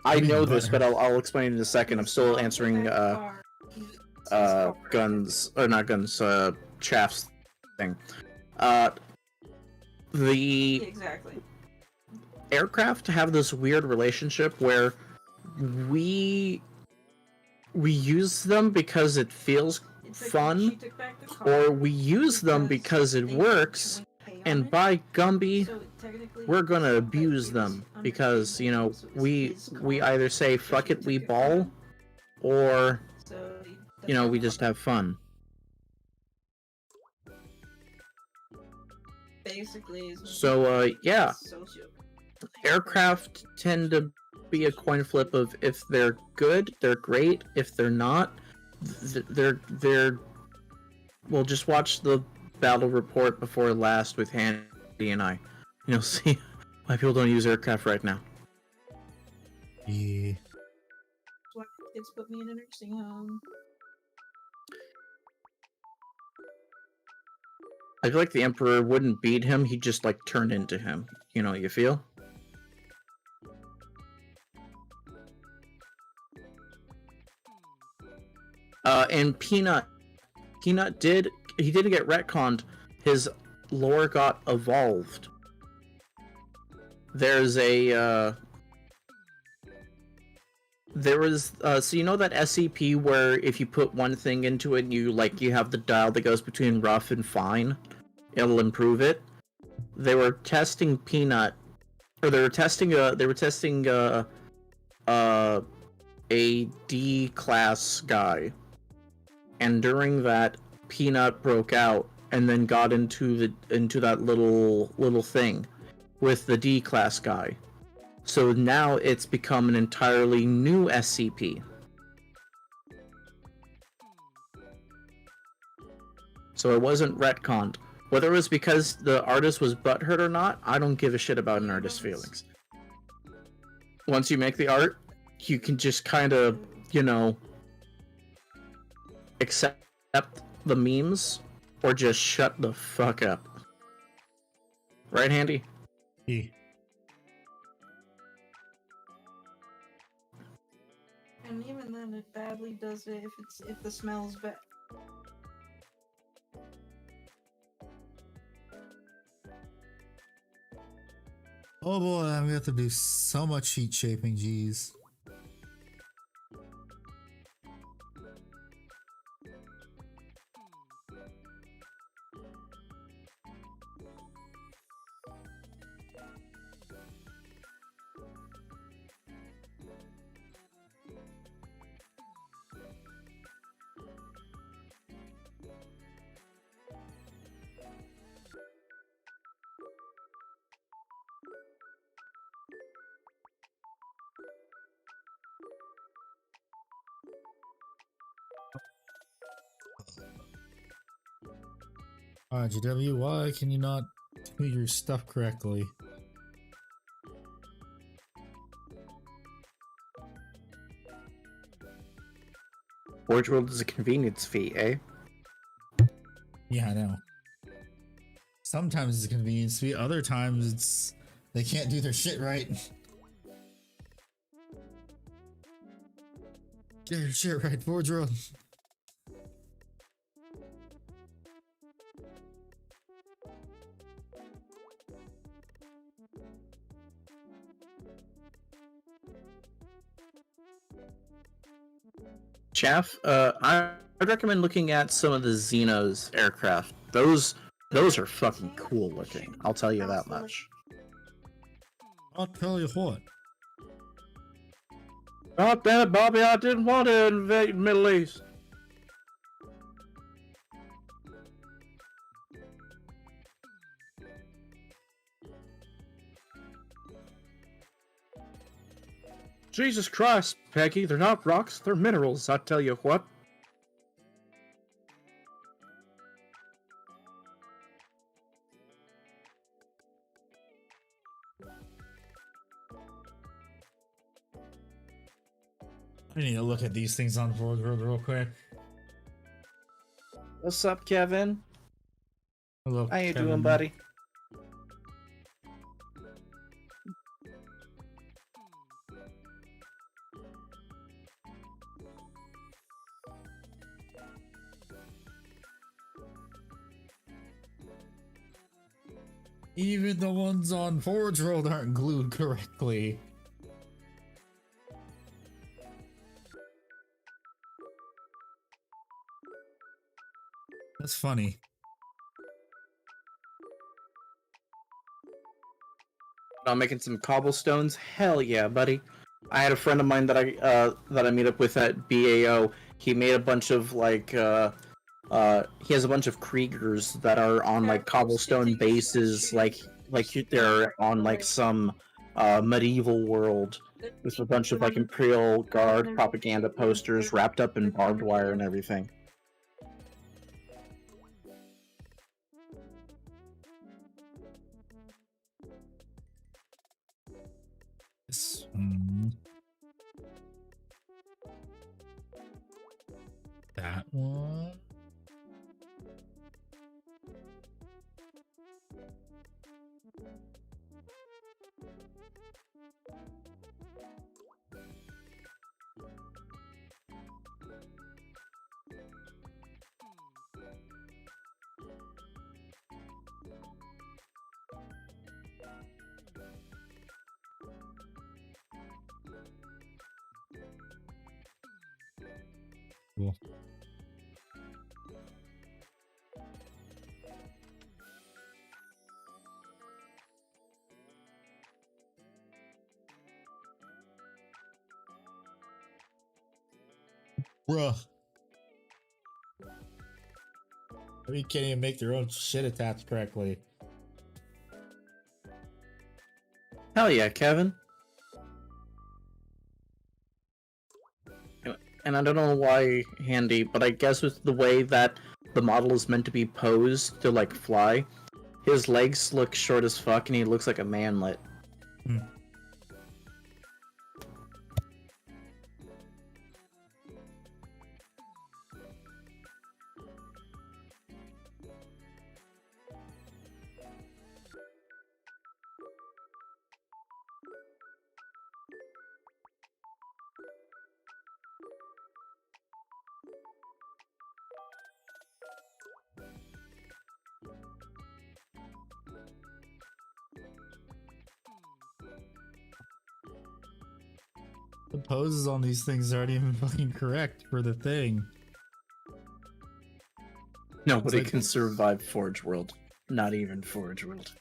I know this, but I'll explain in a second. I'm still answering guns, or not guns, shafts thing. The Exactly. aircraft have this weird relationship where we use them because it feels It's like fun, she took back the car or we use them because it they works, actually pay on and it. by Gumby, So technically, we're gonna it's not abuse like it them was because, you know, underpaid, so it was we his we car, either say so fuck she it, we took it from ball, him. or, So you know, we just have fun. basically is So, yeah, sociopath. aircraft tend to be a coin flip of if they're good, they're great. If they're not, they're. Well, just watch the battle report before last with Handy and I. You'll see why people don't use aircraft right now. Yeah. That's why kids put me in a nursing home. I feel like the Emperor wouldn't beat him; he'd just like turn into him. You know, you feel? And Peanut didn't get retconned. His lore got evolved. There's a there was so you know that SCP where if you put one thing into it, and you have the dial that goes between rough and fine, it'll improve it. They were testing Peanut, or they were testing a D class guy, and during that, Peanut broke out and then got into that little thing with the D class guy. So now it's become an entirely new SCP. So it wasn't retconned. Whether it was because the artist was butthurt or not, I don't give a shit about an artist's feelings. Once you make the art, you can just kind of, you know, accept the memes or just shut the fuck up. Right, Handy? Yeah. And even then, it badly does it if the smell's bad. Oh boy, I'm gonna have to do so much sheet shaping, jeez. GW, why can you not do your stuff correctly? Forge World is a convenience fee, eh? Yeah, I know. Sometimes it's a convenience fee, other times it's they can't do their shit right. Get your shit right, Forge World. Chaff, I'd recommend looking at some of the Xenos aircraft. Those are fucking cool looking. I'll tell you that much. I'll tell you what. God damn it, Bobby! I didn't want to invade the Middle East. Jesus Christ, Peggy! They're not rocks; they're minerals. I tell you what. I need to look at these things on Forge World real quick. What's up, Kevin? Hello, How you Kevin. doing, buddy? Even the ones on Forge World aren't glued correctly. That's funny. I'm making some cobblestones. Hell yeah, buddy! I had a friend of mine that I meet up with at BAO. He made a bunch of like he has a bunch of Kriegers that are on like cobblestone bases, like they're on like some medieval world with a bunch of like Imperial Guard propaganda posters wrapped up in barbed wire and everything. This that one. Cool. Bruh. You can't even make their own shit attach correctly. Hell yeah, Kevin. And I don't know why, Handy, but I guess with the way that the model is meant to be posed to like fly, his legs look short as fuck and he looks like a manlet. Hmm. The poses on these things aren't even fucking correct for the thing. Nobody like- can survive Forge World. Not even Forge World.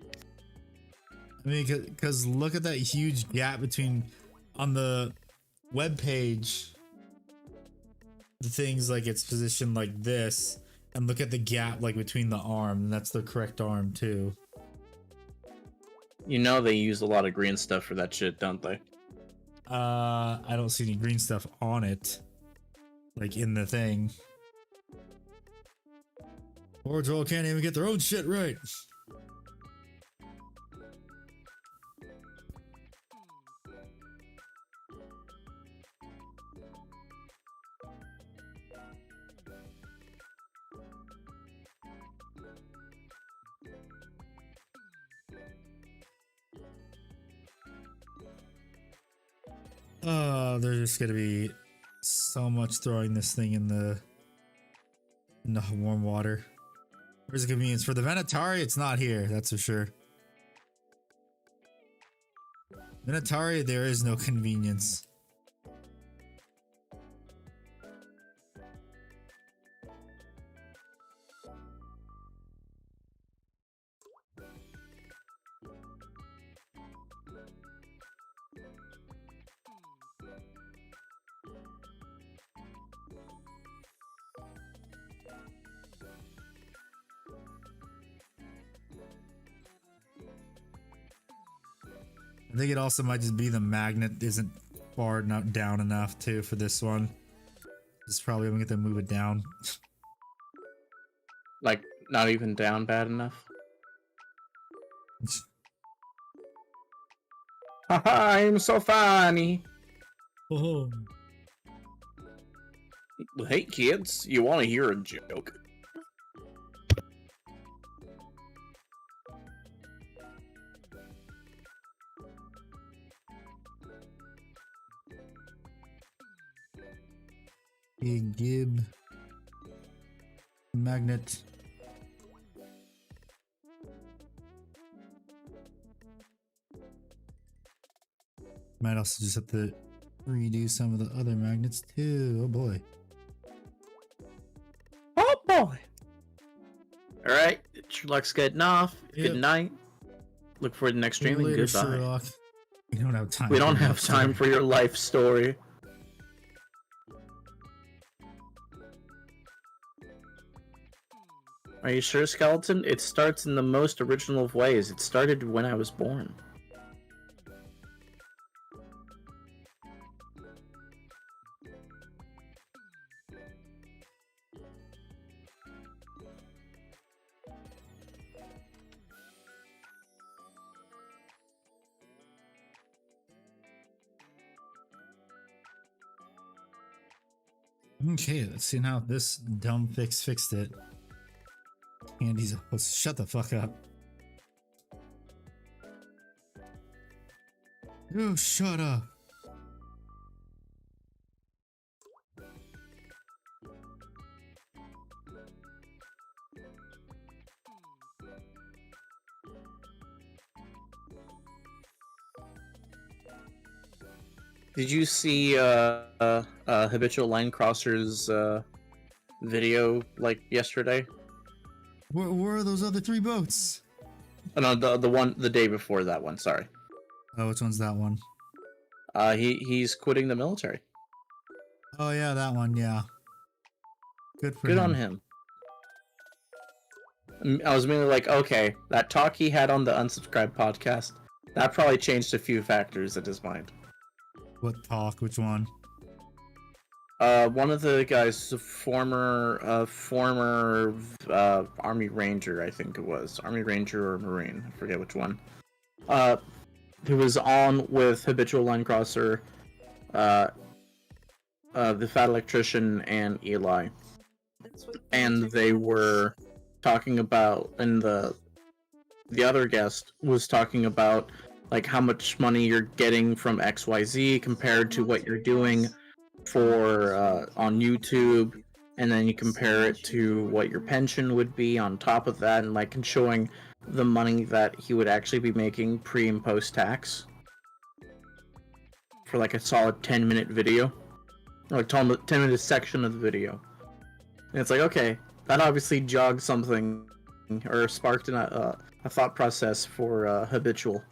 I mean, because look at that huge gap between on the web page. The thing's like it's positioned like this, and look at the gap like between the arm, and that's the correct arm too. You know they use a lot of green stuff for that shit, don't they? I don't see any green stuff on it, like in the thing. Forge World can't even get their own shit right. There's just gonna be so much throwing this thing in the warm water. Where's the convenience for the Venatari? It's not here, that's for sure. Venatari, there is no convenience. I think it also might just be the magnet isn't far not down enough too for this one. It's probably gonna get to move it down. Like, not even down bad enough. Haha, I'm so funny. Oh. Hey kids, you want to hear a joke? Big Gib. Magnet. Might also just have to redo some of the other magnets too. Oh boy. Oh boy. All right, Sherlock's getting off. Yep. Good night. Look forward to the next stream and Later, goodbye. Sherlock. We don't have time. We for don't that have time story. for your life story. Are you sure, Skeleton? It starts in the most original of ways. It started when I was born. Okay, let's see how this dumb fix fixed it. Andy's shut the fuck up. Oh, shut up. Did you see Habitual Line Crosser's video like yesterday? Where are those other 3 boats? Oh, no, the day before that one. Sorry. Oh, which one's that one? He's quitting the military. Oh yeah, that one. Yeah. Good for Good him. on him. I was mainly like, okay, that talk he had on the unsubscribed podcast, that probably changed a few factors in his mind. What talk? Which one? One of the guys, a former Army Ranger, I think it was. Army Ranger or Marine, I forget which one. Who was on with Habitual Line Crosser, the Fat Electrician, and Eli. That's what And they were talking about, and the other guest was talking about like how much money you're getting from XYZ compared to what you're doing for on YouTube, and then you compare it to what your pension would be on top of that, and like showing the money that he would actually be making pre and post tax for like a solid 10-minute video, or like 10-minute section of the video. And it's like, okay, that obviously jogged something or sparked a thought process for Habitual.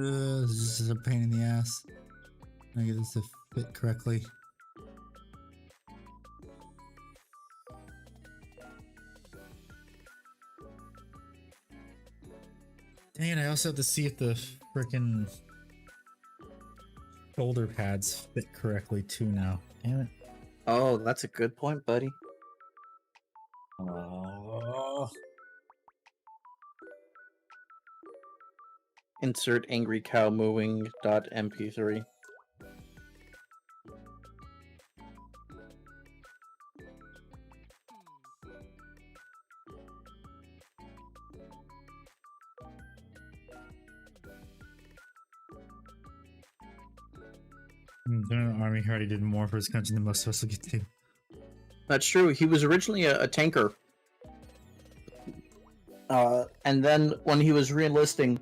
This is a pain in the ass. I get this to fit correctly. Dang it, I also have to see if the frickin' shoulder pads fit correctly too now. Damn it. Oh, that's a good point, buddy. Oh. Insert angry cow mooing .mp3. The army already did more for his country than most of us will get to. That's true. He was originally a tanker. And then when he was re-enlisting,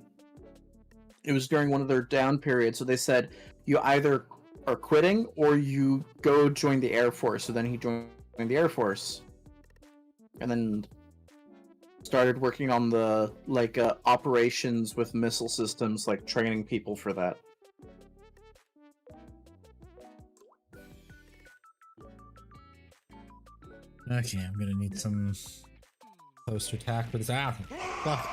it was during one of their down periods, so they said, you either are quitting or you go join the Air Force. So then he joined the Air Force. And then started working on the, like, operations with missile systems, like training people for that. Okay, I'm gonna need some close attack for this. Ah, fuck.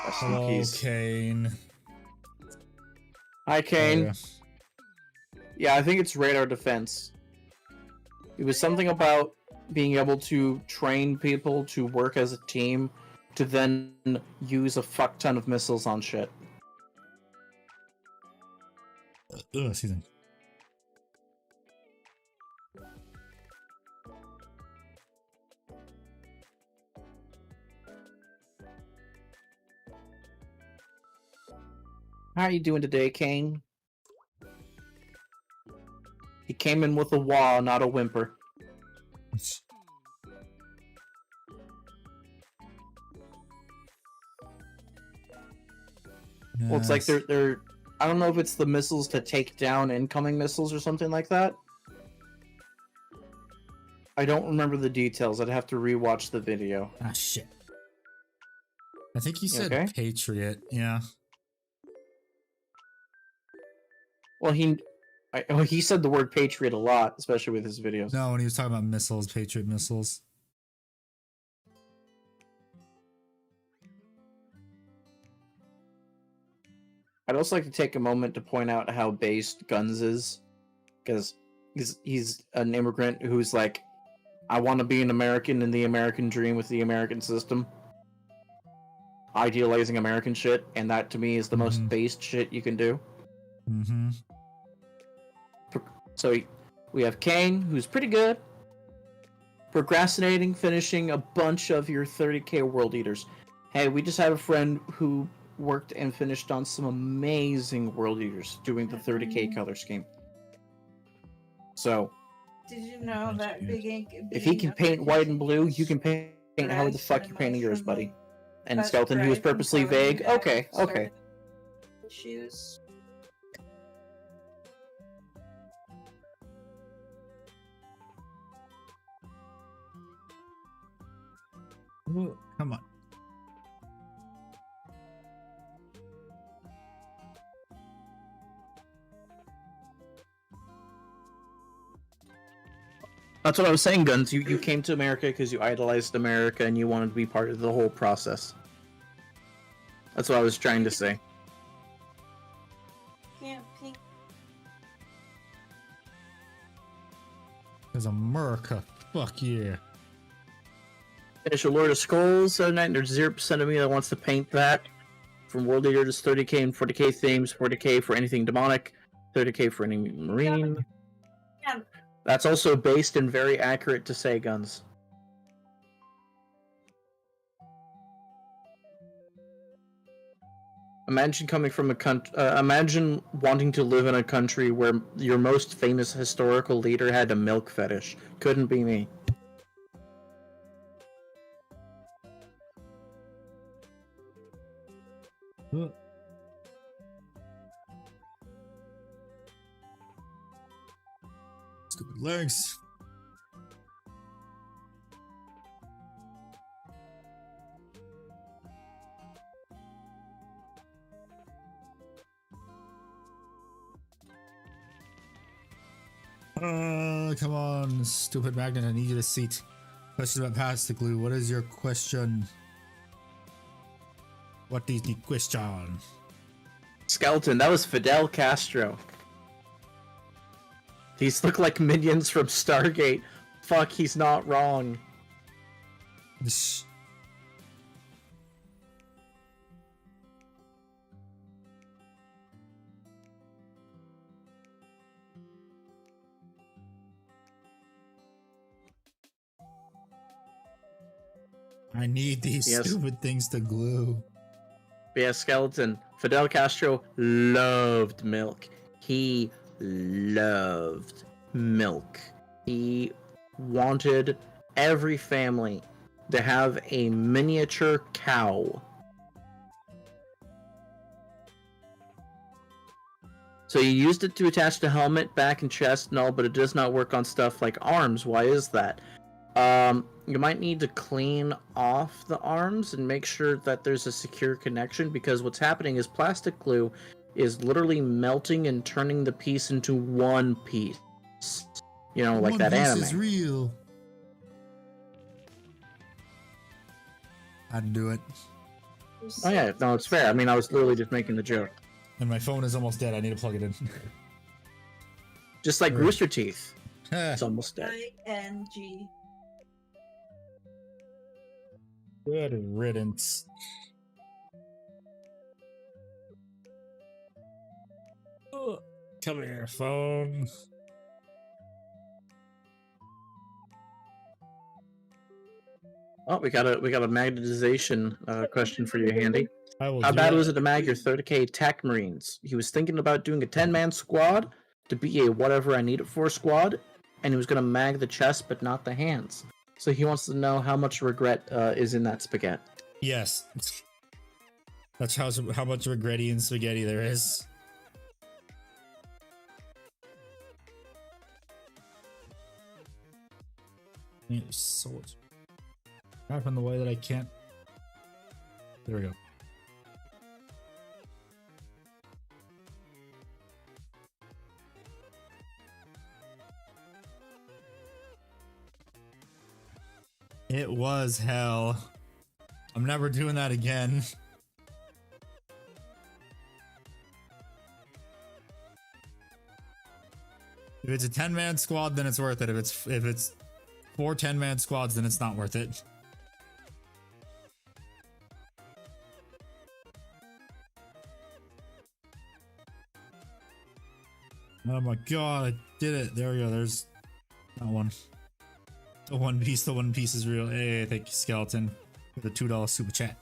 Rest in Hello, peace. Kane. Hi, Kane. Oh, Yeah, I think it's radar defense. It was something about being able to train people to work as a team to then use a fuck ton of missiles on shit. Excuse me. How are you doing today, Kane? He came in with a wah, not a whimper. Well, it's like they're I don't know if it's the missiles to take down incoming missiles or something like that. I don't remember the details. I'd have to rewatch the video. Ah, shit. I think he said okay? Patriot. Yeah. Well, he said the word Patriot a lot, especially with his videos. No, when he was talking about missiles, Patriot missiles. I'd also like to take a moment to point out how based Guns is, because he's an immigrant who's like, I want to be an American in the American dream with the American system, idealizing American shit, and that to me is the most based shit you can do. Mm-hmm. So we have Kane, who's pretty good, procrastinating, finishing a bunch of your 30k World Eaters. Hey, we just had a friend who worked and finished on some amazing World Eaters doing the 30k color scheme. So, did you know that Big Ink? if he can paint white and blue, you can paint however the fuck you're painting yours, buddy. And Skeleton, he was purposely vague. Okay. Shoes. Ooh, come on. That's what I was saying, Guns. You came to America because you idolized America and you wanted to be part of the whole process. That's what I was trying to say. Can't pink. Because America. Fuck yeah. Finish a Lord of Skulls the other night, and there's 0% of me that wants to paint that. From World Eater, just 30k and 40k themes, 40k for anything demonic, 30k for any marine. Yeah. That's also based and very accurate to say, Guns. Imagine coming from a country. Imagine wanting to live in a country where your most famous historical leader had a milk fetish. Couldn't be me. Stupid legs. Come on, stupid magnet, I need you to seat. Question about plastic glue. What is your question? What is the question? Skeleton, that was Fidel Castro. These look like minions from Stargate. Fuck, he's not wrong. This... I need these stupid things to glue. Yeah, Skeleton. Fidel Castro loved milk. He loved milk. He wanted every family to have a miniature cow. So you used it to attach the helmet, back, and chest and all, but it does not work on stuff like arms. Why is that? You might need to clean off the arms and make sure that there's a secure connection, because what's happening is plastic glue is literally melting and turning the piece into one piece. You know, like that anime. One piece is real. I'd do it. Oh yeah, no, it's fair. I mean, I was literally just making the joke. And my phone is almost dead. I need to plug it in. Just like Rooster Teeth. It's almost dead. ING. Good riddance. Oh, come here, phone. Oh, we got a magnetization question for you, Handy. I will How do bad it. was it to mag your 30k tech marines? He was thinking about doing a 10-man squad to be a whatever I need it for squad, and he was gonna mag the chest but not the hands. So he wants to know how much regret is in that spaghetti. Yes. That's how much regretty and spaghetti there is. It's so crap in the way that I can't. There we go. It was hell. I'm never doing that again. If it's a 10-man squad, then it's worth it. If it's 4 10-man squads, then it's not worth it. Oh my god, I did it. There we go. There's that one. The one piece is real. Hey, thank you, Skeleton, for the $2 super chat.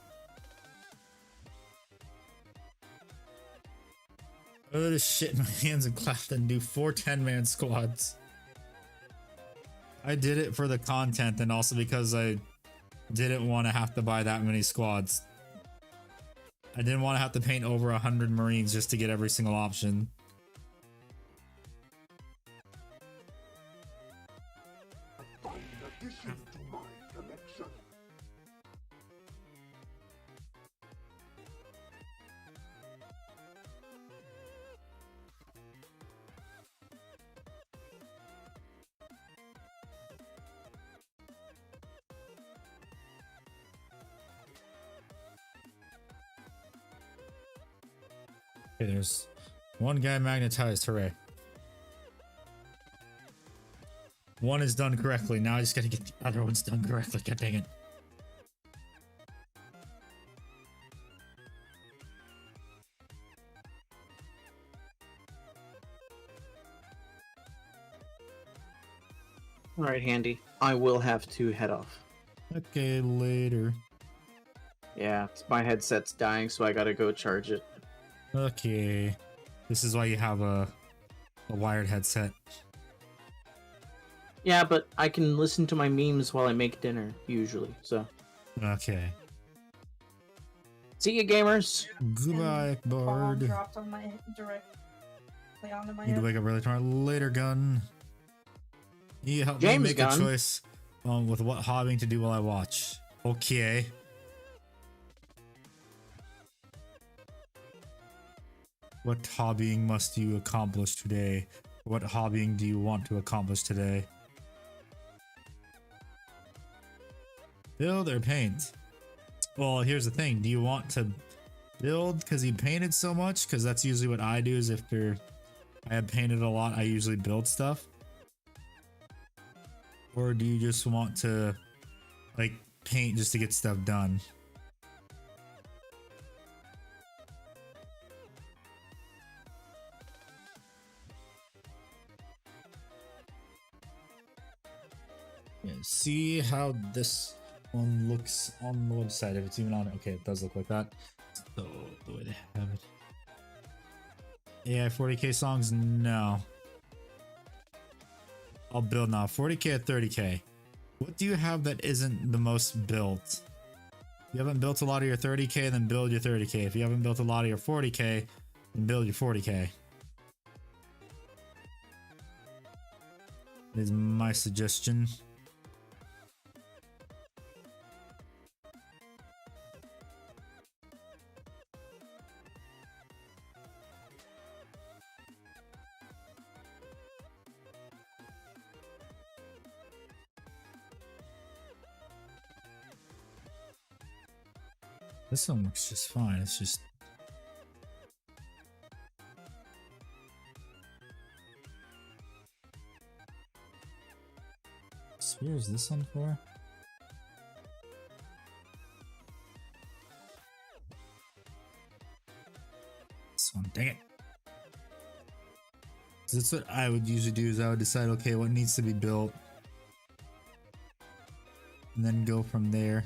Oh, this shit in my hands and clap and do 4 10-man squads. I did it for the content and also because I didn't want to have to buy that many squads. I didn't want to have to paint over 100 Marines just to get every single option. Okay, there's one guy magnetized. Hooray. One is done correctly. Now I just gotta get the other ones done correctly. God dang it. Alright, Handy. I will have to head off. Okay, later. Yeah, my headset's dying, so I gotta go charge it. Okay. This is why you have a wired headset. Yeah, but I can listen to my memes while I make dinner, usually, so. Okay. See you, gamers! Goodbye, Bomb bird. dropped on my directly onto my Need to head. wake up early tomorrow. Later, gun. You help James me make Gunn. a choice with what hobbying to do while I watch. Okay. What hobbying must you accomplish today? What hobbying do you want to accomplish today? Build or paint? Well, here's the thing. Do you want to build because you painted so much? Because that's usually what I do is I have painted a lot, I usually build stuff. Or do you just want to like paint just to get stuff done? Yeah, see how this one looks on the website, if it's even on it. Okay, it does look like that. So the way they have it. Yeah, 40k songs, no. I'll build now. 40k at 30k. What do you have that isn't the most built? If you haven't built a lot of your 30k, then build your 30k. If you haven't built a lot of your 40k, then build your 40k. Is my suggestion. This one looks just fine. It's just spear is this one for? this one. Dang it. That's what I would usually do, is I would decide, okay, what needs to be built, and then go from there.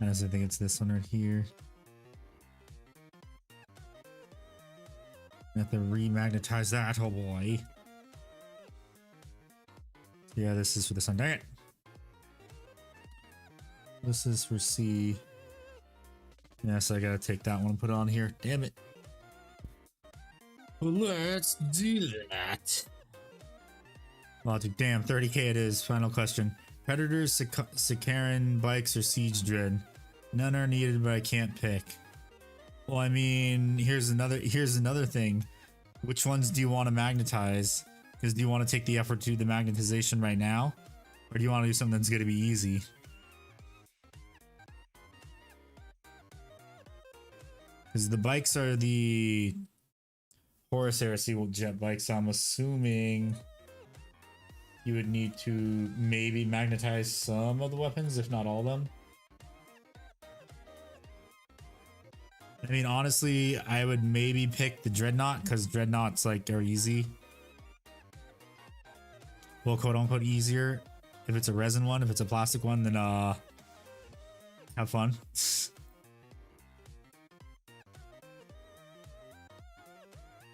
And as I think it's this one right here. I have to remagnetize that, oh boy. So yeah, this is for the sun. Dang it. This is for C. Yeah, so I gotta take that one and put it on here. Damn it. Well, let's do that. Logic, damn, 30k it is. Final question. Predators, Sicaran, bikes, or siege dread? None are needed, but I can't pick. Well, I mean, here's another thing. Which ones do you want to magnetize? Because do you want to take the effort to do the magnetization right now? Or do you want to do something that's gonna be easy? Because the bikes are the Horus Heresy jet bikes, so I'm assuming you would need to maybe magnetize some of the weapons, if not all of them. I mean, honestly, I would maybe pick the Dreadnought, because Dreadnoughts like are easy. Well, quote unquote easier. If it's a resin one, if it's a plastic one, then have fun.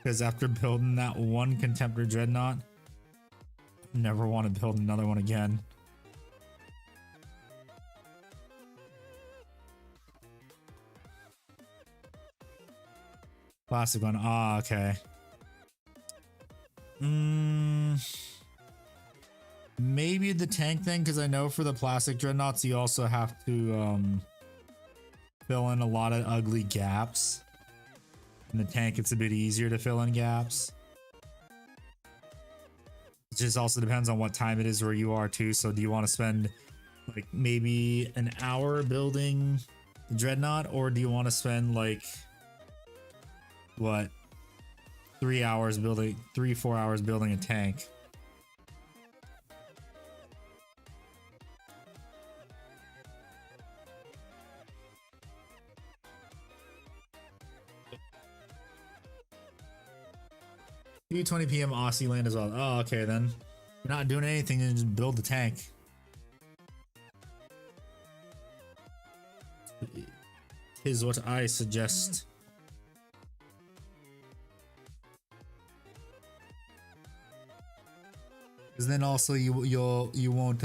Because after building that one Contemptor Dreadnought, I never want to build another one again. Plastic one, ah, okay. Maybe the tank thing, because I know for the plastic Dreadnoughts you also have to fill in a lot of ugly gaps. In the tank, it's a bit easier to fill in gaps. It just also depends on what time it is where you are too. So do you want to spend like maybe an hour building the Dreadnought, or do you want to spend like what 4 hours building a tank? Do 20 p.m. Aussie land as well. Oh, okay then. You're not doing anything and just build the tank. Is what I suggest. Because then also you won't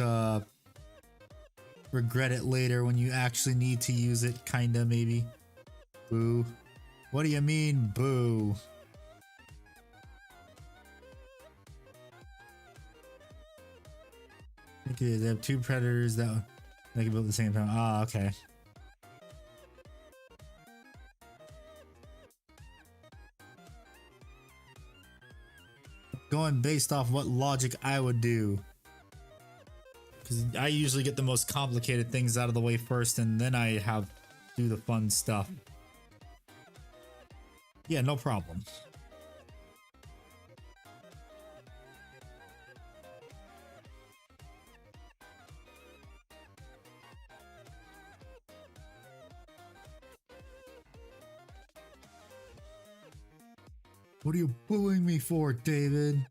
regret it later when you actually need to use it. Kinda maybe. Boo. What do you mean, boo? Okay, they have two predators that they can build at the same time. Ah, okay. Going based off what logic I would do. Because I usually get the most complicated things out of the way first, and then I do the fun stuff. Yeah, no problem. What are you booing me for, David?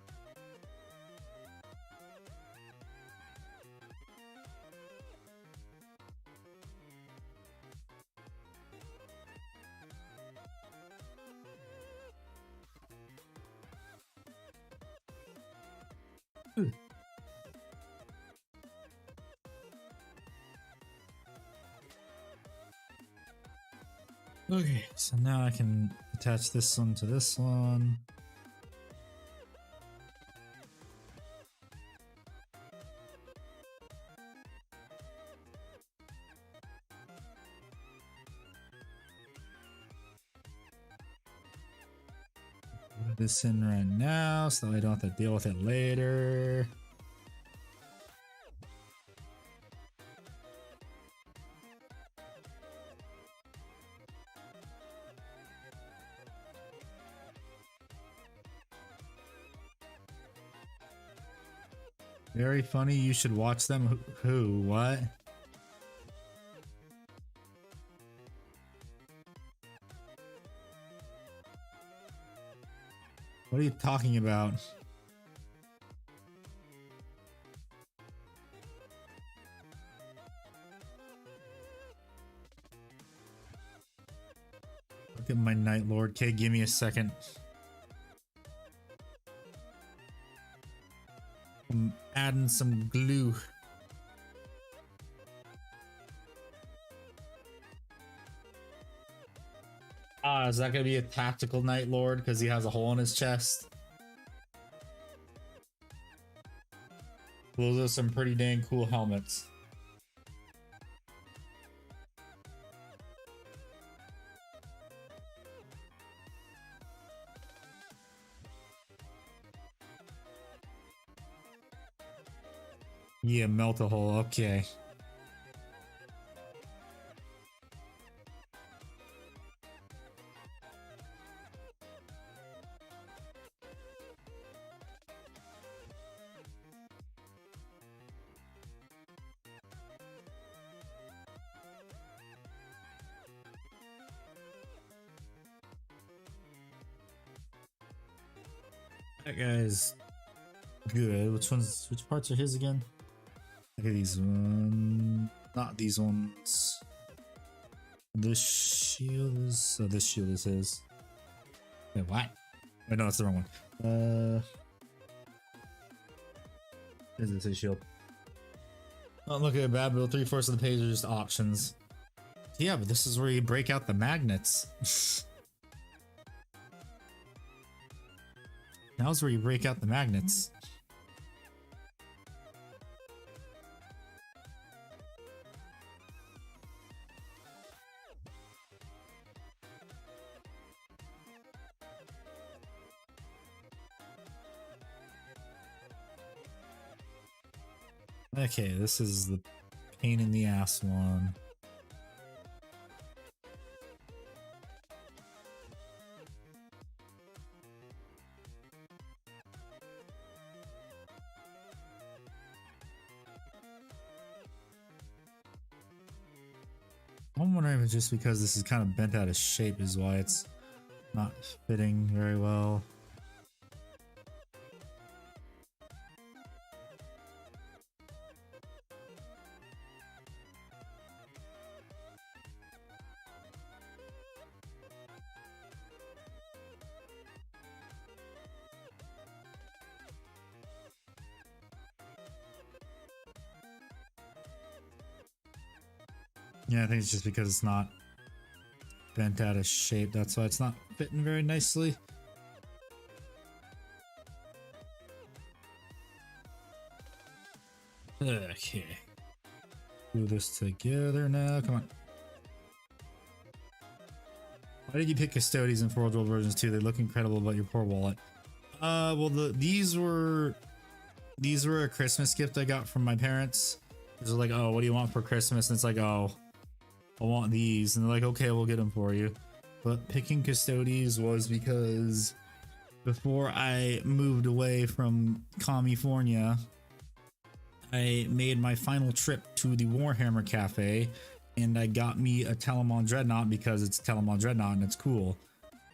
Okay, so now I can attach this one to this one. Put this in right now so I don't have to deal with it later. Very funny. You should watch them. Who? What? What are you talking about? Look at my Night Lord. Okay, give me a second. I'm adding some glue. Ah, is that gonna be a tactical Night Lord because he has a hole in his chest? Those are some pretty dang cool helmets. Yeah, melt a hole. Okay. That guy's good. Which parts are his again? Look at these ones. Not these ones. This shield is. Oh, this shield is his. Wait, what? Wait, no, that's the wrong one. Is this his shield? Oh, look at bad build. 3/4 of the page are just options. Yeah, but this is where you break out the magnets. Now's where you break out the magnets. Okay, this is the pain in the ass one. I'm wondering if it's just because this is kind of bent out of shape is why it's not fitting very well. Yeah, I think it's just because it's not bent out of shape. That's why it's not fitting very nicely. Okay. Do this together now. Come on. Why did you pick Custodes in Forge World versions 2? They look incredible, but your poor wallet. Well, these were a Christmas gift I got from my parents. It was like, oh, what do you want for Christmas? And it's like, oh, I want these. And they're like, okay, we'll get them for you. But picking Custodes was because before I moved away from California, I made my final trip to the Warhammer Cafe and I got me a Telemon Dreadnought because it's Telemon Dreadnought and it's cool.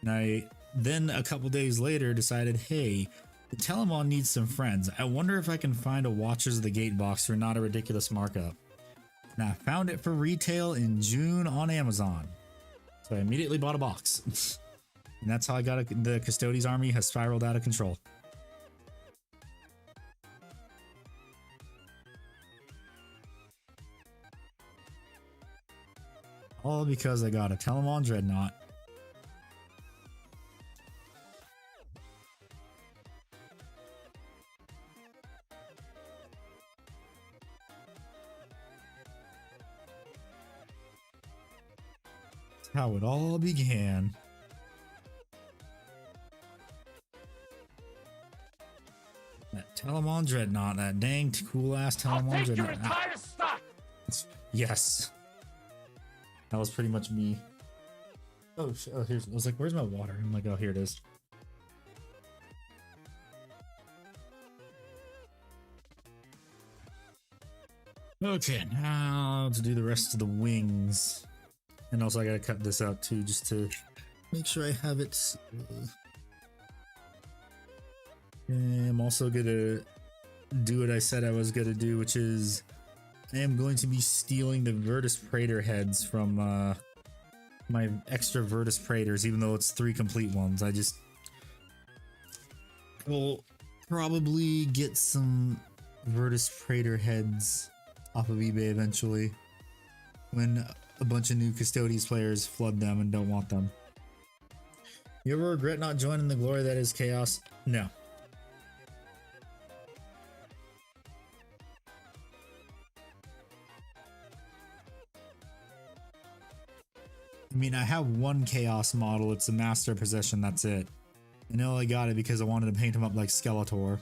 And I then a couple days later decided, hey, the Telemon needs some friends. I wonder if I can find a Watchers of the Gate box for not a ridiculous markup. And I found it for retail in June on Amazon. So I immediately bought a box. And that's how I got it. The Custodes army has spiraled out of control. All because I got a Telemon Dreadnought. How it all began. That Telemon Dreadnought, that dang cool ass Telemon Dreadnought. Your entire stock. Yes, that was pretty much me. Oh, here's. I was like, "Where's my water?" I'm like, "Oh, here it is." Okay, now to do the rest of the wings. And also I gotta cut this out too, just to make sure I have it. I'm also gonna do what I said I was gonna do, which is I am going to be stealing the Virtus Praetor heads from my extra Virtus Praetors, even though it's 3 complete ones. I just will probably get some Virtus Praetor heads off of eBay eventually when a bunch of new Custodes players flood them and don't want them. You ever regret not joining the glory that is chaos? No. I mean, I have one chaos model. It's a master possession. That's it. And I only got it because I wanted to paint him up like Skeletor.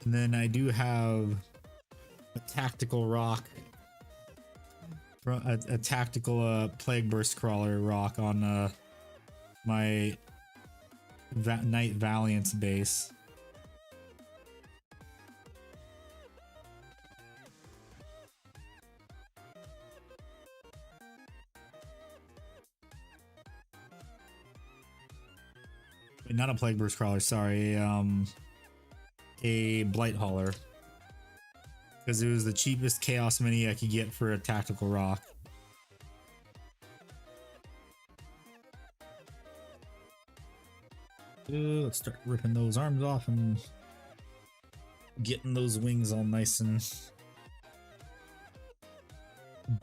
And then I do have a tactical rock, a tactical Plague Burst Crawler rock on my Knight Valiant's base. Wait, not a Plague Burst Crawler, sorry, a Blight Hauler. Because it was the cheapest Chaos Mini I could get for a tactical rock. Let's start ripping those arms off and getting those wings all nice and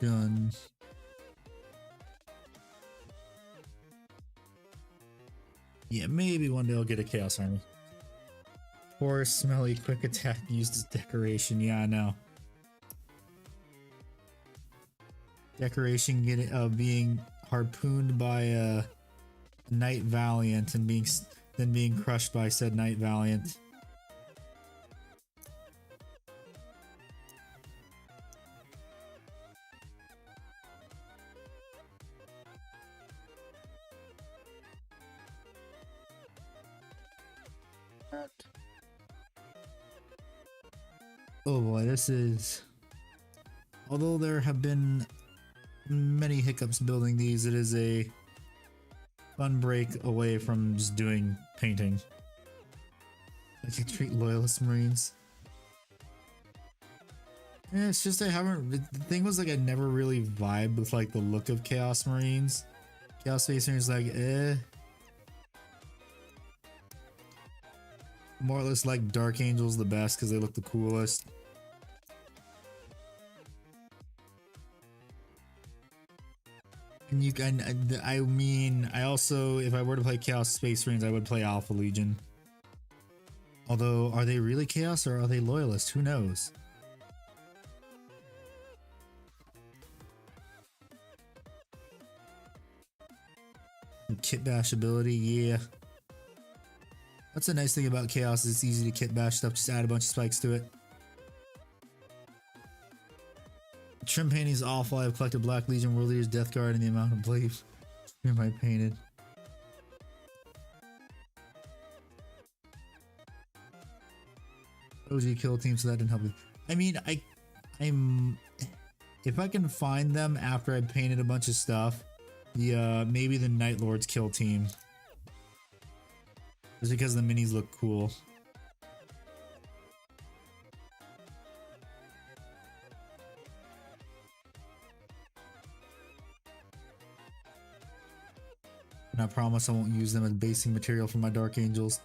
done. Yeah, maybe one day I'll get a Chaos Army. Poor smelly quick attack used as decoration. Yeah, I know. Decoration being harpooned by a Knight Valiant and then being crushed by said Knight Valiant. Oh boy, this is... Although there have been many hiccups building these, it is a fun break away from just doing painting. I can treat loyalist Marines. Yeah, it's just I haven't... The thing was, like, I never really vibed with, like, the look of Chaos Marines. Chaos Space Marines, like, eh. More or less like Dark Angels the best because they look the coolest. And you can, I mean, I also, if I were to play Chaos Space Marines, I would play Alpha Legion. Although, are they really Chaos or are they Loyalist? Who knows? Kit bash ability, yeah. That's a nice thing about Chaos, is it's easy to kit bash stuff, just add a bunch of spikes to it. Trim painting is awful. I have collected Black Legion, World Leaders, Death Guard, and the amount of blade trim I painted. OG kill team, so that didn't help me. I mean, I'm if I can find them after I painted a bunch of stuff, maybe the Night Lords kill team. Just because the minis look cool. And I promise I won't use them as basing material for my Dark Angels.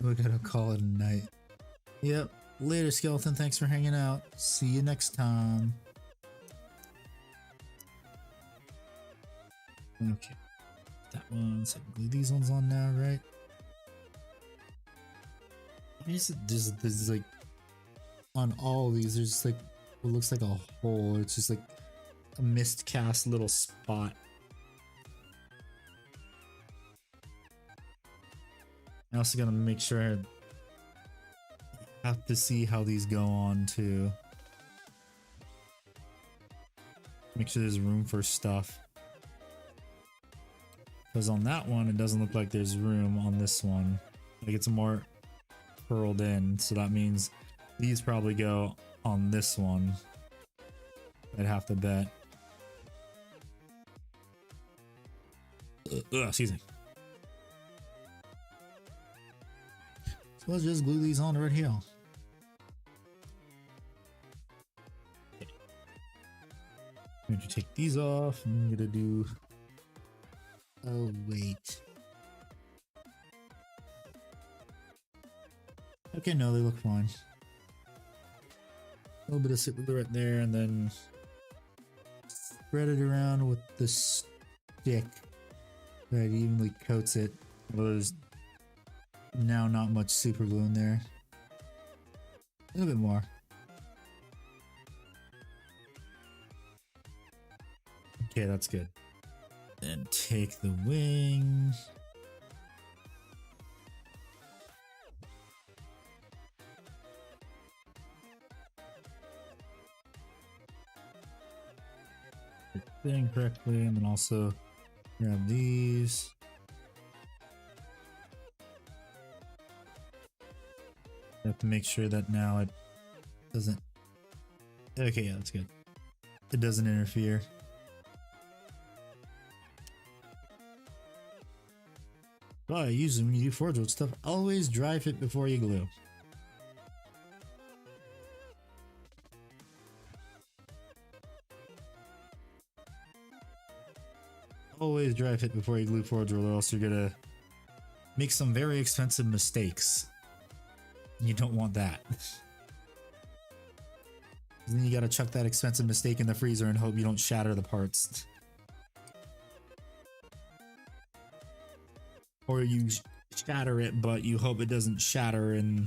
We gotta call it a night. Yep. Later, Skeleton. Thanks for hanging out. See you next time. Okay. That one. So glue these ones on now, right? There's like on all of these. There's just like what looks like a hole. It's just like a mist cast little spot. I also gotta make sure Have to see how these go on too. Make sure there's room for stuff. Because on that one, it doesn't look like there's room on this one. Like it's more curled in, so that means these probably go on this one. I'd have to bet. Excuse me. So let's just glue these on right here. I'm going to take these off. I'm gonna do. Oh wait. Okay, no, they look fine. A little bit of super glue right there, and then spread it around with the stick that evenly coats it. Well, there's now not much super glue in there. A little bit more. Okay, that's good. Then take the wing. Thing correctly, and then also grab these. Have to make sure that now it doesn't. Okay, yeah, that's good. It doesn't interfere. But usually when you do forge world stuff, always dry fit before you glue. Always dry fit before you glue forge world, or else you're gonna make some very expensive mistakes. You don't want that. Then you gotta chuck that expensive mistake in the freezer and hope you don't shatter the parts. Or you shatter it, but you hope it doesn't shatter in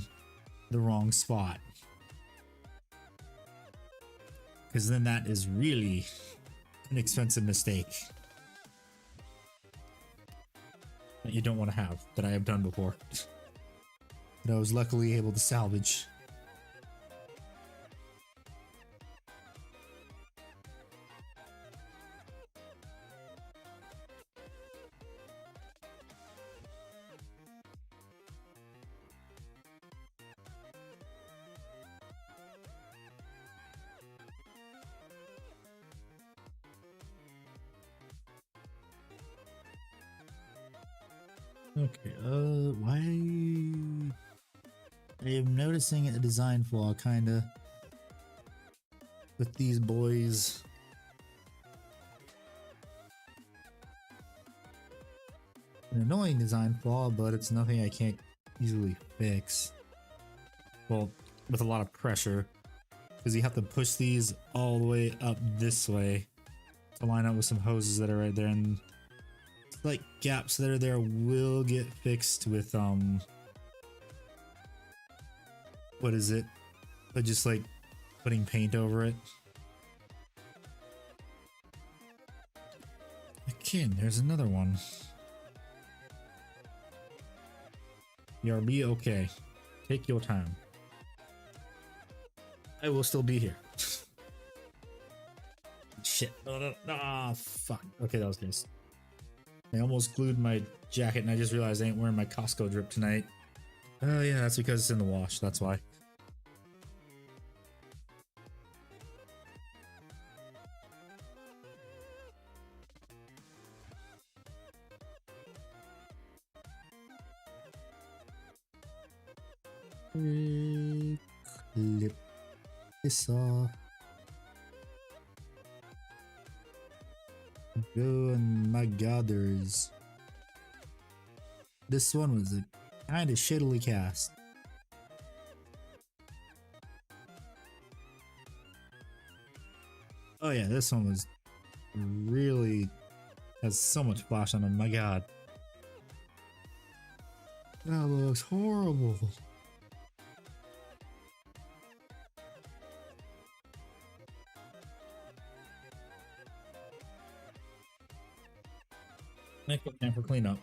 the wrong spot. Because then that is really an expensive mistake that you don't want to have, that I have done before. That I was luckily able to salvage. Okay, why? I am noticing a design flaw, kinda, with these boys. An annoying design flaw, but it's nothing I can't easily fix. Well, with a lot of pressure, because you have to push these all the way up this way to line up with some hoses that are right there, and like gaps that are there will get fixed with what is it, but just like putting paint over it. Again, there's another one. BRB, okay, take your time. I will still be here. Shit. Ah, fuck. Okay, that was nice. I almost glued my jacket and I just realized I ain't wearing my Costco drip tonight. Oh yeah, that's because it's in the wash, that's why. Clip this off. Oh, and my god, there's... This one was a kind of shittily cast. Oh yeah, this one was really... has so much flash on it, my god. That looks horrible. Next time for cleanup.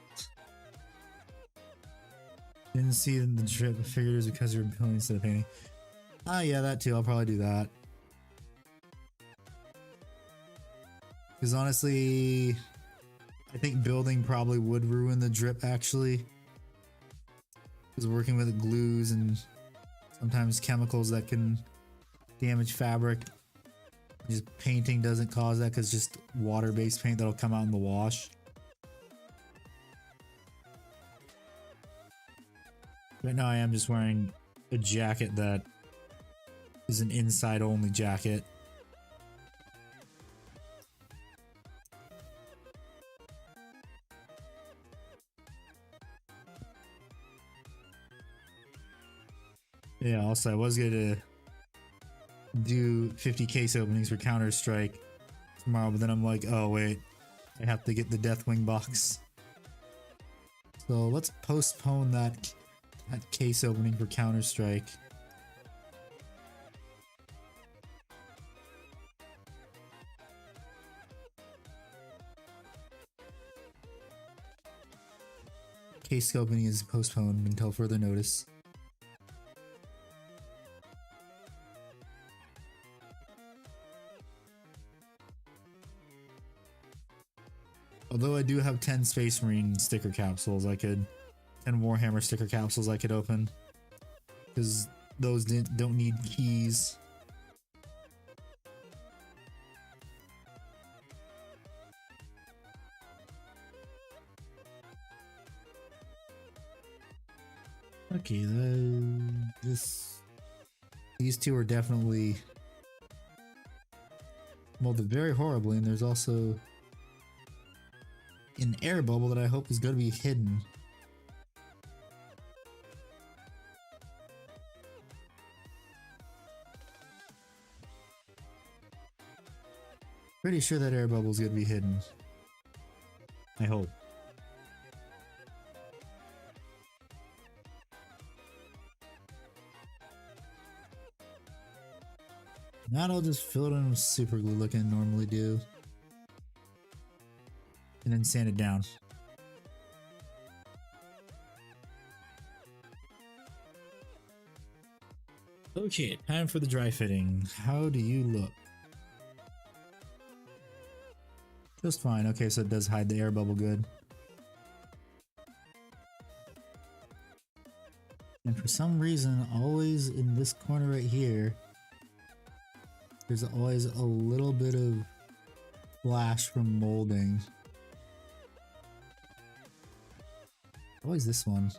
Didn't see the drip. I figured it was because you were building instead of painting. Ah, yeah, that too. I'll probably do that. Because honestly, I think building probably would ruin the drip actually. Because working with glues and sometimes chemicals that can damage fabric. Just painting doesn't cause that because just water-based paint that'll come out in the wash. Right now I am just wearing a jacket that is an inside only jacket. Yeah, also I was gonna do 50 case openings for Counter-Strike tomorrow, but then I'm like, oh wait, I have to get the Deathwing box. So let's postpone that case opening for Counter-Strike. Case opening is postponed until further notice. Although I do have 10 Space Marine sticker capsules, 10 Warhammer sticker capsules I could open. Because those don't need keys. Okay, these two are definitely molded very horribly, and there's also an air bubble that I hope is going to be hidden. Pretty sure that air bubble is going to be hidden. I hope. Now I'll just fill it in with super glue like I normally do. And then sand it down. Okay, time for the dry fitting. How do you look? Just fine. Okay, so it does hide the air bubble good. And for some reason, always in this corner right here, there's always a little bit of flash from molding. Always this one.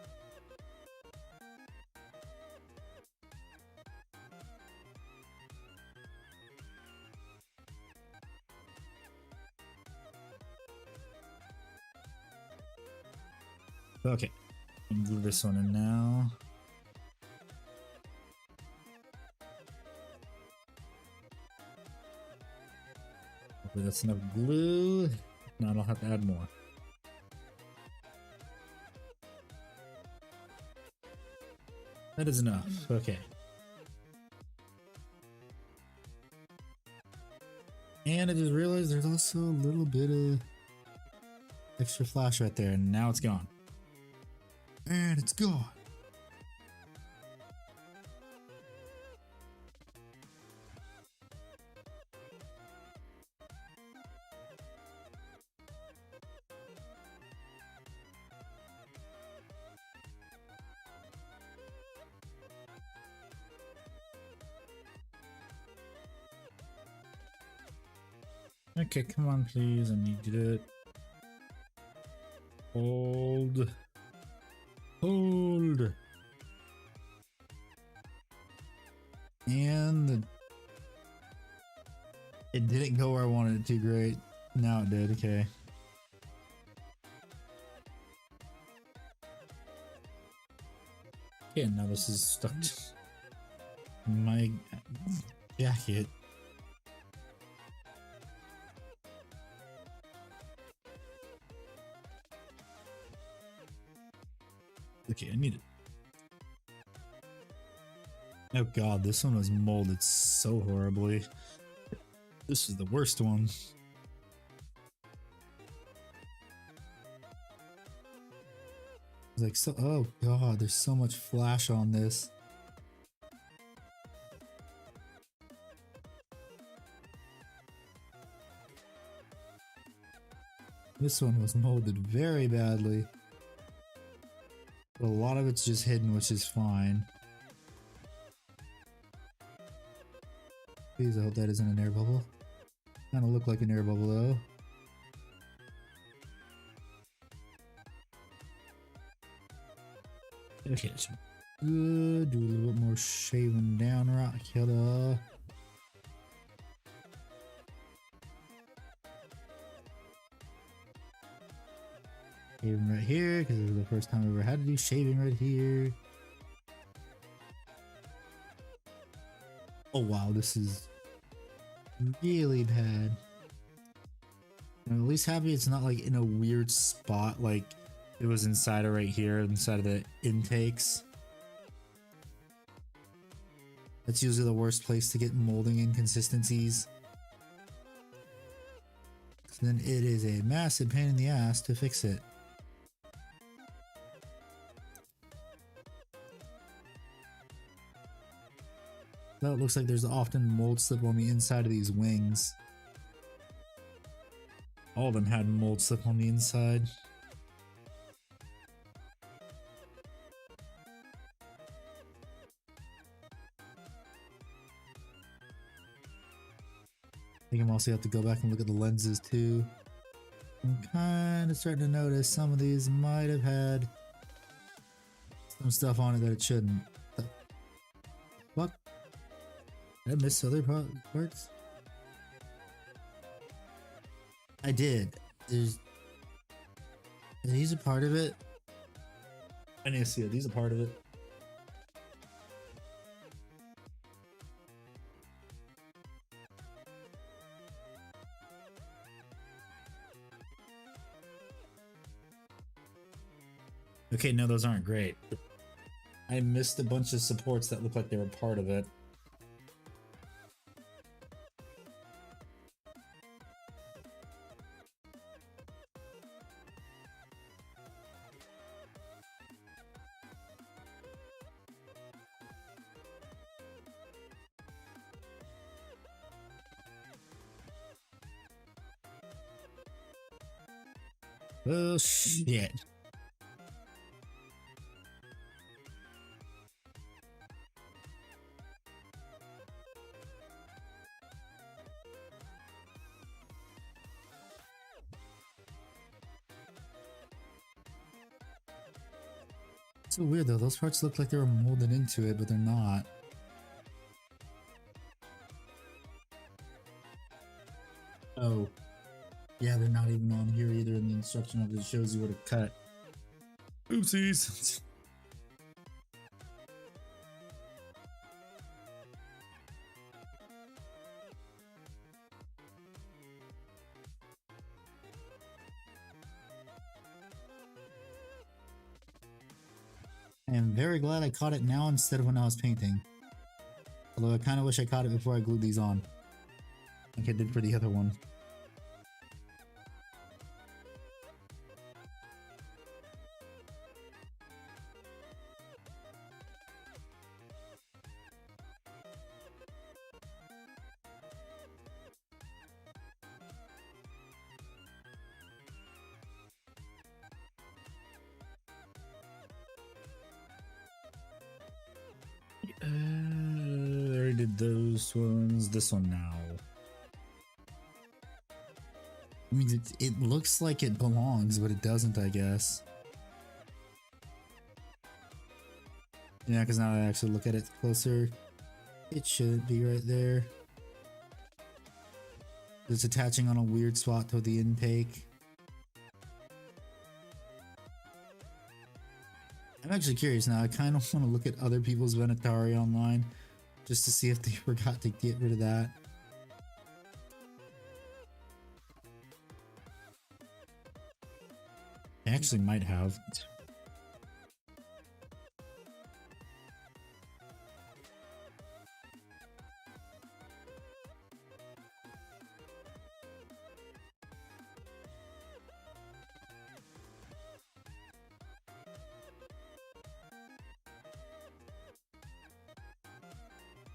Okay, glue this one in now. Hopefully that's enough glue. Now I don't have to add more. That is enough. Okay. And I just realized there's also a little bit of extra flash right there, and now it's gone. And it's gone. Okay, come on, please. I need it. Hold. Hold. And it didn't go where I wanted it to. Great. Now it did. Okay. Okay, now this is stuck to my jacket. Okay, I need it. Oh god, this one was molded so horribly. This is the worst one. Like, so, oh god, there's so much flash on this. This one was molded very badly. But a lot of it's just hidden, which is fine. Please, I hope that isn't an air bubble. Kinda look like an air bubble though. Okay, so good. Do a little bit more shaving down right here. Shaving right here, because this is the first time I ever had to do shaving right here. Oh wow, this is really bad. I'm at least happy it's not like in a weird spot like it was inside of right here, inside of the intakes. That's usually the worst place to get molding inconsistencies. Then it is a massive pain in the ass to fix it. Though it looks like there's often mold slip on the inside of these wings. All of them had mold slip on the inside. I think I'm also have to go back and look at the lenses too. I'm kind of starting to notice some of these might have had some stuff on it that it shouldn't. The fuck? Did I miss other parts? I did. Are these a part of it? I need to see it. These are part of it. Okay, no, those aren't great. I missed a bunch of supports that look like they were part of it. Oh shit. So weird though, those parts look like they were molded into it, but they're not. Oh. Yeah, they're not even on here either in the instruction of it shows you where to cut. Oopsies. I am very glad I caught it now instead of when I was painting. Although I kind of wish I caught it before I glued these on. Like I did for the other one. I already did those ones. This one now. I mean, it looks like it belongs, but it doesn't, I guess. Yeah, because now that I actually look at it closer, it should be right there. It's attaching on a weird spot to the intake. I'm actually curious now. I kind of want to look at other people's Venatari online just to see if they forgot to get rid of that. They actually might have.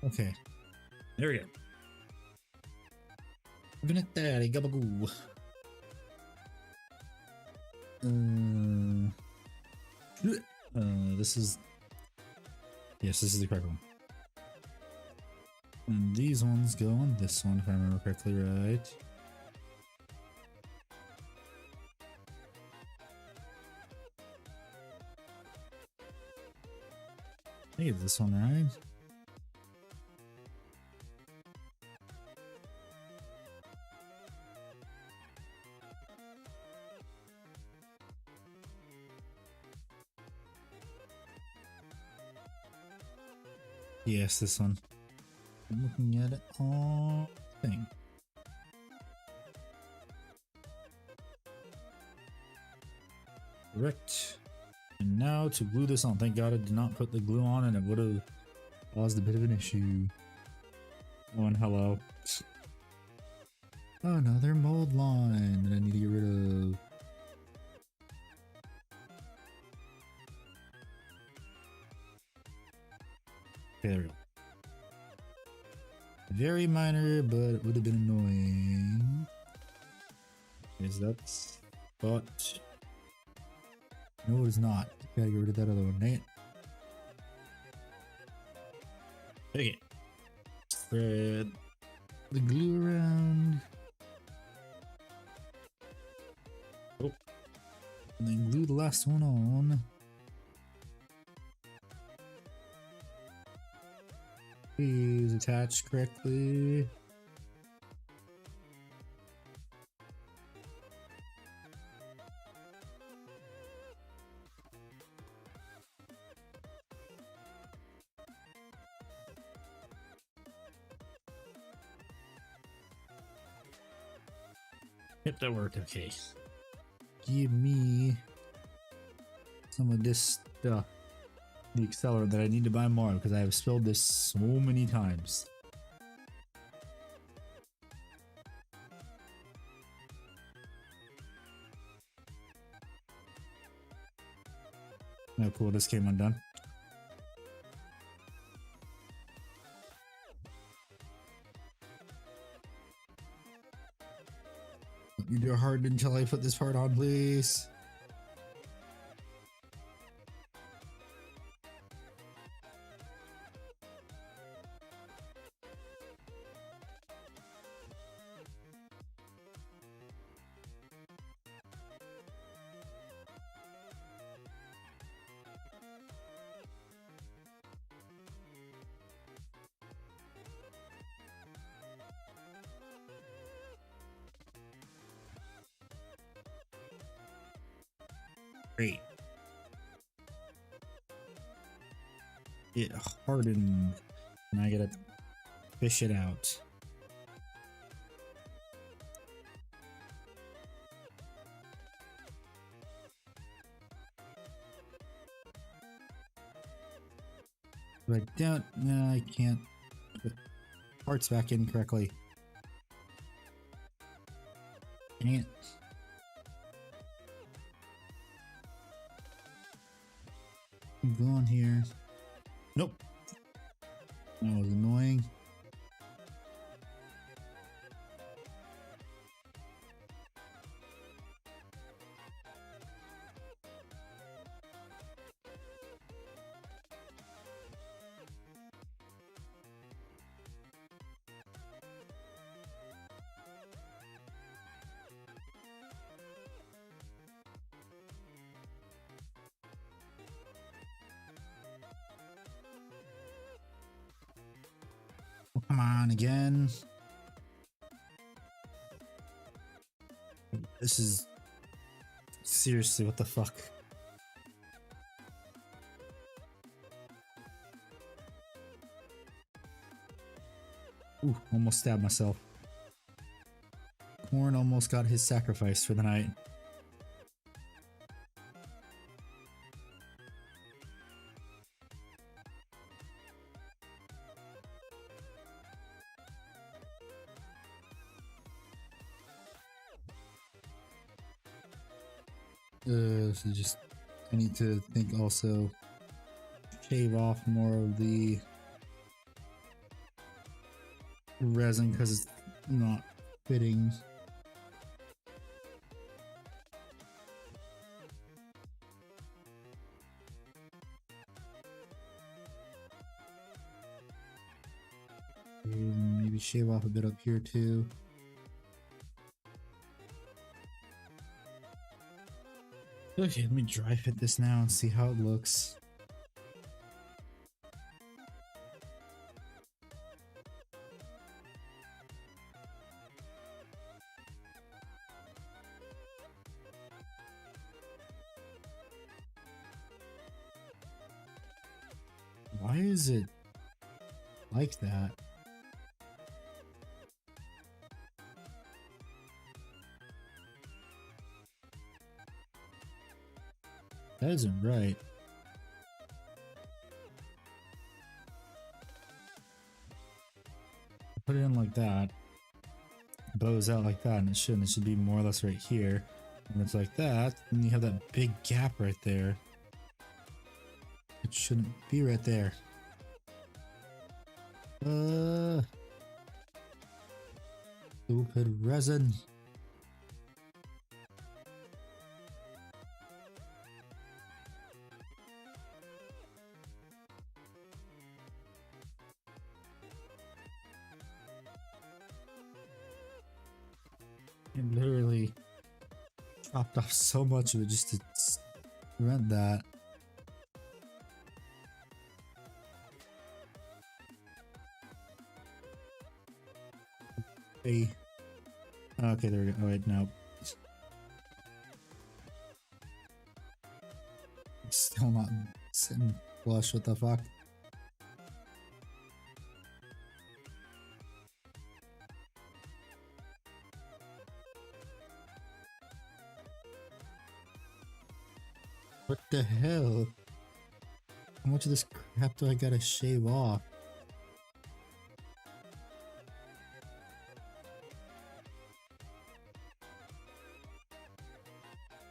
Okay. There we go. Venatari, Gabagoo. This is... Yes, this is the correct one. And these ones go on this one, if I remember correctly, right? I think it's this one, right? Yes, this one. I'm looking at it all thing. Correct. And now to glue this on. Thank God I did not put the glue on, and it would have caused a bit of an issue. Oh, and hello. Oh, another mold line that I need to get rid of. Okay, there we go. Very minor, but it would have been annoying. Is that spot? No, it is not. Gotta get rid of that other one, dang it. Okay. Spread the glue around. Oh. And then glue the last one on. Please attach correctly. Yep, that worked. Okay. Give me some of this stuff. The accelerant that I need to buy more because I have spilled this so many times. Oh, cool. This came undone. Let me do it hard until I put this part on, please. Great. It hardened and I gotta fish it out. But I don't, no, I can't put parts back in correctly. Dang it. Go on here. Nope. That was annoying. Come on again. This is seriously what the fuck. Ooh, almost stabbed myself. Corn almost got his sacrifice for the night. So just, I need to think also, shave off more of the resin because it's not fitting. Maybe shave off a bit up here too. Okay, let me dry fit this now and see how it looks. Why is it like that? That isn't right. Put it in like that. Bows out like that, and it shouldn't. It should be more or less right here. And it's like that, and you have that big gap right there. It shouldn't be right there. Stupid resin. It literally chopped off so much of it just to prevent that. Hey. Okay, there we go. Oh wait, no. Still not sitting flush, what the fuck? What the hell? How much of this crap do I gotta shave off?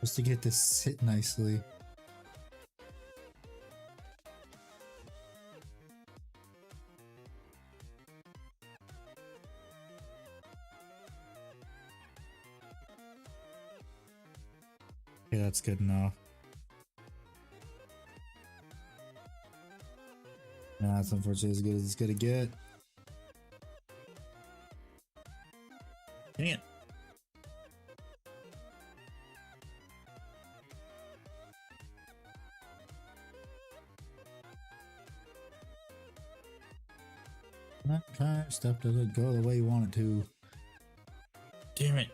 Just to get this sit nicely. Okay, that's good enough. Nah, that's unfortunately as good as it's gonna get. Dang it. That kind of stuff doesn't go the way you want it to. Damn it.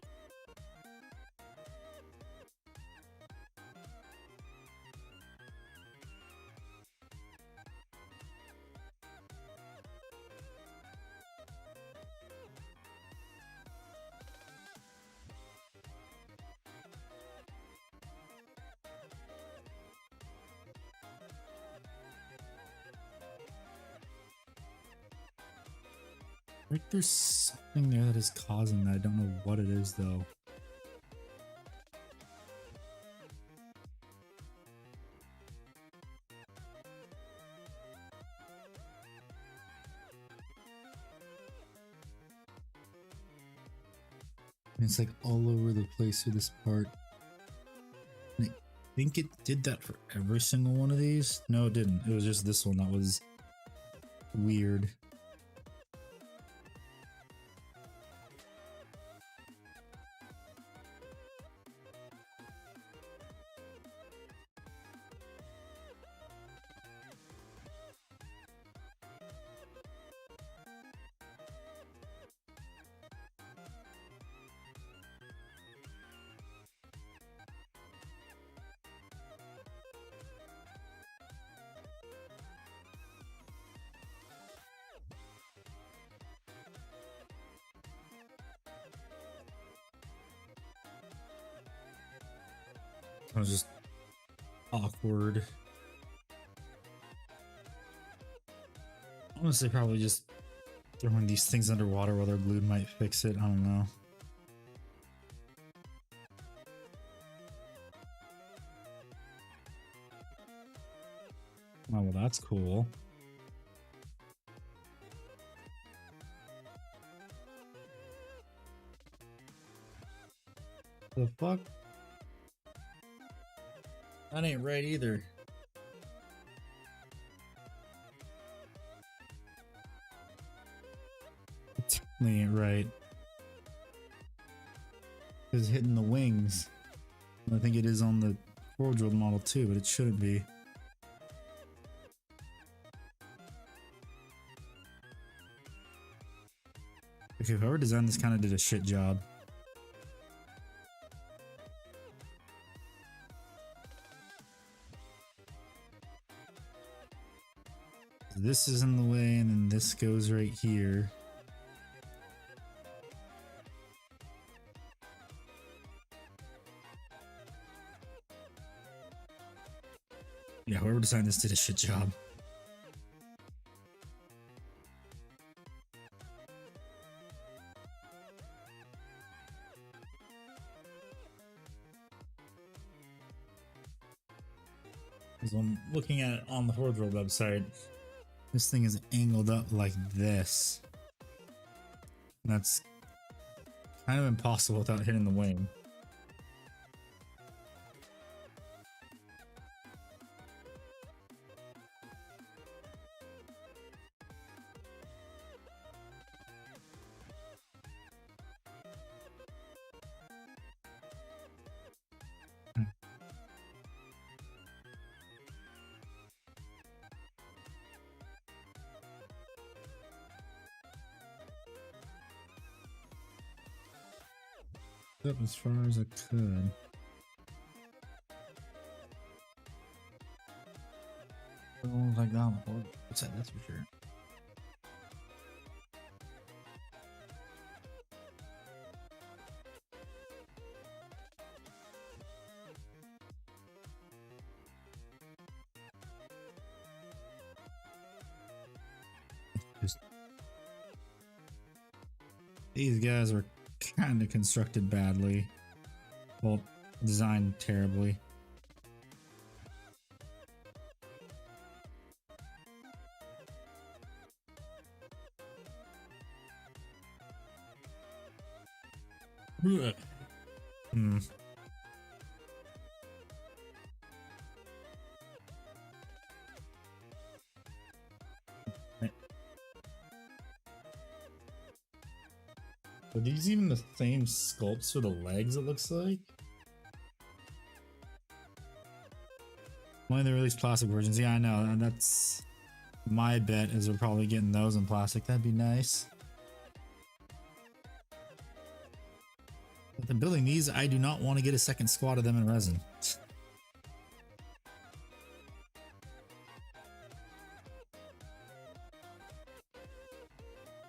Like there's something there that is causing that. I don't know what it is though. And it's like all over the place through this part. And I think it did that for every single one of these. No, it didn't. It was just this one that was weird. It was just awkward. Honestly, probably just throwing these things underwater while they're glued might fix it. I don't know. Oh, well, that's cool. The fuck? That ain't right either. It definitely ain't right. It's hitting the wings. I think it is on the four-wheel model too, but it shouldn't be. Okay, whoever designed this kind of did a shit job. This is in the way, and then this goes right here. Yeah, whoever designed this did a shit job. Because I'm looking at it on the Horde World website, this thing is angled up like this. And that's kind of impossible without hitting the wing. Up as far as I could. It looks like that on the Horde website, that's for sure. These guys were kind of constructed badly. Well, designed terribly. Hmm. Are these even the same sculpts for the legs, it looks like? Only they released plastic versions. Yeah, I know. And that's my bet is we're probably getting those in plastic. That'd be nice. But then building these, I do not want to get a second squad of them in resin.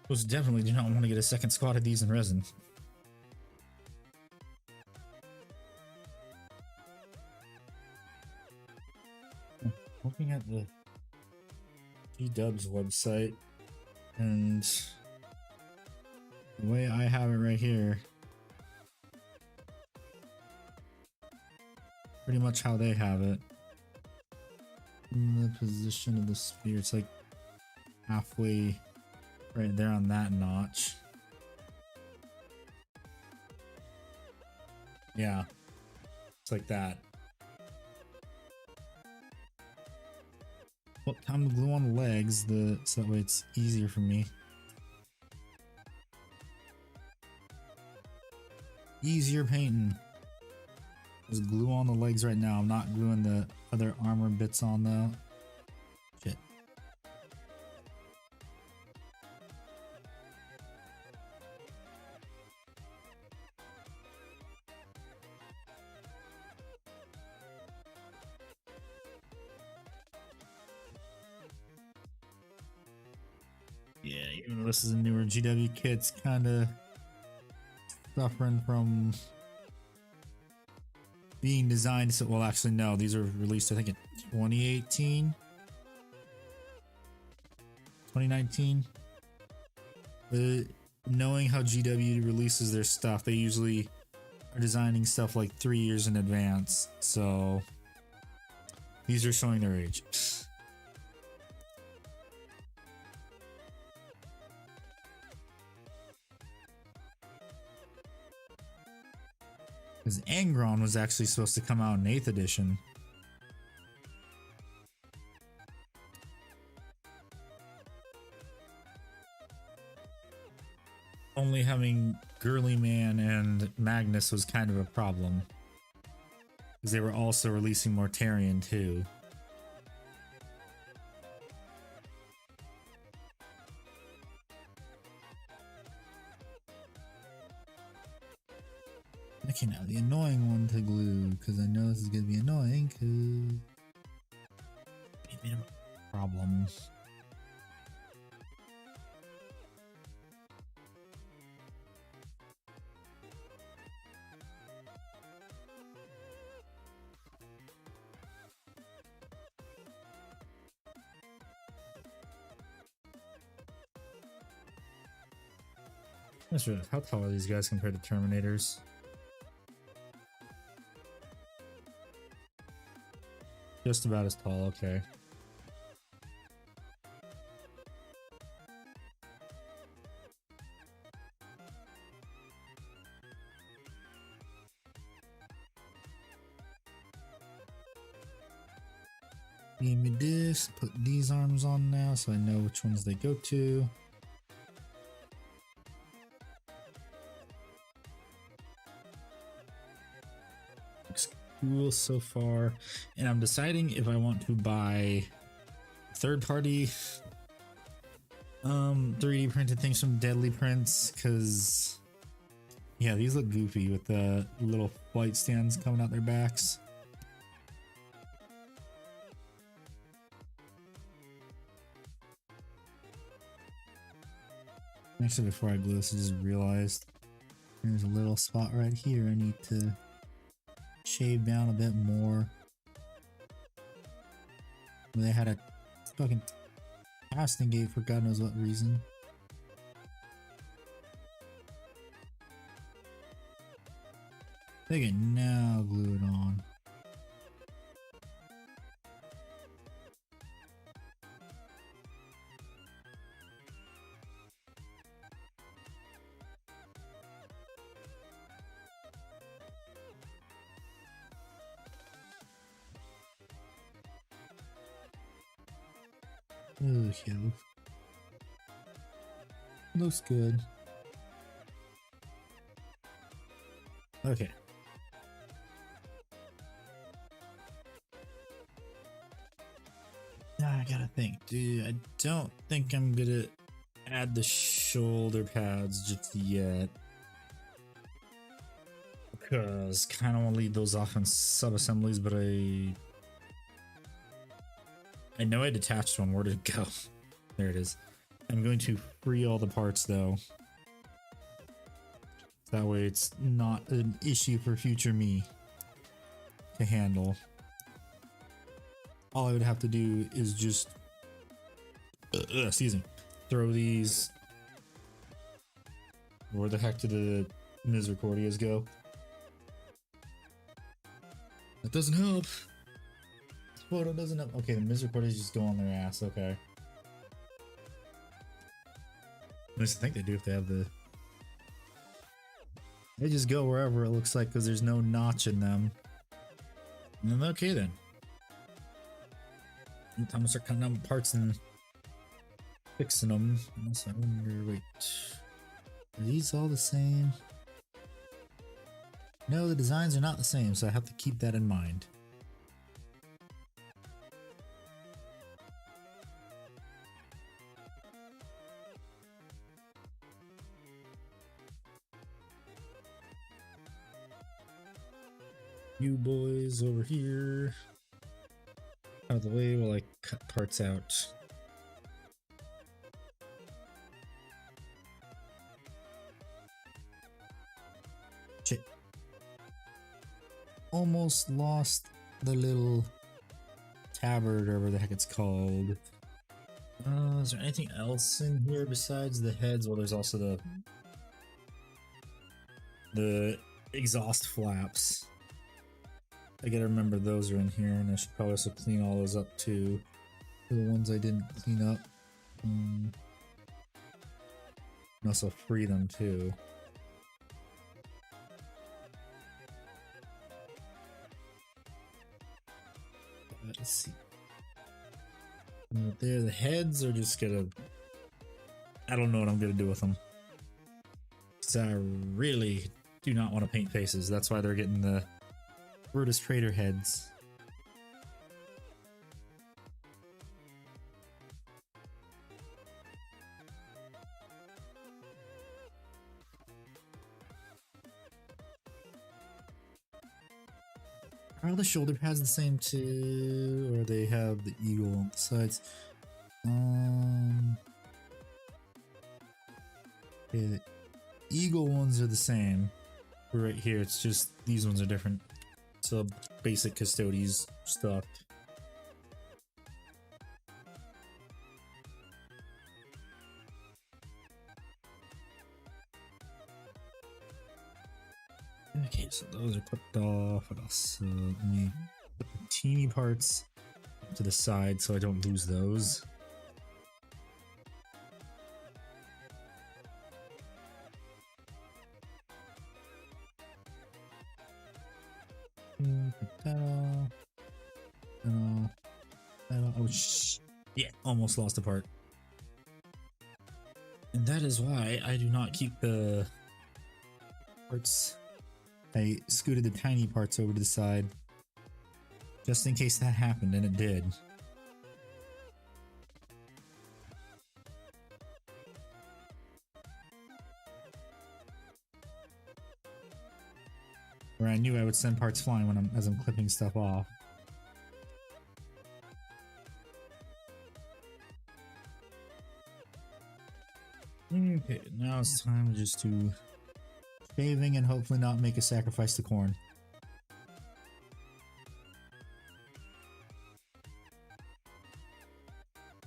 Most definitely do not want to get a second squad of these in resin. Looking at the G-Dubs website, and the way I have it right here, pretty much how they have it. In the position of the spear, it's like halfway right there on that notch. Yeah, it's like that. Well, time to glue on the legs, so that way it's easier for me. Easier painting. Just glue on the legs right now. I'm not gluing the other armor bits on though. Shit. Yeah, even though this is a newer GW kit, it's kind of suffering from being designed. So, well, actually, no, these are released, I think, in 2018, 2019. Knowing how GW releases their stuff, they usually are designing stuff like 3 years in advance. So, these are showing their age. Because Angron was actually supposed to come out in 8th edition. Only having Girly Man and Magnus was kind of a problem. Because they were also releasing Mortarion too. Okay, now the annoying one to glue, because I know this is going to be annoying, because problems. That's right. How tall are these guys compared to Terminators? Just about as tall, okay. Give me this, put these arms on now so I know which ones they go to. Looks cool so far. And I'm deciding if I want to buy third-party 3D printed things from Deadly Prints, because yeah, these look goofy with the little flight stands coming out their backs. Actually, before I glue this, I just realized there's a little spot right here I need to shave down a bit more. They had a fucking casting gate for God knows what reason. They can now glue it on. Okay. Looks good. Okay. Now I gotta think, dude. I don't think I'm gonna add the shoulder pads just yet, because kind of want to leave those off in sub-assemblies, but I know I detached one. Where did it go? There it is. I'm going to free all the parts though. That way it's not an issue for future me to handle. All I would have to do is just excuse me, throw these. Where the heck did the Misericordias go? That doesn't help. This photo doesn't help. Okay, the Misericordias just go on their ass. Okay. At least I think they do if they have the. They just go wherever it looks like because there's no notch in them. And then, okay then. I'm gonna start cutting out parts and fixing them. Unless I wonder, wait. Are these all the same? No, the designs are not the same, so I have to keep that in mind. You boys over here. Out of the way while I cut parts out. Shit. Almost lost the little tabard or whatever the heck it's called. Is there anything else in here besides the heads? Well, there's also the exhaust flaps. I gotta remember those are in here, and I should probably also clean all those up too. For the ones I didn't clean up. And also free them too. let's see. There, the heads are just gonna. I don't know what I'm gonna do with them. Because I really do not want to paint faces. That's why they're getting the Brutus Trader heads. Are all the shoulder pads the same too? Or they have the eagle on the sides? Okay, the eagle ones are the same. Right here, it's just these ones are different. So basic Custodes stuff. Okay, so those are clipped off. What else? So let me put the teeny parts to the side so I don't lose those. Oh, yeah, almost lost a part. And that is why I do not keep the parts. I scooted the tiny parts over to the side just in case that happened, and it did. Where I knew I would send parts flying when as I'm clipping stuff off. Okay, now it's time just to shaving and hopefully not make a sacrifice to corn.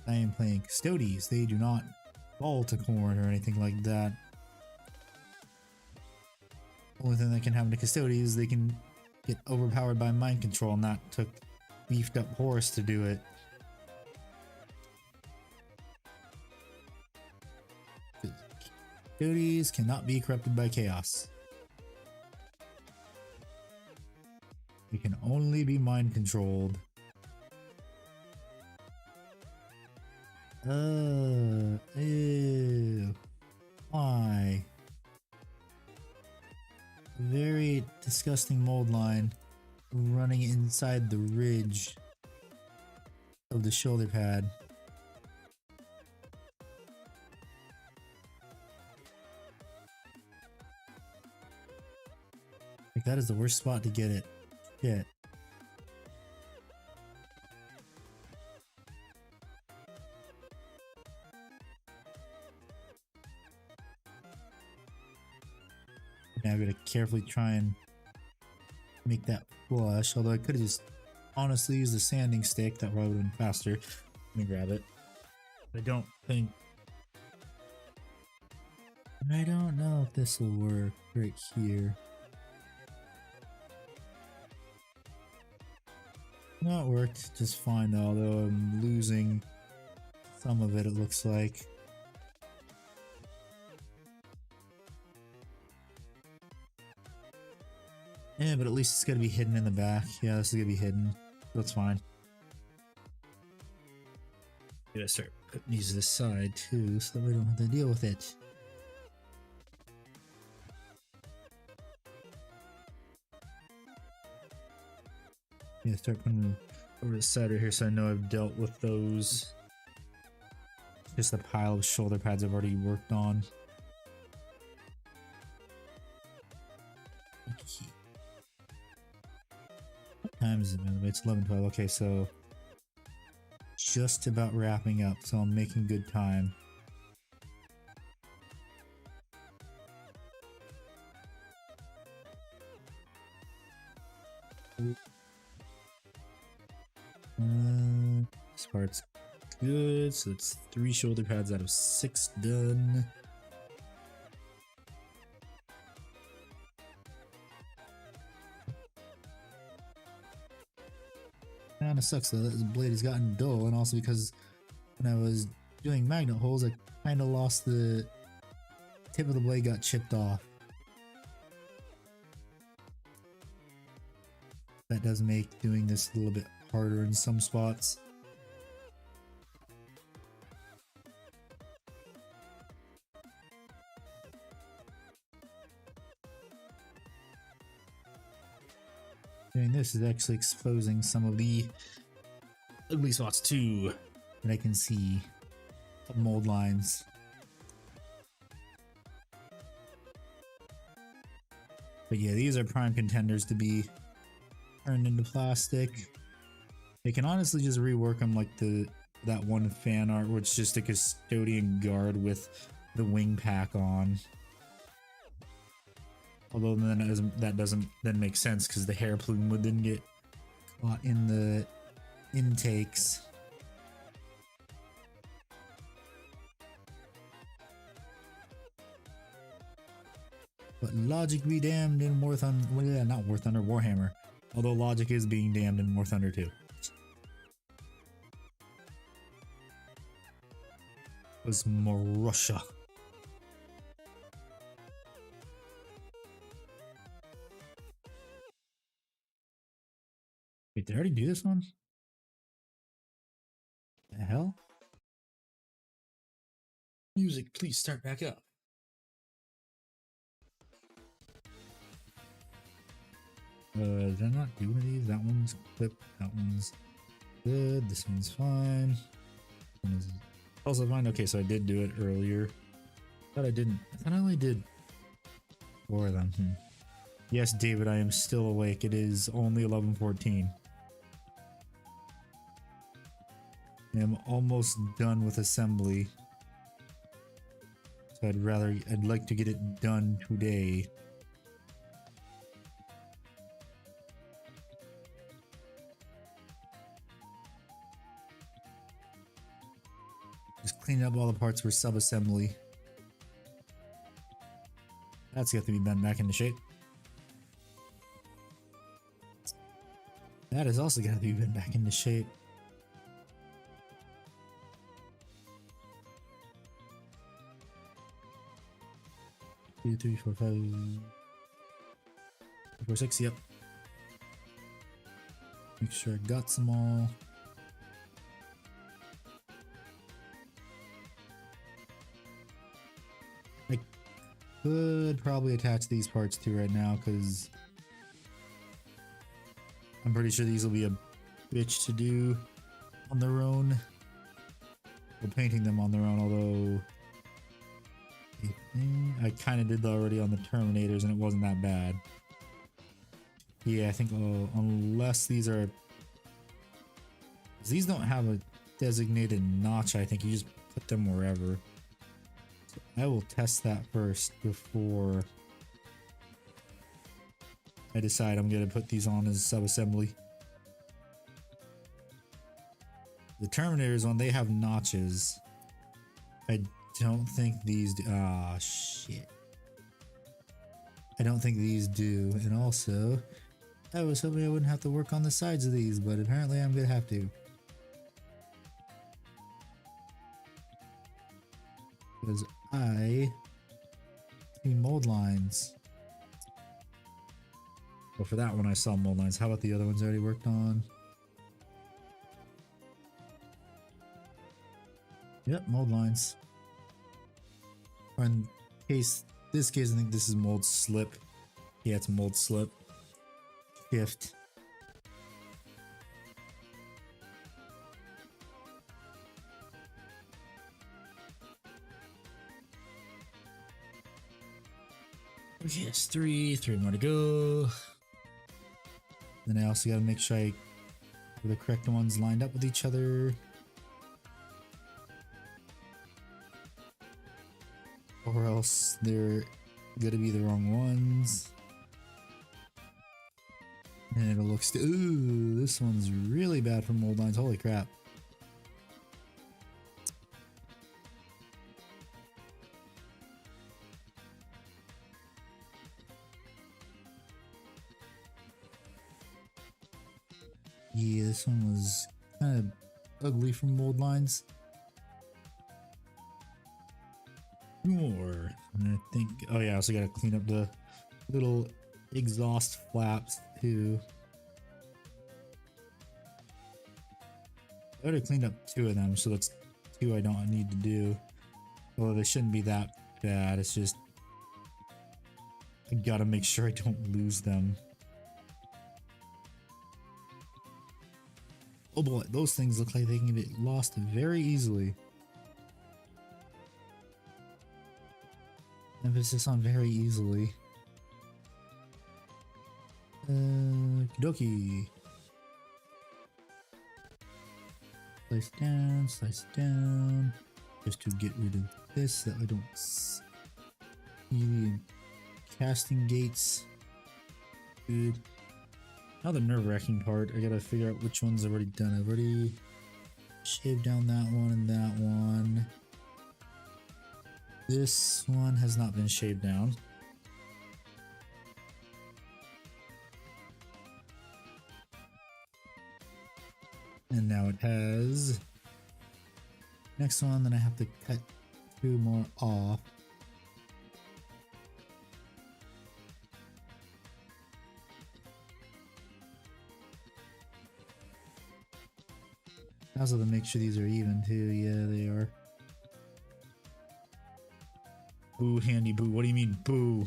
I am playing Custodes. They do not fall to corn or anything like that. Only thing that can happen to Custodes is they can get overpowered by mind control, and that took beefed up horse to do it. Custodes cannot be corrupted by chaos. They can only be mind controlled. Ew. Why? Very disgusting mold line running inside the ridge of the shoulder pad. Like, that is the worst spot to get it. Shit. Now I'm gonna carefully try and make that flush, although I could have just honestly used the sanding stick. That probably would have been faster. Let me grab it. I don't know if this will work right here. No, it worked just fine, although I'm losing some of it, it looks like. Yeah, but at least it's gonna be hidden in the back. Yeah, this is gonna be hidden. That's fine. Gotta start putting these to the side too, so that we don't have to deal with it. Yeah, start putting them over the side right here so I know I've dealt with those. Just a pile of shoulder pads I've already worked on. Okay. What time is it? It's 11:12. Okay, so just about wrapping up, so I'm making good time. This part's good, so it's 3 shoulder pads out of 6 done. Kinda sucks though that the blade has gotten dull, and also because when I was doing magnet holes, I kinda lost the tip of the blade, got chipped off. That does make doing this a little bit harder in some spots. Doing this is actually exposing some of the ugly spots too that I can see of mold lines. But yeah, these are prime contenders to be turned into plastic. They can honestly just rework them like that one fan art where it's just a custodian guard with the wing pack on. Although then that doesn't then make sense because the hair plume would then get caught in the intakes. But logic be damned in War Thunder. Well, yeah, not War Thunder, Warhammer. Although logic is being damned in War Thunder too. Was more Russia. Wait, did I already do this one? The hell? Music, please start back up. Did I not do one of these? That one's clipped. That one's good. This one's fine. This one is also fine. Okay, so I did do it earlier. Thought I didn't. I thought I only did 4 of them. Yes, David, I am still awake. It is only 11:14. I am almost done with assembly. So I'd like to get it done today. Just cleaning up all the parts for sub-assembly. That's got to be bent back into shape. That has also got to be bent back into shape. 2, 3, 4, 5, 4, 6, yep. Make sure I got some all. I could probably attach these parts too right now because I'm pretty sure these will be a bitch to do on their own. Well, painting them on their own, although I kind of did that already on the Terminators and it wasn't that bad. Yeah, I think unless these are... These don't have a designated notch, I think you just put them wherever. So I will test that first before I decide I'm going to put these on as sub-assembly. The Terminators one, they have notches. I don't think these do. Ah, shit. I don't think these do. And also, I was hoping I wouldn't have to work on the sides of these, but apparently I'm gonna have to. Because I see mold lines. Well, for that one I saw mold lines. How about the other ones I already worked on? Yep, mold lines. Or in this case, I think this is mold slip. Yeah, it's mold slip. Shift. Yes, 3 more to go. Then I also gotta make sure I have the correct ones lined up with each other. Or else they're gonna be the wrong ones. And it'll look ooh, this one's really bad for mold lines, holy crap. Yeah, this one was kind of ugly from mold lines. More. And I think, oh yeah, I also gotta clean up the little exhaust flaps too. I already cleaned up 2 of them, so that's 2 I don't need to do. Well, they shouldn't be that bad. It's just I gotta make sure I don't lose them. Oh boy, those things look like they can get lost very easily. Emphasis on very easily. Kidoki. Slice down. Just to get rid of this that I don't see. Casting gates. Good. Now the nerve-wracking part, I gotta figure out which ones I've already done. I've already shaved down that one and that one. This one has not been shaved down. And now it has. Next one, then I have to cut 2 more off. I also have to make sure these are even too. Yeah, they are. Boo, handy boo. What do you mean, boo?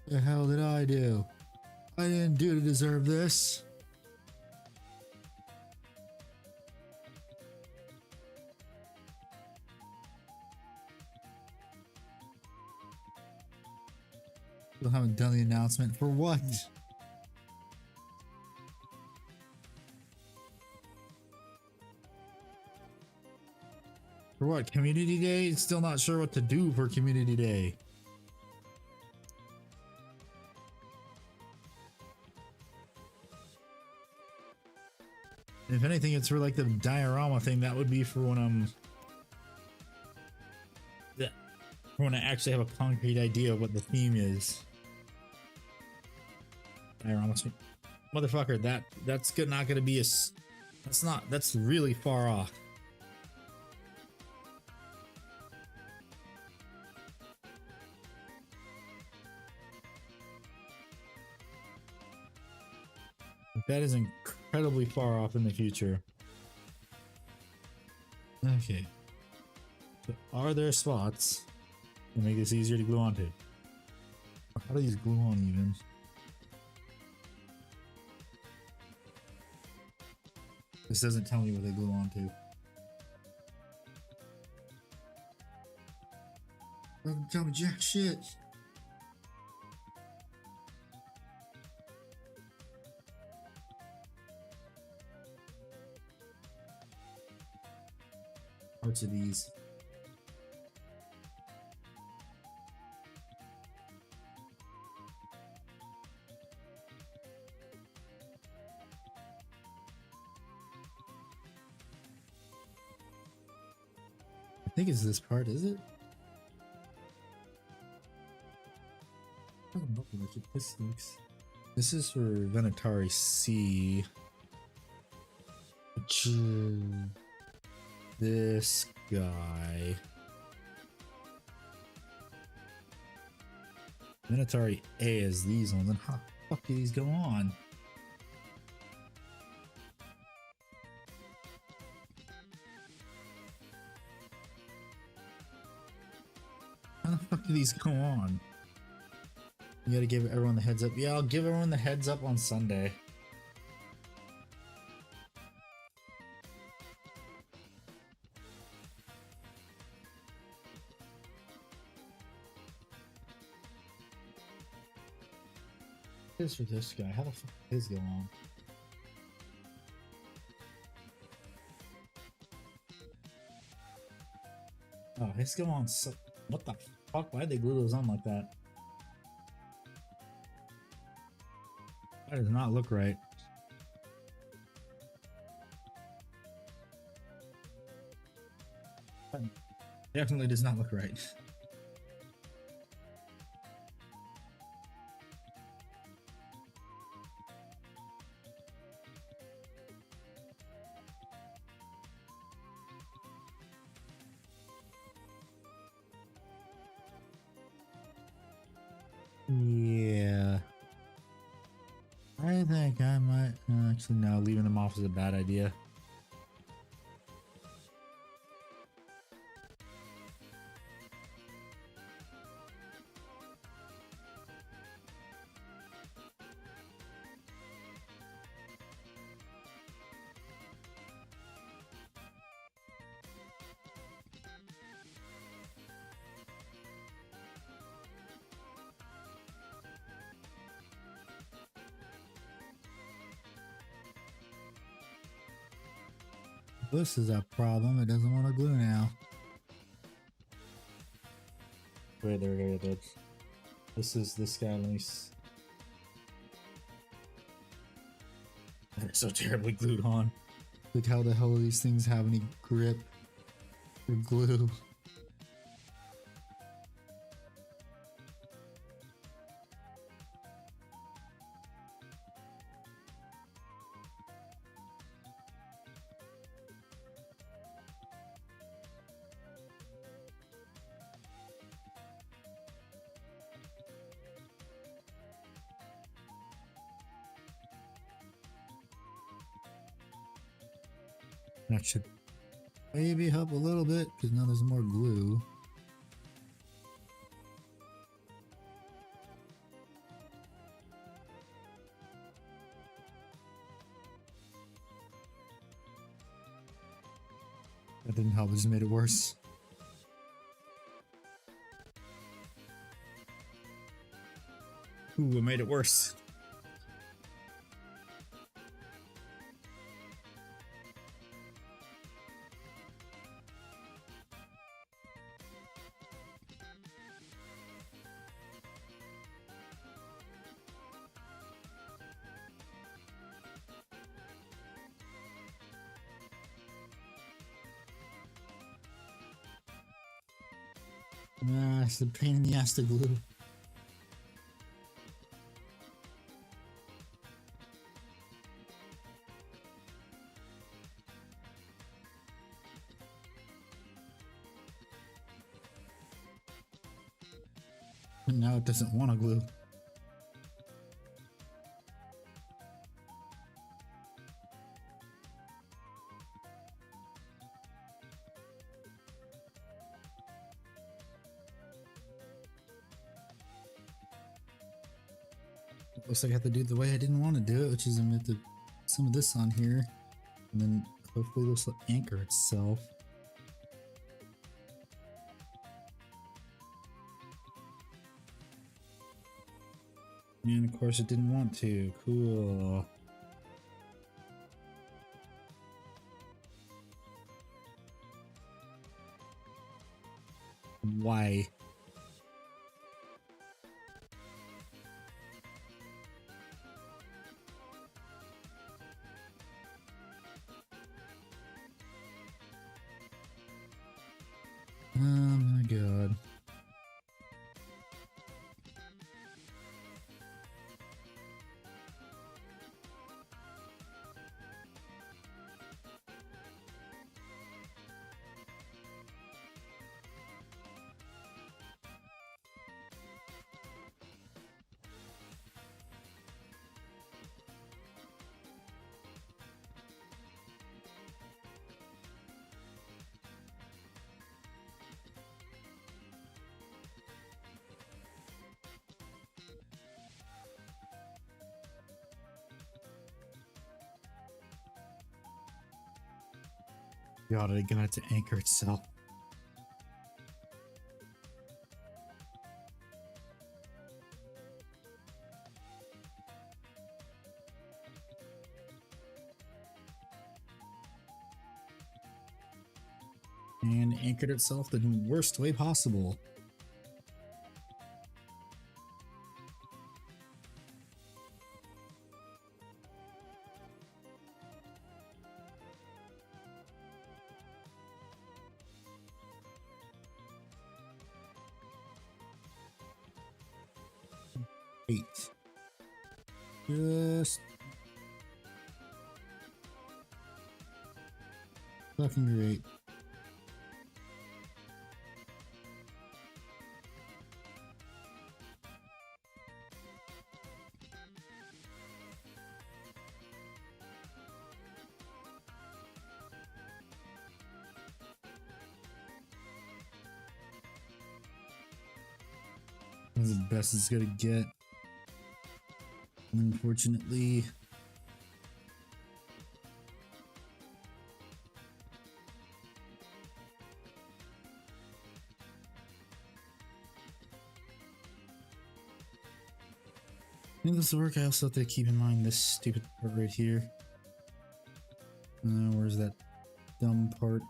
The hell did I do? I didn't do to deserve this. Still haven't done the announcement for what? For what? Community Day? Still not sure what to do for Community Day. If anything, it's for like the diorama thing. That would be for when I'm... Yeah. For when I actually have a concrete idea of what the theme is. Diorama thing. Motherfucker, that's good, not gonna be a... That's really far off. That is incredibly far off in the future. Okay. So are there spots to make this easier to glue onto? How do these glue on even? This doesn't tell me what they glue onto. Doesn't tell me jack shit. Parts of these. I think it's this part, is it? I don't know how much this looks. This is for Venatari C. Which is this guy. Venatari A is these ones, and how the fuck do these go on? How the fuck do these go on? You gotta give everyone the heads up. Yeah, I'll give everyone the heads up on Sunday. This for this guy. How the fuck did his go on? Oh, his go on so... What the fuck? Why'd they glue those on like that? That does not look right. That definitely does not look right. Yeah, I think I might So now leaving them off is a bad idea. This is a problem. It doesn't want to glue now. Wait, there we go. This is this guy. Let me. They're so terribly glued on. Like, how the hell do these things have any grip or glue? That should maybe help a little bit because now there's more glue. That didn't help, it just made it worse. Ooh, it made it worse. Nah, it's a pain in the ass to glue. And now it doesn't want to glue. Looks like I have to do it the way I didn't want to do it, which is I'm going to put some of this on here, and then hopefully this will anchor itself. And of course it didn't want to. Cool. Why? Oh my god. God, I got it to anchor itself. And anchored itself the worst way possible. Just fucking great. That's the best it's gonna get. Unfortunately. In this work, I also have to keep in mind this stupid part right here. Where's that dumb part?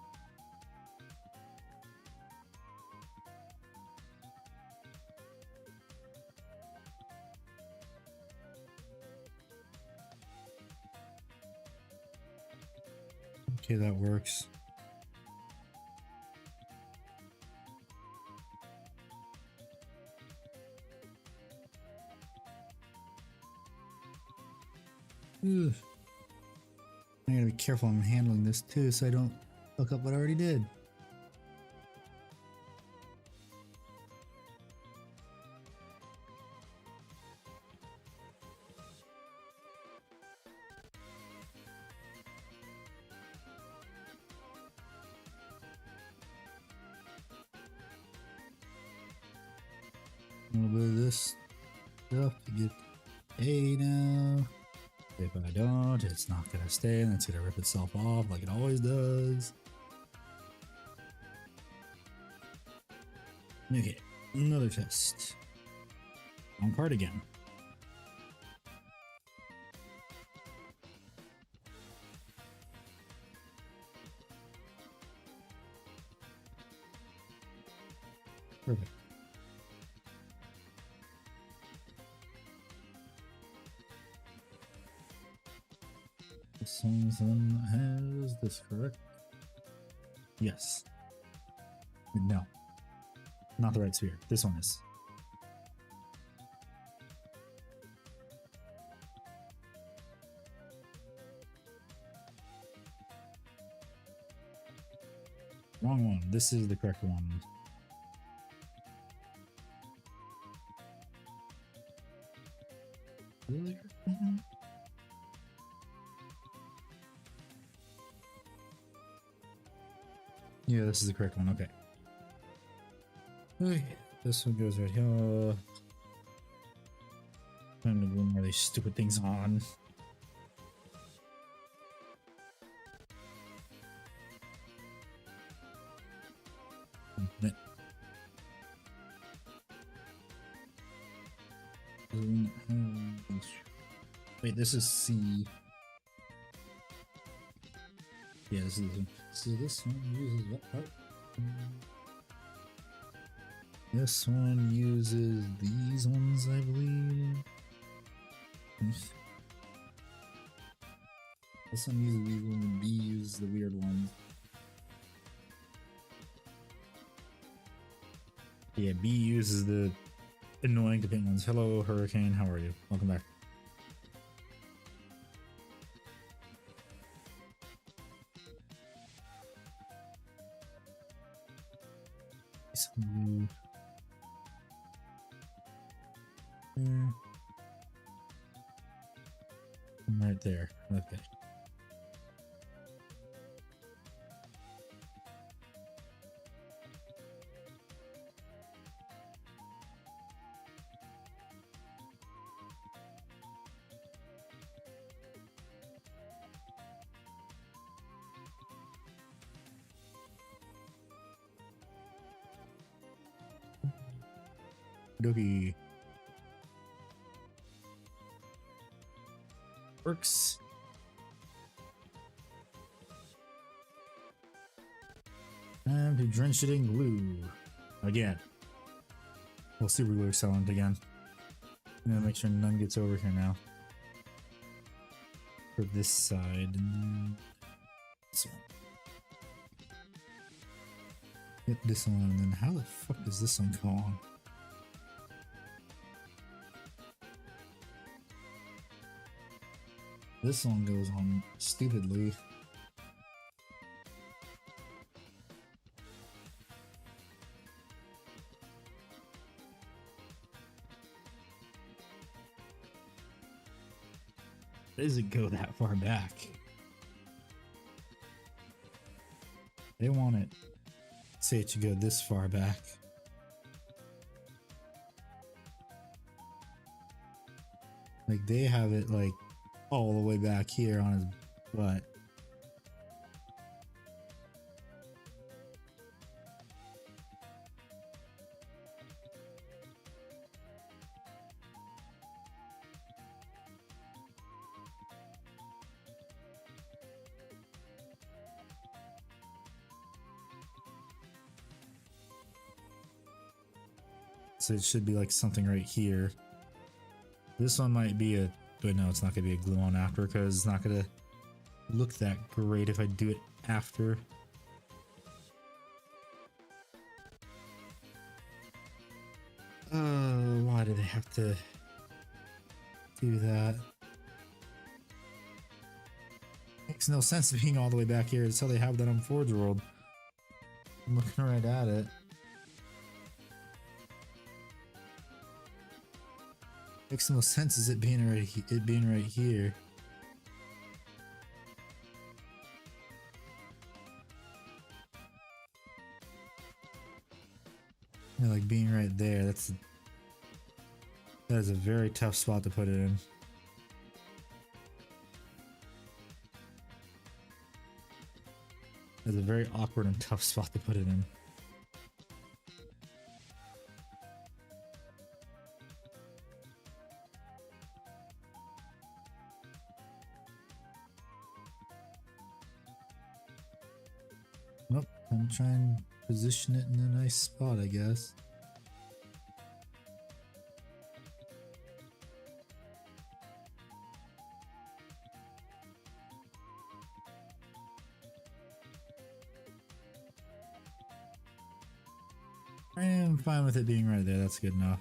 Okay, that works. Ugh. I gotta be careful I'm handling this too so I don't fuck up what I already did. A little bit of this stuff to get paid now. If I don't, it's not gonna stay and it's gonna rip itself off like it always does. Okay, another test. On card again. Perfect. This one's the one that has this, correct? Yes. No. Not the right sphere. This one is. Wrong one. This is the correct one. Really? Yeah, this is the correct one. Okay. Okay, this one goes right here. Trying to glue more of these stupid things on. Wait, this is C. Yeah, this is the one. So this one uses what part? This one uses these ones, I believe. This one uses these ones, and B uses the weird ones. Yeah, B uses the annoying to pink ones. Hello, Hurricane. How are you? Welcome back. Right there. Okay. Doogie. Works. And to drench it in glue. Again. We'll super glue excellent again. I'm gonna make sure none gets over here now. For this side. And then this one. Get this one, and then how the fuck does this one go on? This one goes on stupidly. Does it go that far back? They want it. Say it should go this far back. Like they have it like all the way back here on his butt. So it should be like something right here. This one might be a, but no, it's not gonna be a glue on after because it's not gonna look that great if I do it after. Why do they have to do that? Makes no sense being all the way back here. That's how they have that on Forge World. I'm looking right at it. Makes the most sense is it being right here. Yeah, like being right there. That is a very tough spot to put it in. That's a very awkward and tough spot to put it in. Nope, I'm trying to position it in a nice spot, I guess. I am fine with it being right there, that's good enough.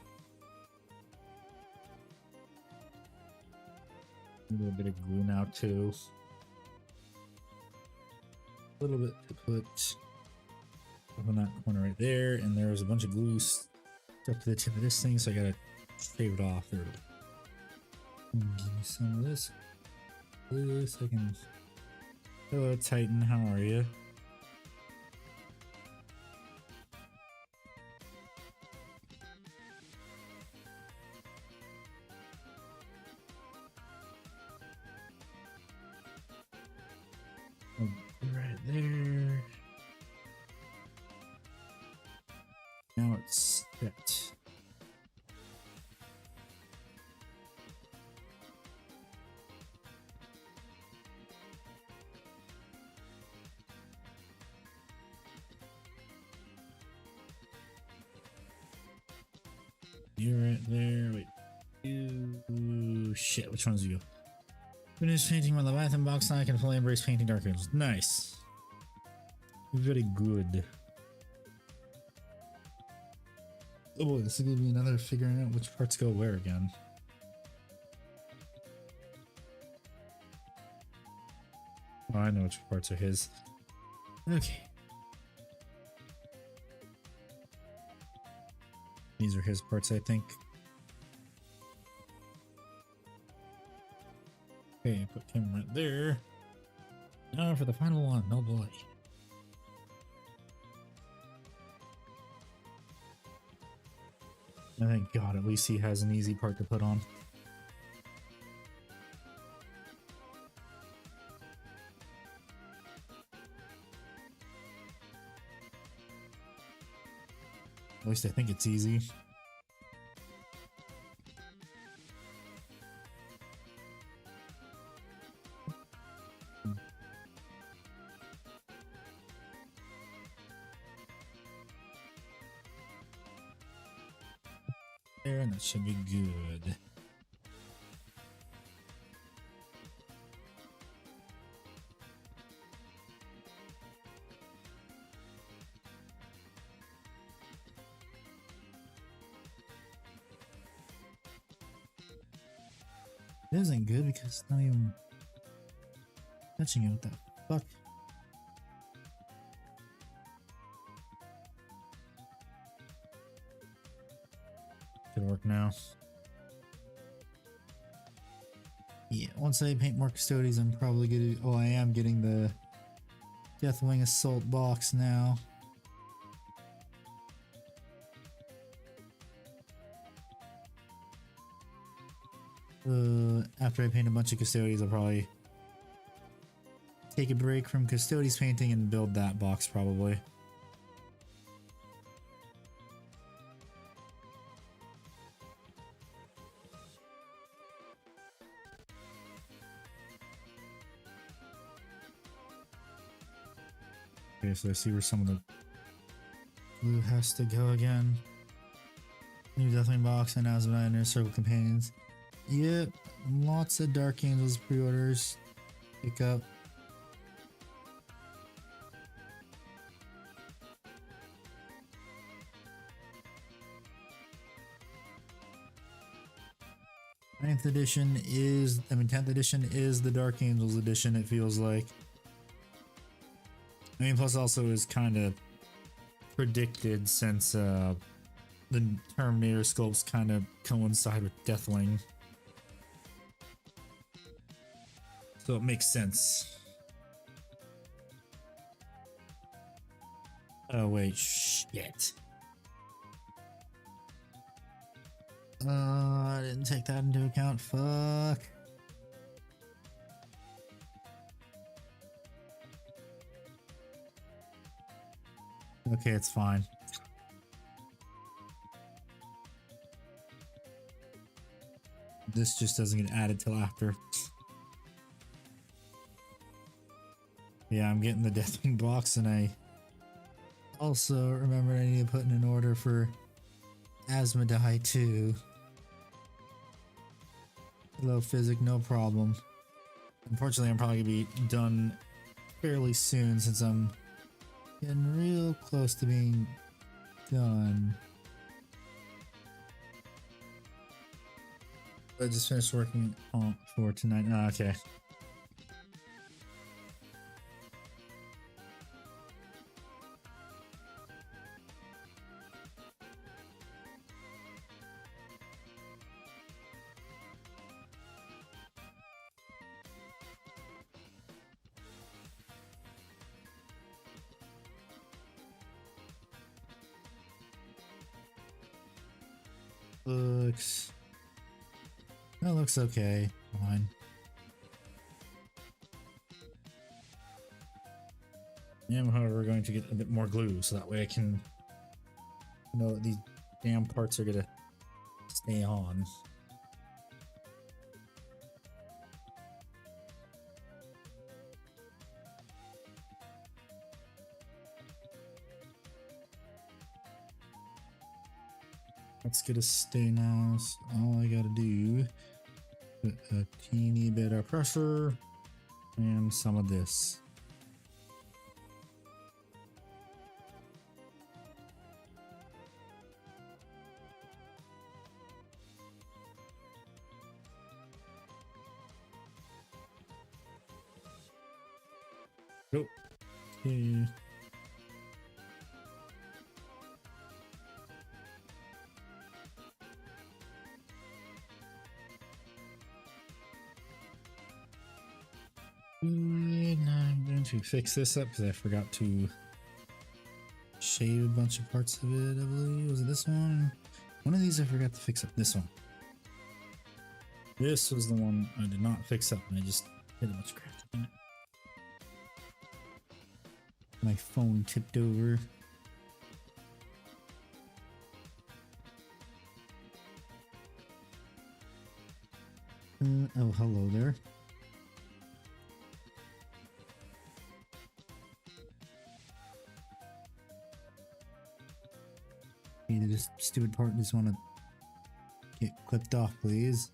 A little bit of glue now too. A little bit to put up in that corner right there, and there's a bunch of glue stuck to the tip of this thing, so I gotta shave it off. There. Give you some of this glue so I can. Hello, Titan. How are you? Right there. Now it's set. You're right there. Wait. You shit. Which one's you? Finish painting my Leviathan box now. I can fully embrace painting Dark Angels. Nice. Very good. Oh boy, this is gonna be another figuring out which parts go where again. Oh, I know which parts are his. Okay. These are his parts, I think. Okay, put him right there. Now for the final one. Oh boy. Oh, thank God, at least he has an easy part to put on. At least I think it's easy. There, and that should be good. It isn't good because it's not even touching it. What the fuck? Should work now. Yeah, once I paint more Custodes, I'm probably gonna. Oh, I am getting the Deathwing Assault box now. After I paint a bunch of Custodes, I'll probably take a break from Custodes painting and build that box probably. Okay, so I see where some of the glue has to go again. New Deathwing box and Asmodai Inner Circle companions. Yep, lots of Dark Angels pre-orders. Pick up. Ninth edition is, 10th edition is the Dark Angels edition, it feels like. I mean, plus also is kind of predicted since the Terminator sculpts kind of coincide with Deathwing. So it makes sense. Oh wait, shit. I didn't take that into account, fuck. Okay, it's fine. This just doesn't get added till after. Yeah, I'm getting the Deathwing box, and I also remembered I need to put in an order for Asmodai too. Hello, Physic, no problem. Unfortunately, I'm probably gonna be done fairly soon since I'm getting real close to being done. I just finished working on for tonight. Oh, okay. That looks okay. Fine. I am, however, going to get a bit more glue so that way I can know that these damn parts are gonna stay on. Let's get a stay now. So all I gotta do, put a teeny bit of pressure and some of this. Oh, okay. And I'm going to fix this up because I forgot to shave a bunch of parts of it, I believe. Was it this one? One of these I forgot to fix up. This one. This was the one I did not fix up and I just did a bunch of crap in it. My phone tipped over. Oh, hello there. Either this stupid part just want to get clipped off, please.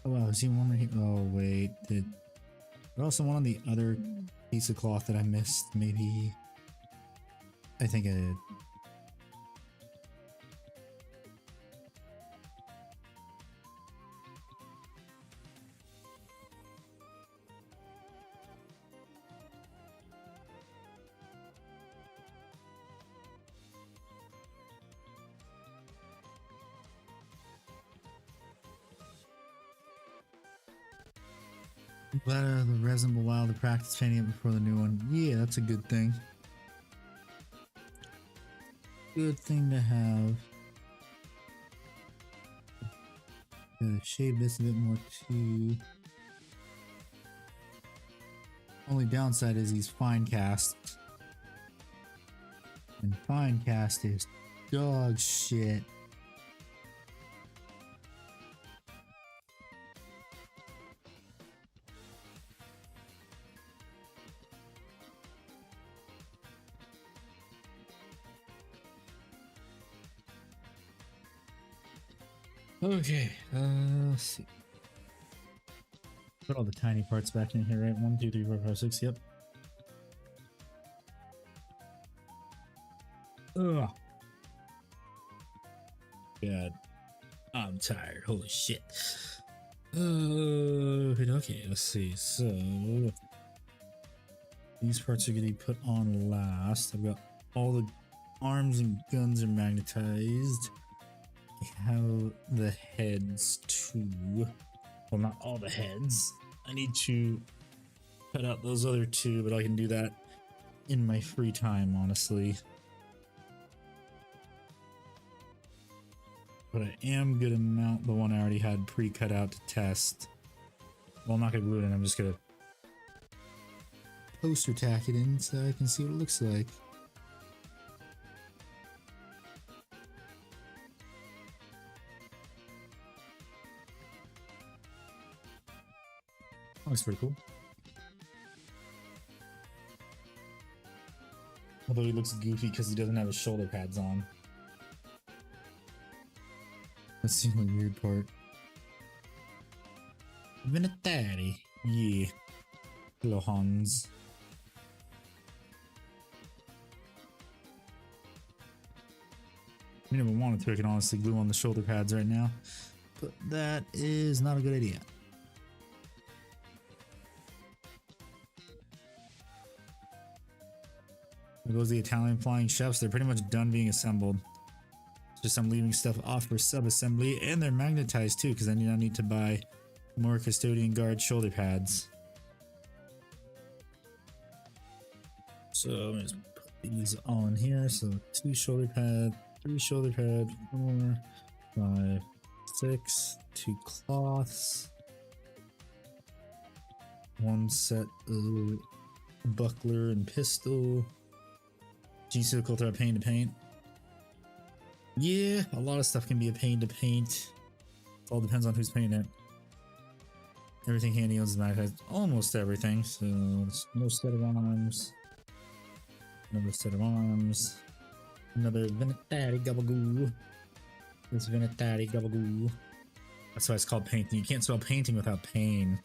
Oh, I see one right here. Oh, wait. Did there also one on the other piece of cloth that I missed? Maybe. I think I did. Glad the resin will allow the practice painting it before the new one. Yeah, that's a good thing. good thing to have. Shave this a bit more too. Only downside is he's fine cast. And fine cast is dog shit. Okay, let's see. Put all the tiny parts back in here, right? 1, 2, 3, 4, 5, 6, yep. Ugh. God. I'm tired. Holy shit. Okay, let's see. So, these parts are going to be put on last. I've got all the arms and guns are magnetized. I have the heads too. Well, not all the heads. I need to cut out those other two, but I can do that in my free time, honestly. But I am gonna mount the one I already had pre-cut out to test. Well, I'm not gonna glue it in, I'm just gonna poster tack it in so I can see what it looks like. Looks pretty cool. Although he looks goofy because he doesn't have his shoulder pads on. That's the only weird part. Venatari. Yeah. Hello, Hans. I never wanted to. I can honestly glue on the shoulder pads right now. But that is not a good idea. There goes the Italian flying chefs. They're pretty much done being assembled. Just I'm leaving stuff off for sub-assembly, and they're magnetized too, because I now need to buy more custodian guard shoulder pads. So I'm gonna just put these all in here. So 2 shoulder pad, 3 shoulder pad, 4, 5, 6, 2 cloths, 1 set of buckler and pistol. G-Seal throw a pain to paint. Yeah, a lot of stuff can be a pain to paint. It all depends on who's painting it. Everything handy owns the knife has almost everything. So it's no set of arms. Another set of arms. Another Venatari Gabagoo. This Venatari Gabagoo. That's why it's called painting. You can't spell painting without pain.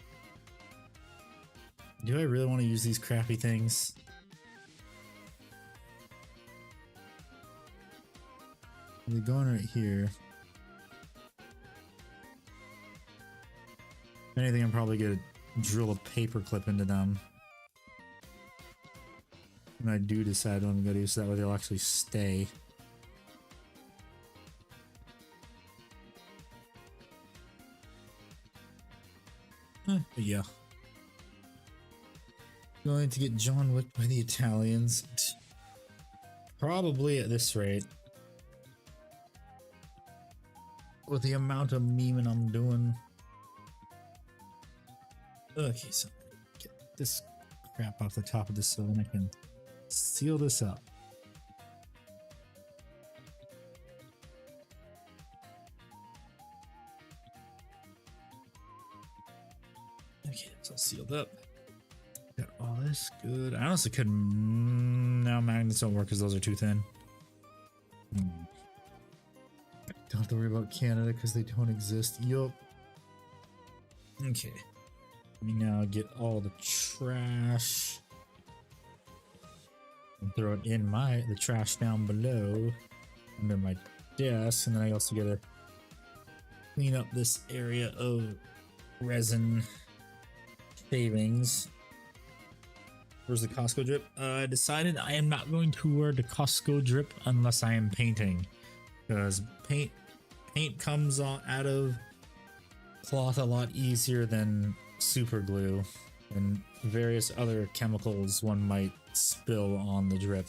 Do I really want to use these crappy things? They're going right here. If anything, I'm probably gonna drill a paper clip into them. When I do decide what I'm gonna do, so that way they'll actually stay. But yeah. Going to get John Wick by the Italians. Probably at this rate. With the amount of memeing I'm doing. Okay, so get this crap off the top of this so then I can seal this up. Okay, it's all sealed up. Got all this good. I honestly couldn't. Now magnets don't work because those are too thin. Don't have to worry about Canada because they don't exist. Yup. Okay. Let me now get all the trash and throw it in the trash down below under my desk, and then I also gotta clean up this area of resin shavings. Where's the Costco drip? I decided I am not going to wear the Costco drip unless I am painting, because paint comes out of cloth a lot easier than super glue and various other chemicals one might spill on the drip.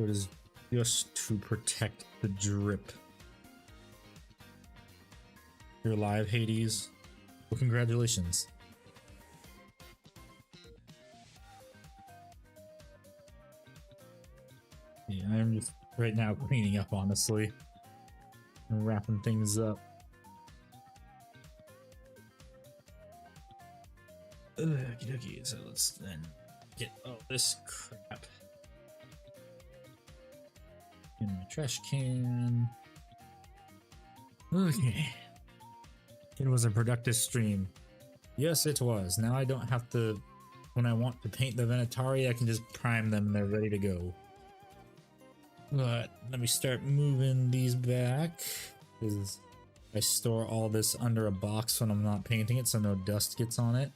It is just to protect the drip. You're alive, Hades. Well, congratulations. Yeah, I'm just right now cleaning up, honestly. And wrapping things up. Okie so let's then get all this crap in the trash can. Okay. It was a productive stream. Yes, it was. Now I don't have to, when I want to paint the Venatari, I can just prime them and they're ready to go. But let me start moving these back, because I store all this under a box when I'm not painting it so no dust gets on it.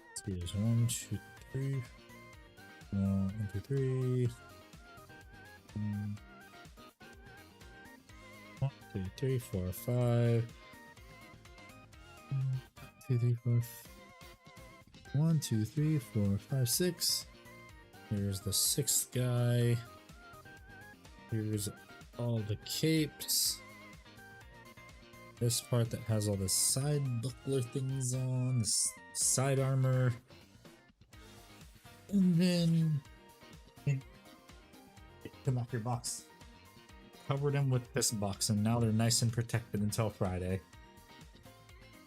Let's see, there's 1, 2, 3. 1, 2, 3. 1, 2, 3, 4, 5. 1, 2, 3, 4. 1, 2, 3, 4, 5, 6. Here's the 6th guy. Here's all the capes. This part that has all the side buckler things on, the side armor. And then come off your box. Covered them with this box, and now they're nice and protected until Friday.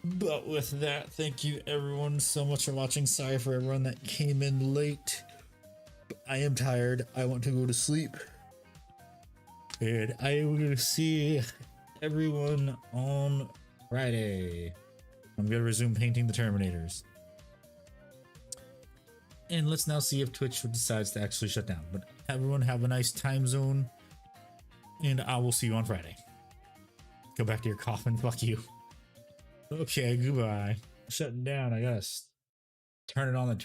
But with that, thank you everyone so much for watching. Sorry for everyone that came in late. I am tired. I want to go to sleep. And I am going to see everyone on Friday. I'm going to resume painting the Terminators. And let's now see if Twitch decides to actually shut down. But everyone have a nice time zone. And I will see you on Friday. Go back to your coffin. Fuck you. Okay, goodbye. Shutting down. I gotta turn it on the